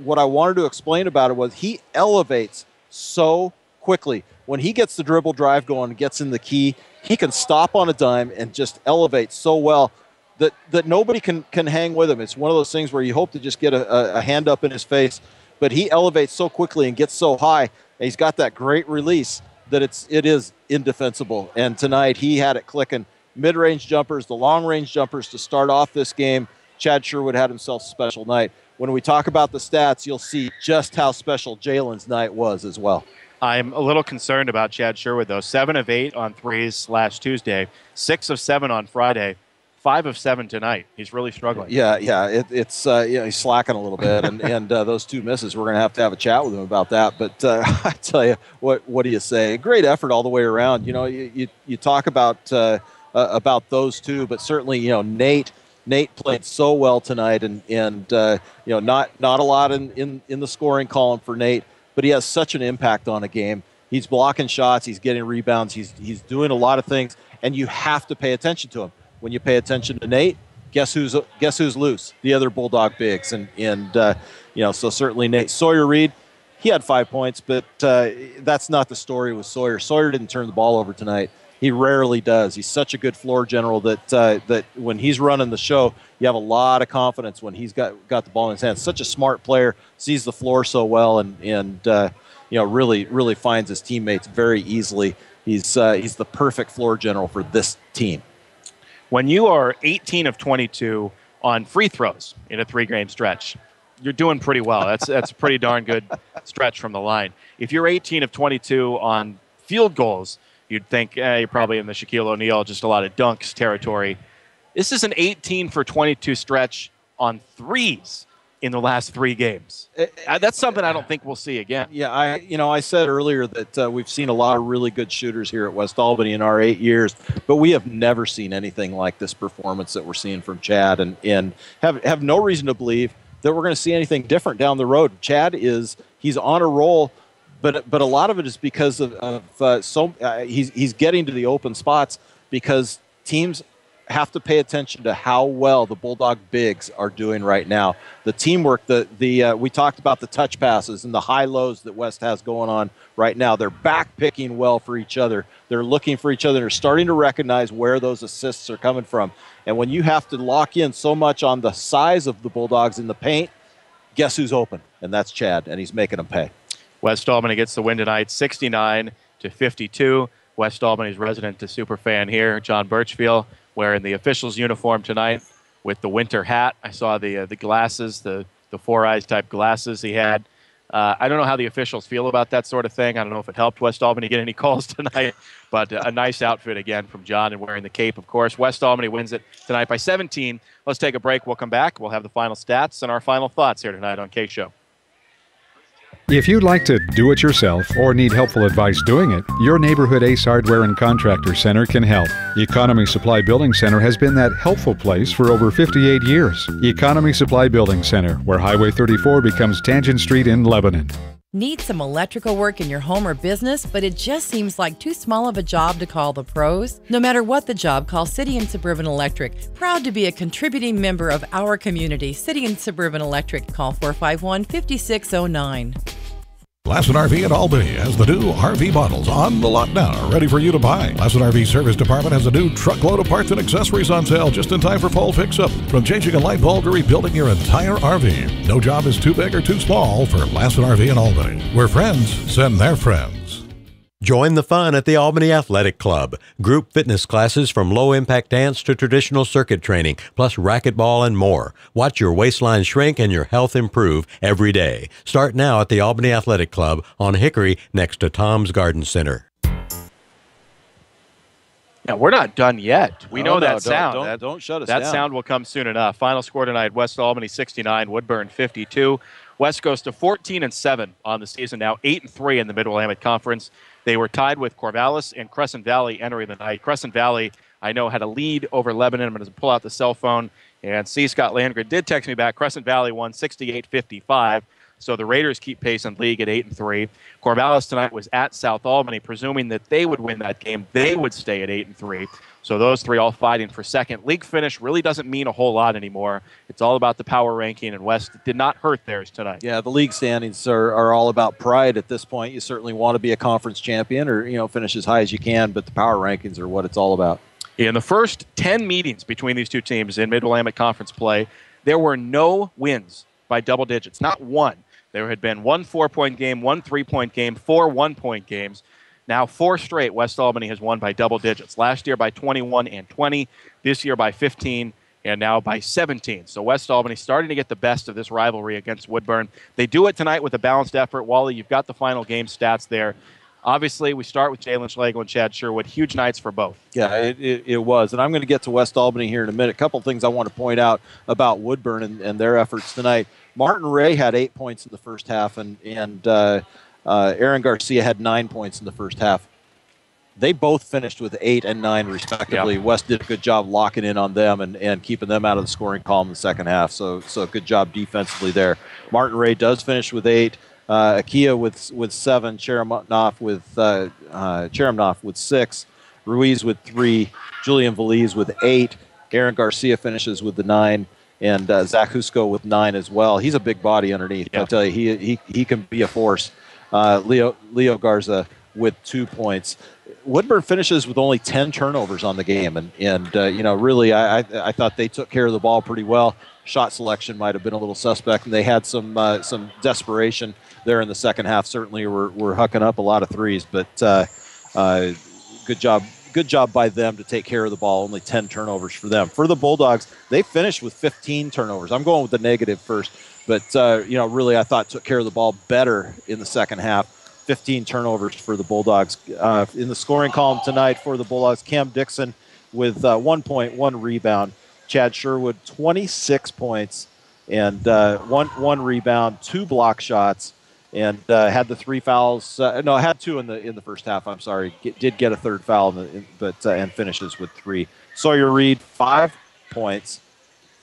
Speaker 4: what I wanted to explain about it was he elevates so quickly. When he gets the dribble drive going and gets in the key, he can stop on a dime and just elevate so well that nobody can hang with him. It's one of those things where you hope to just get a hand up in his face, but he elevates so quickly and gets so high, and he's got that great release that it is indefensible. And tonight he had it clicking. Mid-range jumpers, the long-range jumpers to start off this game. Chad Sherwood had himself a special night. When we talk about the stats, you'll see just how special Jalen's night was as well.
Speaker 3: I'm a little concerned about Chad Sherwood, though. 7 of 8 on threes last Tuesday, 6 of 7 on Friday, 5 of 7 tonight. He's really struggling.
Speaker 4: Yeah. He's slacking a little bit, and those 2 misses, we're going to have a chat with him about that. But I tell you, what do you say? Great effort all the way around. You talk about those 2, but certainly, Nate played so well tonight, and not a lot in the scoring column for Nate, but he has such an impact on a game. He's blocking shots, he's getting rebounds, he's doing a lot of things, and you have to pay attention to him. When you pay attention to Nate, guess who's loose? The other Bulldog bigs, and so certainly Nate. Sawyer Reed, he had 5 points, but that's not the story with Sawyer. Sawyer didn't turn the ball over tonight. He rarely does. He's such a good floor general that when he's running the show, you have a lot of confidence when he's got the ball in his hands. Such a smart player, sees the floor so well, and really finds his teammates very easily. He's the perfect floor general for this team.
Speaker 3: When you are 18 of 22 on free throws in a 3-game stretch, you're doing pretty well. That's a pretty darn good stretch from the line. If you're 18 of 22 on field goals, you'd think you're probably in the Shaquille O'Neal, just a lot of dunks territory. This is an 18 for 22 stretch on threes in the last 3 games. That's something I don't think we'll see again.
Speaker 4: Yeah, I said earlier that we've seen a lot of really good shooters here at West Albany in our 8 years, but we have never seen anything like this performance that we're seeing from Chad, and have no reason to believe that we're going to see anything different down the road. Chad he's on a roll, but a lot of it is because he's getting to the open spots because teams have to pay attention to how well the Bulldog bigs are doing right now. The teamwork, we talked about the touch passes and the high lows that West has going on right now. They're back picking well for each other. They're looking for each other. They're starting to recognize where those assists are coming from. And when you have to lock in so much on the size of the Bulldogs in the paint, guess who's open? And that's Chad, and he's making them pay.
Speaker 3: West Albany gets the win tonight, 69-52. West Albany's resident to superfan here, John Birchfield, wearing the official's uniform tonight with the winter hat. I saw the glasses, the Four Eyes type glasses he had. I don't know how the officials feel about that sort of thing. I don't know if it helped West Albany get any calls tonight, but a nice outfit again from John, and wearing the cape, of course. West Albany wins it tonight by 17. Let's take a break. We'll come back. We'll have the final stats and our final thoughts here tonight on KSHO.
Speaker 2: If you'd like to do it yourself or need helpful advice doing it, your neighborhood Ace Hardware and Contractor Center can help. Economy Supply Building Center has been that helpful place for over 58 years. Economy Supply Building Center, where Highway 34 becomes Tangent Street in Lebanon.
Speaker 7: Need some electrical work in your home or business, but it just seems like too small of a job to call the pros? No matter what the job, call City and Suburban Electric. Proud to be a contributing member of our community. City and Suburban Electric. Call 451-5609.
Speaker 8: Lassen RV at Albany has the new RV models on the lot now, ready for you to buy. Lassen RV Service Department has a new truckload of parts and accessories on sale just in time for fall fix-up. From changing a light bulb to rebuilding your entire RV. No job is too big or too small for Lassen RV in Albany, where friends send their friends.
Speaker 9: Join the fun at the Albany Athletic Club. Group fitness classes from low-impact dance to traditional circuit training, plus racquetball and more. Watch your waistline shrink and your health improve every day. Start now at the Albany Athletic Club on Hickory next to Tom's Garden Center.
Speaker 3: Now, we're not done yet. We know that sound.
Speaker 4: Don't shut us down.
Speaker 3: That sound will come soon enough. Final score tonight, West Albany 69, Woodburn 52. West goes to 14-7 on the season now, 8-3 in the Mid-Willamette Conference. They were tied with Corvallis and Crescent Valley entering the night. Crescent Valley, I know, had a lead over Lebanon. I'm going to pull out the cell phone. And C. Scott Landgren did text me back. Crescent Valley won 68-55. So the Raiders keep pace in league at 8-3. Corvallis tonight was at South Albany, presuming that they would win that game. They would stay at 8-3. So those three all fighting for second. League finish really doesn't mean a whole lot anymore. It's all about the power ranking, and West did not hurt theirs tonight.
Speaker 4: Yeah, the league standings are all about pride at this point. You certainly want to be a conference champion or finish as high as you can, but the power rankings are what it's all about.
Speaker 3: In the first 10 meetings between these two teams in Mid-Willamette Conference play, there were no wins by double digits, not one. There had been one 4-point game, one 3-point game, 4 1-point games. Now 4 straight West Albany has won by double digits. Last year by 21 and 20. This year by 15 and now by 17. So West Albany starting to get the best of this rivalry against Woodburn. They do it tonight with a balanced effort. Wally, you've got the final game stats there. Obviously, we start with Jalen Schlegel and Chad Sherwood. Huge nights for both.
Speaker 4: Yeah, it was. And I'm going to get to West Albany here in a minute. A couple things I want to point out about Woodburn and their efforts tonight. Martin Ray had 8 points in the first half, and Aaron Garcia had 9 points in the first half. They both finished with 8 and 9, respectively. Yep. West did a good job locking in on them and keeping them out of the scoring column in the second half. So good job defensively there. Martin Ray does finish with 8. Akia with 7, Cheremnoff with 6, Ruiz with 3, Julian Veliz with 8, Aaron Garcia finishes with the 9, and Zach Husko with 9 as well. He's a big body underneath. Yeah. I tell you, he can be a force. Leo Garza with 2 points. Woodburn finishes with only 10 turnovers on the game, and really, I thought they took care of the ball pretty well. Shot selection might have been a little suspect, and they had some desperation there in the second half. Certainly, were hucking up a lot of threes, but good job by them to take care of the ball. Only 10 turnovers for them. For the Bulldogs, they finished with 15 turnovers. I'm going with the negative first, but really, I thought took care of the ball better in the second half. 15 turnovers for the Bulldogs. In the scoring column tonight for the Bulldogs, Cam Dixon with 1 point, 1 rebound. Chad Sherwood, 26 points and one rebound, 2 block shots, and had the 3 fouls. Had 2 in the first half. I'm sorry, did get a 3rd foul, and finishes with 3. Sawyer Reed, 5 points,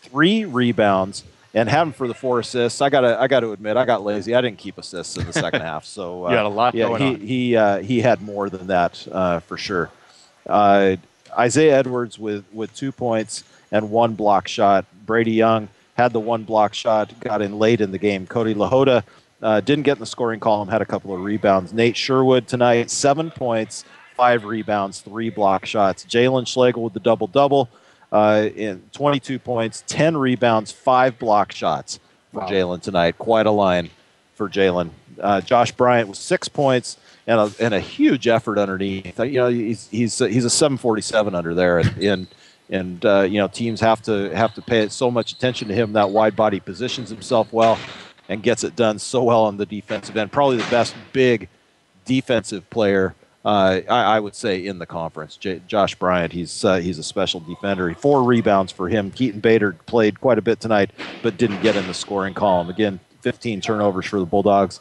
Speaker 4: 3 rebounds. And having for the 4 assists, I got to admit, I got lazy. I didn't keep assists in the second half. So
Speaker 3: you had a lot going on.
Speaker 4: He had more than that for sure. Isaiah Edwards with 2 points and 1 block shot. Brady Young had the 1 block shot, got in late in the game. Cody Lahota didn't get in the scoring column, had a couple of rebounds. Nate Sherwood tonight, 7 points, 5 rebounds, 3 block shots. Jalen Schlegel with the double-double. In 22 points, 10 rebounds, 5 block shots for Jalen tonight. Quite a line for Jalen. Josh Bryant with 6 points and a huge effort underneath. He's a 747 under there, and teams have to pay so much attention to him. That wide body positions himself well and gets it done so well on the defensive end. Probably the best big defensive player. I would say in the conference. Josh Bryant, he's a special defender. 4 rebounds for him. Keaton Bader played quite a bit tonight, but didn't get in the scoring column. Again, 15 turnovers for the Bulldogs.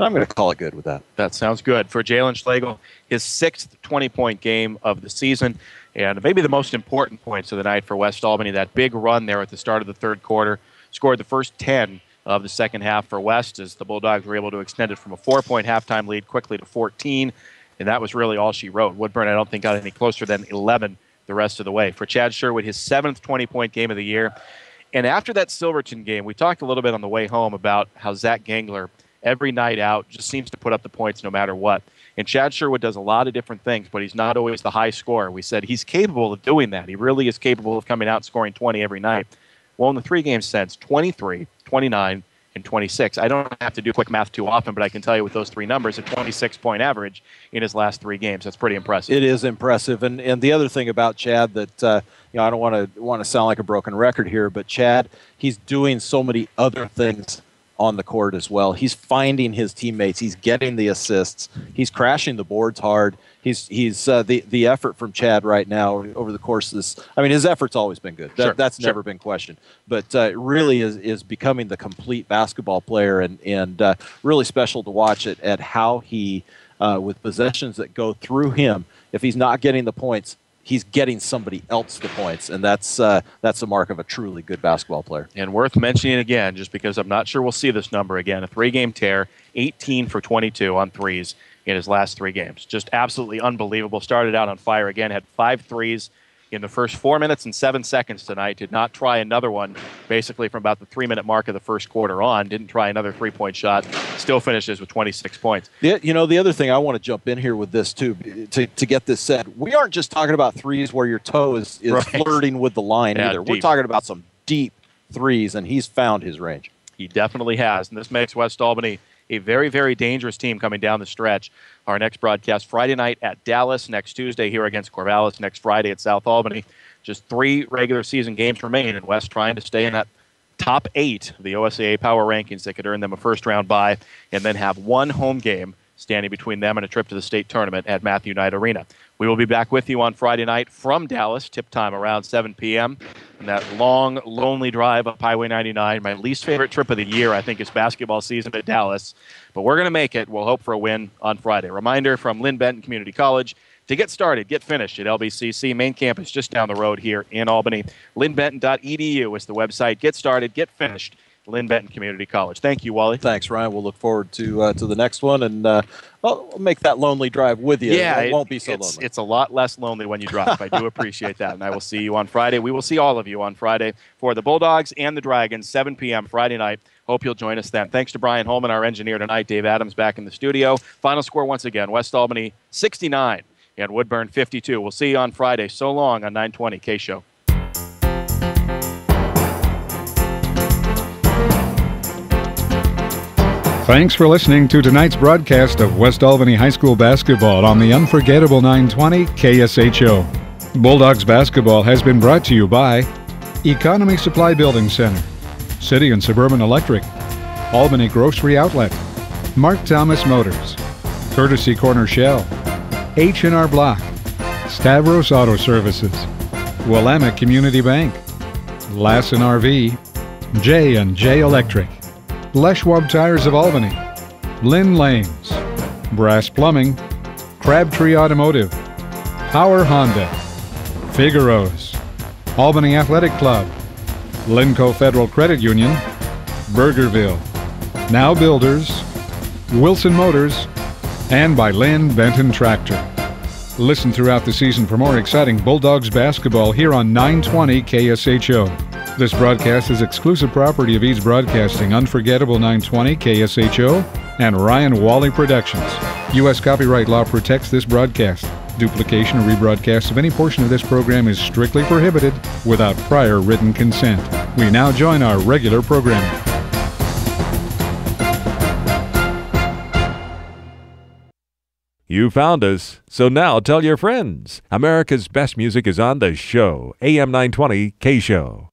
Speaker 4: I'm going to call it good with that.
Speaker 3: That sounds good. For Jalen Schlegel, his 6th 20-point game of the season, and maybe the most important points of the night for West Albany, that big run there at the start of the third quarter. Scored the first 10 of the second half for West as the Bulldogs were able to extend it from a 4-point halftime lead quickly to 14, and that was really all she wrote. Woodburn, I don't think, got any closer than 11 the rest of the way. For Chad Sherwood, his 7th 20-point game of the year. And after that Silverton game, we talked a little bit on the way home about how Zach Gangler, every night out, just seems to put up the points no matter what. And Chad Sherwood does a lot of different things, but he's not always the high scorer. We said he's capable of doing that. He really is capable of coming out and scoring 20 every night. Well, in the 3 games since, 23, 29, and 26. I don't have to do quick math too often, but I can tell you with those 3 numbers, a 26-point average in his last 3 games. That's pretty impressive.
Speaker 4: It is impressive. And the other thing about Chad that, I don't want to sound like a broken record here, but Chad, he's doing so many other things on the court as well. He's finding his teammates. He's getting the assists. He's crashing the boards hard. He's the effort from Chad right now over the course of this. I mean, his effort's always been good. That's never been questioned. But really is becoming the complete basketball player, and really special to watch it at how he, with possessions that go through him, if he's not getting the points, he's getting somebody else the points, and that's the mark of a truly good basketball player.
Speaker 3: And worth mentioning again, just because I'm not sure we'll see this number again, a 3-game tear, 18 for 22 on threes in his last 3 games. Just absolutely unbelievable. Started out on fire again, had 5 threes in the first 4 minutes and 7 seconds tonight. Did not try another one basically from about the 3-minute mark of the first quarter on. Didn't try another 3-point shot. Still finishes with 26 points.
Speaker 4: The other thing I want to jump in here with this too, to get this said, we aren't just talking about threes where your toe is right. flirting with the line either. Deep. We're talking about some deep threes, and he's found his range.
Speaker 3: He definitely has, and this makes West Albany a very, very dangerous team coming down the stretch. Our next broadcast Friday night at Dallas, next Tuesday here against Corvallis, next Friday at South Albany. Just 3 regular season games remain, and West trying to stay in that top 8 of the OSAA power rankings that could earn them a first-round bye and then have 1 home game standing between them and a trip to the state tournament at Matthew Knight Arena. We will be back with you on Friday night from Dallas, tip time around 7 p.m. And that long, lonely drive up Highway 99, my least favorite trip of the year, I think, is basketball season at Dallas. But we're going to make it. We'll hope for a win on Friday. Reminder from Lynn Benton Community College, to get started, get finished at LBCC main campus just down the road here in Albany. LynnBenton.edu is the website. Get started, get finished. Lynn Benton Community College. Thank you, Wally.
Speaker 4: Thanks, Ryan. We'll look forward to the next one, and I'll make that lonely drive with you.
Speaker 3: Yeah,
Speaker 4: it won't be so lonely.
Speaker 3: It's a lot less lonely when you drive. I do appreciate that, and I will see you on Friday. We will see all of you on Friday for the Bulldogs and the Dragons, 7 p.m. Friday night. Hope you'll join us then. Thanks to Brian Holman, our engineer tonight. Dave Adams back in the studio. Final score once again, West Albany 69 and Woodburn 52. We'll see you on Friday. So long on 920 KSHO.
Speaker 2: Thanks for listening to tonight's broadcast of West Albany High School basketball on the unforgettable 920 KSHO. Bulldogs basketball has been brought to you by Economy Supply Building Center, City and Suburban Electric, Albany Grocery Outlet, Mark Thomas Motors, Courtesy Corner Shell, H&R Block, Stavros Auto Services, Willamette Community Bank, Lassen RV, J&J Electric, Les Schwab Tires of Albany, Lynn Lanes, Brass Plumbing, Crabtree Automotive, Power Honda, Figaro's, Albany Athletic Club, Linco Federal Credit Union, Burgerville, Now Builders, Wilson Motors, and by Lynn Benton Tractor. Listen throughout the season for more exciting Bulldogs basketball here on 920 KSHO. This broadcast is exclusive property of Eads Broadcasting, Unforgettable 920 KSHO, and Ryan Wally Productions. U.S. copyright law protects this broadcast. Duplication or rebroadcast of any portion of this program is strictly prohibited without prior written consent. We now join our regular programming.
Speaker 1: You found us, so now tell your friends. America's best music is on the show. AM 920 KSHO.